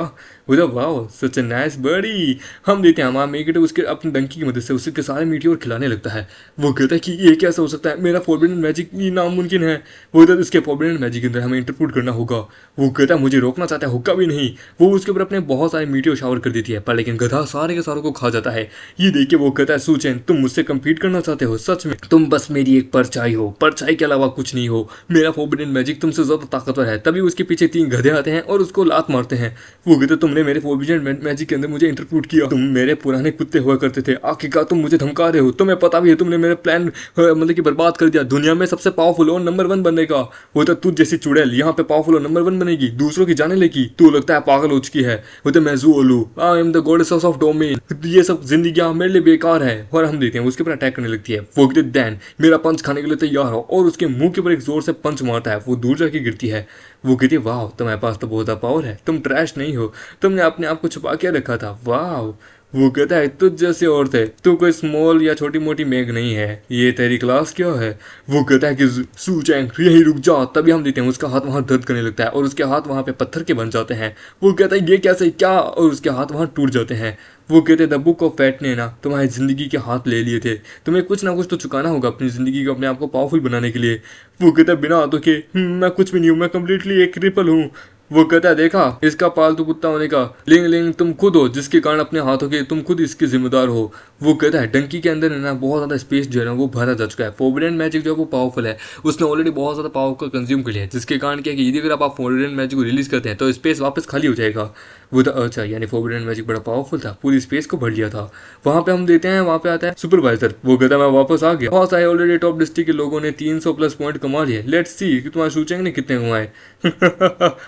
बोला वाओ सच ए नाइस बड़ी। हम देते हैं हमारा मेगेट उसके अपनी डंकी की मदद से उसके सारे मीटियोर खिलाने लगता है। वो कहता है कि ये कैसे हो सकता है, मेरा फॉरबिडन मैजिक ये नामुमकिन है। वो कहता है इसके फॉरबिडन मैजिक के अंदर हमें इंटरप्रूट करना होगा। वो कहता है मुझे रोकना चाहता है, हुक्का भी नहीं। वो उसके ऊपर अपने बहुत सारे मीटियोर शावर कर देती है, पर लेकिन गधा सारे के सारों को खा जाता है। ये देख के वो कहता है सुचेन तुम मुझसे कम्पीट करना चाहते हो, सच में तुम बस मेरी एक परछाई हो, परछाई के अलावा कुछ नहीं हो। मेरा फॉरबिडन मैजिक तुमसे ज्यादा ताकतवर है। तभी उसके पीछे 3 गधे आते हैं और उसको लात मारते हैं। वो कहते तुमने मेरे फॉरबिडन मैजिक के अंदर मुझे इंटरप्रूट किया, तुम मेरे पुराने कुत्ते हुआ करते थे, आखिरकार तुम मुझे धमका रहे हो। तुम्हें पता भी है तुमने मेरे प्लान मतलब कि बर्बाद कर दिया, दुनिया में सबसे पावरफुल और नंबर 1 बनने का। वो तो तू जैसी चुड़ैल यहाँ पे पावरफुल और नंबर 1 बनेगी, दूसरों की जाने लेगी, तू लगता है पागल हो चुकी है। वो तो मैं Zulu, I am the goddess of domain, ये सब जिंदगी मेरे लिए बेकार है। और हम देते हैं उसके ऊपर अटैक करने लगती है। वो कहते देन मेरा पंच खाने के लिए तैयार हो, और उसके मुंह के ऊपर एक जोर से पंच मारता है। वो दूर जाके गिरती है। वो कहती है वाह तुम्हारे पास तो बहुत पावर है, तुम ट्रैश नहीं हो, तुमने अपने आप को छुपा के रखा था, वाह। वो कहता है तुझ जैसे और थे, तू कोई स्मॉल या छोटी मोटी मेघ नहीं है, ये तेरी क्लास क्या है। वो कहता है कि सूचैंग यही रुक जा। तभी हम देते हैं उसका हाथ वहां दर्द करने लगता है और उसके हाथ वहां पे पत्थर के बन जाते हैं। वो कहता है ये कैसे क्या, और उसके हाथ वहां टूट जाते हैं। वो कहते द बुक ऑफ फैट ने ना तुम्हारी जिंदगी के हाथ ले लिए थे, तुम्हें कुछ ना कुछ तो चुकाना होगा अपनी जिंदगी को अपने आप को पावरफुल बनाने के लिए। वो कहता है बिना हाथों के मैं कुछ भी नहीं हूँ, मैं कम्प्लीटली एक क्रिपल हूँ। वो कहता है देखा इसका पालतू कुत्ता होने का, लिंग लिंग तुम खुद हो जिसके कारण अपने हाथों के तुम खुद इसके जिम्मेदार हो। वो कहता है डंकी के अंदर है ना बहुत ज़्यादा स्पेस जो है ना वो भरा जा चुका है। फॉरबिडन मैजिक जो है वो पावरफुल है, उसने ऑलरेडी बहुत ज़्यादा पावर को कंज्यूम कर लिया है, जिसके कारण क्या है कि यदि अगर आप फॉरबिडन मैजिक को रिलीज करते हैं तो स्पेस वापस खाली हो जाएगा। वो तो अच्छा यानी फॉरबिडन मैजिक बड़ा पावरफुल था, पूरी स्पेस को भर लिया था। वहाँ पे हम देते हैं वहाँ पे आता है सुपरवाइजर। वो कहता है मैं वापस आ गया, बहुत सारे ऑलरेडी टॉप डिस्ट्रिक्ट के लोगों ने 300 प्लस पॉइंट कमा लिए, लेट्स सी कि तुम्हारे सूचेंगे ने कितने कमाए।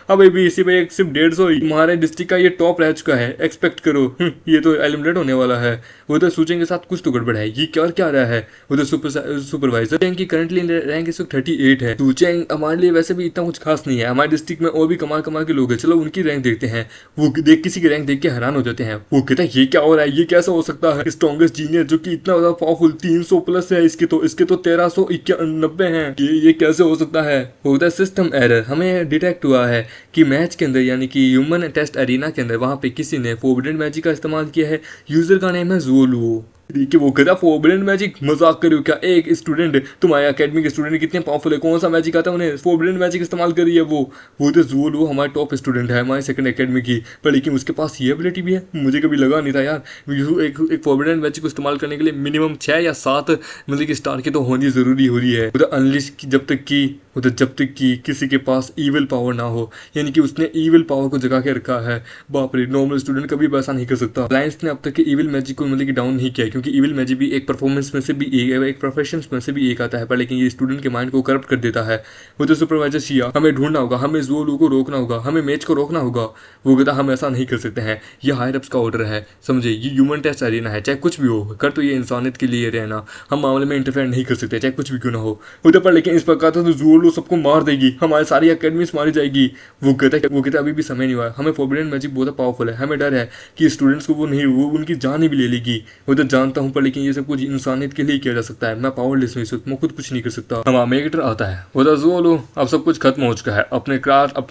अब भी इसी पे एक सिर्फ 150 ही तुम्हारे डिस्ट्रिक्ट का ये टॉप रह चुका है, एक्सपेक्ट करो। ये तो एलिमिनेट होने वाला है। वो तो सूचेंगे के साथ कुछ तो गड़बड़ है, ये क्या क्या रहा है। वो तो सुपरवाइजर की करंटली रैंक इस वक्त 38 है। सूचेंग हमारे लिए वैसे भी इतना कुछ खास नहीं है, हमारे डिस्ट्रिक्ट में और भी कमाल कमाल के लोग हैं, चलो उनकी रैंक देखते हैं। वो देख किसी की रैंक देख के हैरान हो जाते हैं। वो कहता है ये क्या हो रहा है, ये कैसा हो सकता है, स्ट्रॉन्गेस्ट जीनियर जो कि इतना ज्यादा पावरफुल 300 प्लस है, इसके तो 1390 है, ये कैसे हो सकता है। होता है सिस्टम एरर, हमें डिटेक्ट हुआ है कि मैच के अंदर यानी कि ह्यूमन टेस्ट अरीना के अंदर वहां पे किसी ने फॉरबिडन मैजिक का इस्तेमाल किया है। यूजर का नेम है ज़ोलू। देखिए वो कहता फॉरबिडन मैजिक, मजाक करो क्या, एक स्टूडेंट तुम्हारे एकेडमी के स्टूडेंट कितने पावरफुल है, कौन सा मैजिक आता है उन्हें फॉरबिडन मैजिक इस्तेमाल करी है। वो तो जूल वो हमारे टॉप स्टूडेंट है हमारे सेकंड एकेडमी की, पर लेकिन उसके पास ये एबिलिटी भी है, मुझे कभी लगा नहीं था यार। एक फॉरबिडन मैजिक को इस्तेमाल करने के लिए मिनिमम 6 या 7 मतलब कि स्टार की तो होनी जरूरी हो रही है। वो तो अनलिश जब तक कि किसी के पास ईविल पावर ना हो, यानी कि उसने ईविल पावर को जगा के रखा है। बाप रे, नॉर्मल स्टूडेंट कभी भी ऐसा नहीं कर सकता। अलायंस ने अब तक के ईविल मैजिक को मतलब कि डाउन नहीं किया, क्योंकि ईविल मैजिक भी एक परफॉर्मेंस में से भी एक प्रोफेशन में से भी एक आता है, पर लेकिन ये स्टूडेंट के माइंड को करप्ट कर देता है। वो तो सुपरवाइजर शिया, हमें ढूंढना होगा, हमें ज़ोलू को रोकना होगा, हमें मैच को रोकना होगा। वो कहता हम ऐसा नहीं कर सकते हैं, ये हायर अप्स का ऑर्डर है, समझे, ये ह्यूमन टेस्ट अरीना है, चाहे कुछ भी हो कर तो ये इंसानियत के लिए रहना, हम मामले में इंटरफेयर नहीं कर सकते, चाहे कुछ भी क्यों ना हो। वो तो पर लेकिन इस प्रकार तो ज़ोलू सबको मार देगी, हमारी सारी अकेडमीज मारी जाएगी। वो कहता अभी भी समय नहीं हुआ, हमें फॉरबिडन मैजिक बहुत पावरफुल है, हमें डर है कि स्टूडेंट्स को वो उनकी जान ही भी ले लेगी। वो तो जानता हूँ, पर लेकिन ये सब कुछ इंसानियत के लिए किया जा सकता है, मैं पावरलेस हूँ, मैं खुद कुछ नहीं कर सकता। हमारा मेगेटर आता है, वो तो ज़ोलू अब सब कुछ खत्म हो चुका है, अपने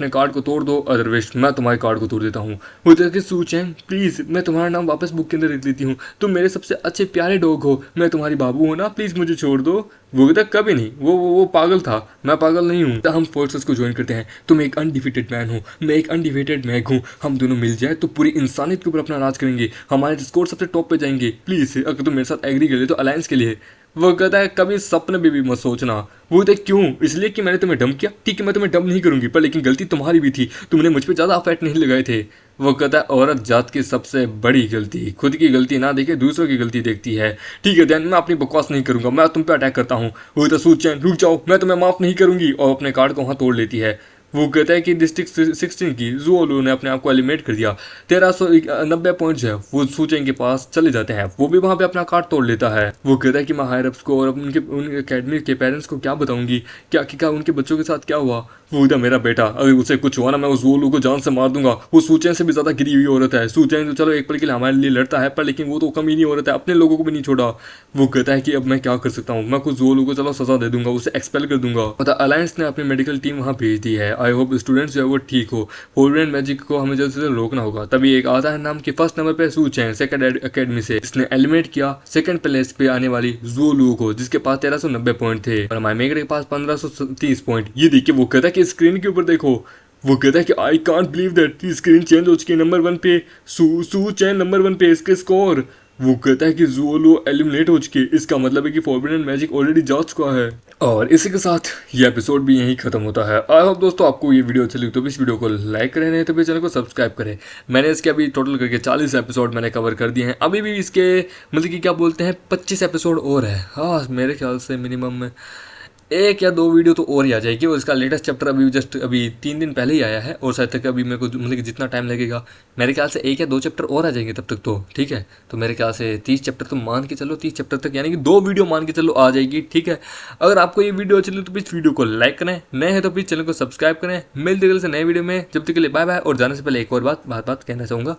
कार्ड को तोड़ दो, अदरवाइज मैं तुम्हारे कार्ड को तोड़ देता हूँ। वो तो सूचें प्लीज मैं तुम्हारा नाम वापस बुक के अंदर लिख लेती हूँ, तुम मेरे सबसे अच्छे प्यारे डॉग हो, मैं तुम्हारी बाबू हूँ ना, प्लीज मुझे छोड़ दो। वो कहता कभी नहीं, वो पागल था, मैं पागल नहीं हूँ। हम फोर्सेस को ज्वाइन करते हैं, तुम एक अनडिफिटेड मैन हो, मैं एक अनडिफिटेड मैग हूँ, हम दोनों मिल जाए तो पूरी इंसानियत के ऊपर अपना राज करेंगे, हमारे स्कोर सबसे टॉप पे जाएंगे, प्लीज अगर तुम मेरे साथ एग्री कर ले तो अलायंस के लिए। वो कहता है कभी सपने में भी मत सोचना। वो कहता है क्यों, इसलिए कि मैंने तुम्हें डंप किया, ठीक है मैं तुम्हें डंप नहीं करूंगी, पर लेकिन गलती तुम्हारी भी थी, तुमने मुझ पर ज्यादा अफेक्ट नहीं लगाए थे। वो कहता है औरत जात की सबसे बड़ी गलती खुद की गलती ना देखे दूसरों की गलती देखती है। ठीक है ध्यान, मैं अपनी बकवास नहीं करूंगा, मैं तुम पे अटैक करता हूँ। वो तो सोचें रुक जाओ, मैं तुम्हें माफ नहीं करूंगी, और अपने कार्ड को वहां तोड़ लेती है। वो कहता है कि डिस्ट्रिक्ट 16 की ज़ुओलू ने अपने आप को एलिमिनेट कर दिया। 1390 पॉइंट जो है वो सूचेंग के पास चले जाते हैं। वो भी वहाँ पे अपना कार्ड तोड़ लेता है। वो कहता है कि मैं हायर अप्स को और उनके अकेडमी के पेरेंट्स को क्या बताऊंगी, क्या उनके बच्चों के साथ क्या हुआ। वो था मेरा बेटा, अगर उसे कुछ हुआ ना मैं उस ज़ुओलू को जान से मार दूंगा। वो सूचेंग से भी ज़्यादा गिरी हुई औरत है। सूचेंग तो चलो एक पल के लिए हमारे लिए लड़ता है, पर लेकिन वो तो कम ही नहीं औरत है, अपने लोगों को भी नहीं छोड़ा। वो कहता है कि अब मैं क्या कर सकता हूँ, मैं कुछ ज़ुओलू को चलो सजा दे दूंगा, उसे एक्सपेल कर दूंगा। पता अलायंस ने अपनी मेडिकल टीम वहाँ भेज दी है। आई होप स्टूडेंट्स जो है वो ठीक हो। फोरब्रांड मैजिक को हमें जल्द से जल्द रोकना होगा। तभी एक आता है नाम की फर्स्ट नंबर पे सू चैंग सेकंड अकेडमी से। इसने एलिमिनेट किया सेकंड प्लेस पे आने वाली ज़ुओलू को, जिसके पास 1390 पॉइंट थे और हमारे मेगरे के पास 1530 पॉइंट। ये देखिए, वो कहता है कि स्क्रीन के ऊपर देखो। वो कहता है कि I can't believe that screen change हो चुकी है। नंबर 1 पे सू चैन नंबर 1 पे, इसके स्कोर। वो कहता है कि ज़ुओलू एलिमिनेट हो चुकी है। इसका मतलब है कि फोरबिडन मैजिक ऑलरेडी जा चुका है। और इसी के साथ ये एपिसोड भी यहीं खत्म होता है। आई होप दोस्तों आपको ये वीडियो अच्छी लगी तो भी इस वीडियो को लाइक करें, नहीं तो भी चैनल को सब्सक्राइब करें। मैंने इसके अभी टोटल करके 40 एपिसोड मैंने कवर कर दिए हैं। अभी भी इसके मतलब कि क्या बोलते हैं 25 एपिसोड और है। हाँ, मेरे ख्याल से मिनिमम एक या दो वीडियो तो और ही आ जाएगी। और इसका लेटेस्ट चैप्टर अभी 3 दिन पहले ही आया है और शायद तक अभी मेरे को मतलब कि जितना टाइम लगेगा मेरे ख्याल से 1 या 2 चैप्टर और आ जाएंगे तब तक तो ठीक है। तो मेरे ख्याल से 30 चैप्टर तो मान के चलो, 30 चैप्टर तक यानी कि 2 वीडियो मान के चलो आ जाएगी, ठीक है। अगर आपको ये वीडियो अच्छी लगी तो प्लीज़ वीडियो को लाइक करें, नए हैं तो प्लीज़ चैनल को सब्सक्राइब करें। मिलते कल से नए वीडियो में, जब तक के लिए बाय बाय। और जाने से पहले एक और बात कहना चाहूँगा,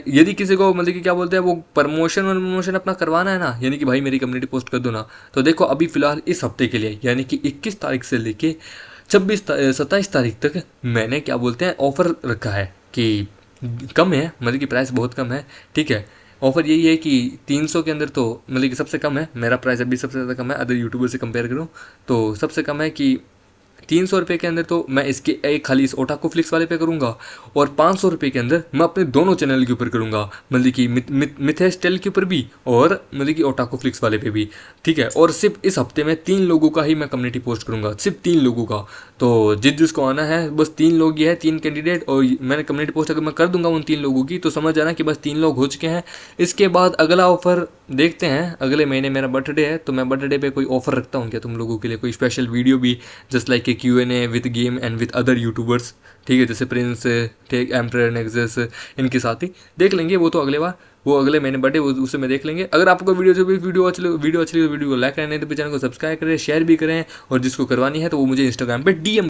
यदि किसी को मतलब कि क्या बोलते हैं वो प्रमोशन अपना करवाना है ना, यानी कि भाई मेरी कम्युनिटी पोस्ट कर दो ना, तो देखो अभी फिलहाल इस हफ्ते के लिए यानी कि 21 तारीख से लेके 27 तारीख तक मैंने क्या बोलते हैं ऑफर रखा है कि कम है, मतलब कि प्राइस बहुत कम है, ठीक है। ऑफर यही है कि 300 के अंदर तो मतलब कि सबसे कम है मेरा प्राइस, अभी सबसे ज़्यादा कम है अदर यूट्यूबर से कंपेयर करूँ तो सबसे कम है कि 300 रुपये के अंदर तो मैं इसके एक खाली इस ओटाको फ्लिक्स वाले पे करूँगा और 500 रुपये के अंदर मैं अपने दोनों चैनल के ऊपर करूँगा, मतलब कि मिथेस टेल के ऊपर भी और मतलब कि ओटाको फ्लिक्स वाले पे भी, ठीक है। और सिर्फ इस हफ्ते में 3 लोगों का ही मैं कम्युनिटी पोस्ट करूँगा, सिर्फ 3 लोगों का। तो जिसको आना है बस 3 लोग ही है, 3 कैंडिडेट, और मैंने कम्युनिटी पोस्ट अगर मैं कर दूंगा उन 3 लोगों की तो समझ जाना कि बस 3 लोग हो चुके हैं। इसके बाद अगला ऑफर देखते हैं, अगले महीने मेरा बर्थडे है तो मैं बर्थडे पे कोई ऑफर रखता हूँ क्या तुम लोगों के लिए, कोई स्पेशल वीडियो भी, just like a Q&A with game and with other YouTubers, ठीक है, जैसे प्रिंस, ठीक, एम्प्रर, नेक्सस, इनके साथ ही देख लेंगे वो तो अगले बार, वो अगले महीने बर्थडे उसे में देख लेंगे। अगर आपको वीडियो अच्छी लगी तो वीडियो को लाइक करें, नहीं तो चैनल को सब्सक्राइब करें, शेयर भी करें, और जिसको करवानी है तो वो मुझे इंस्टाग्राम पे DM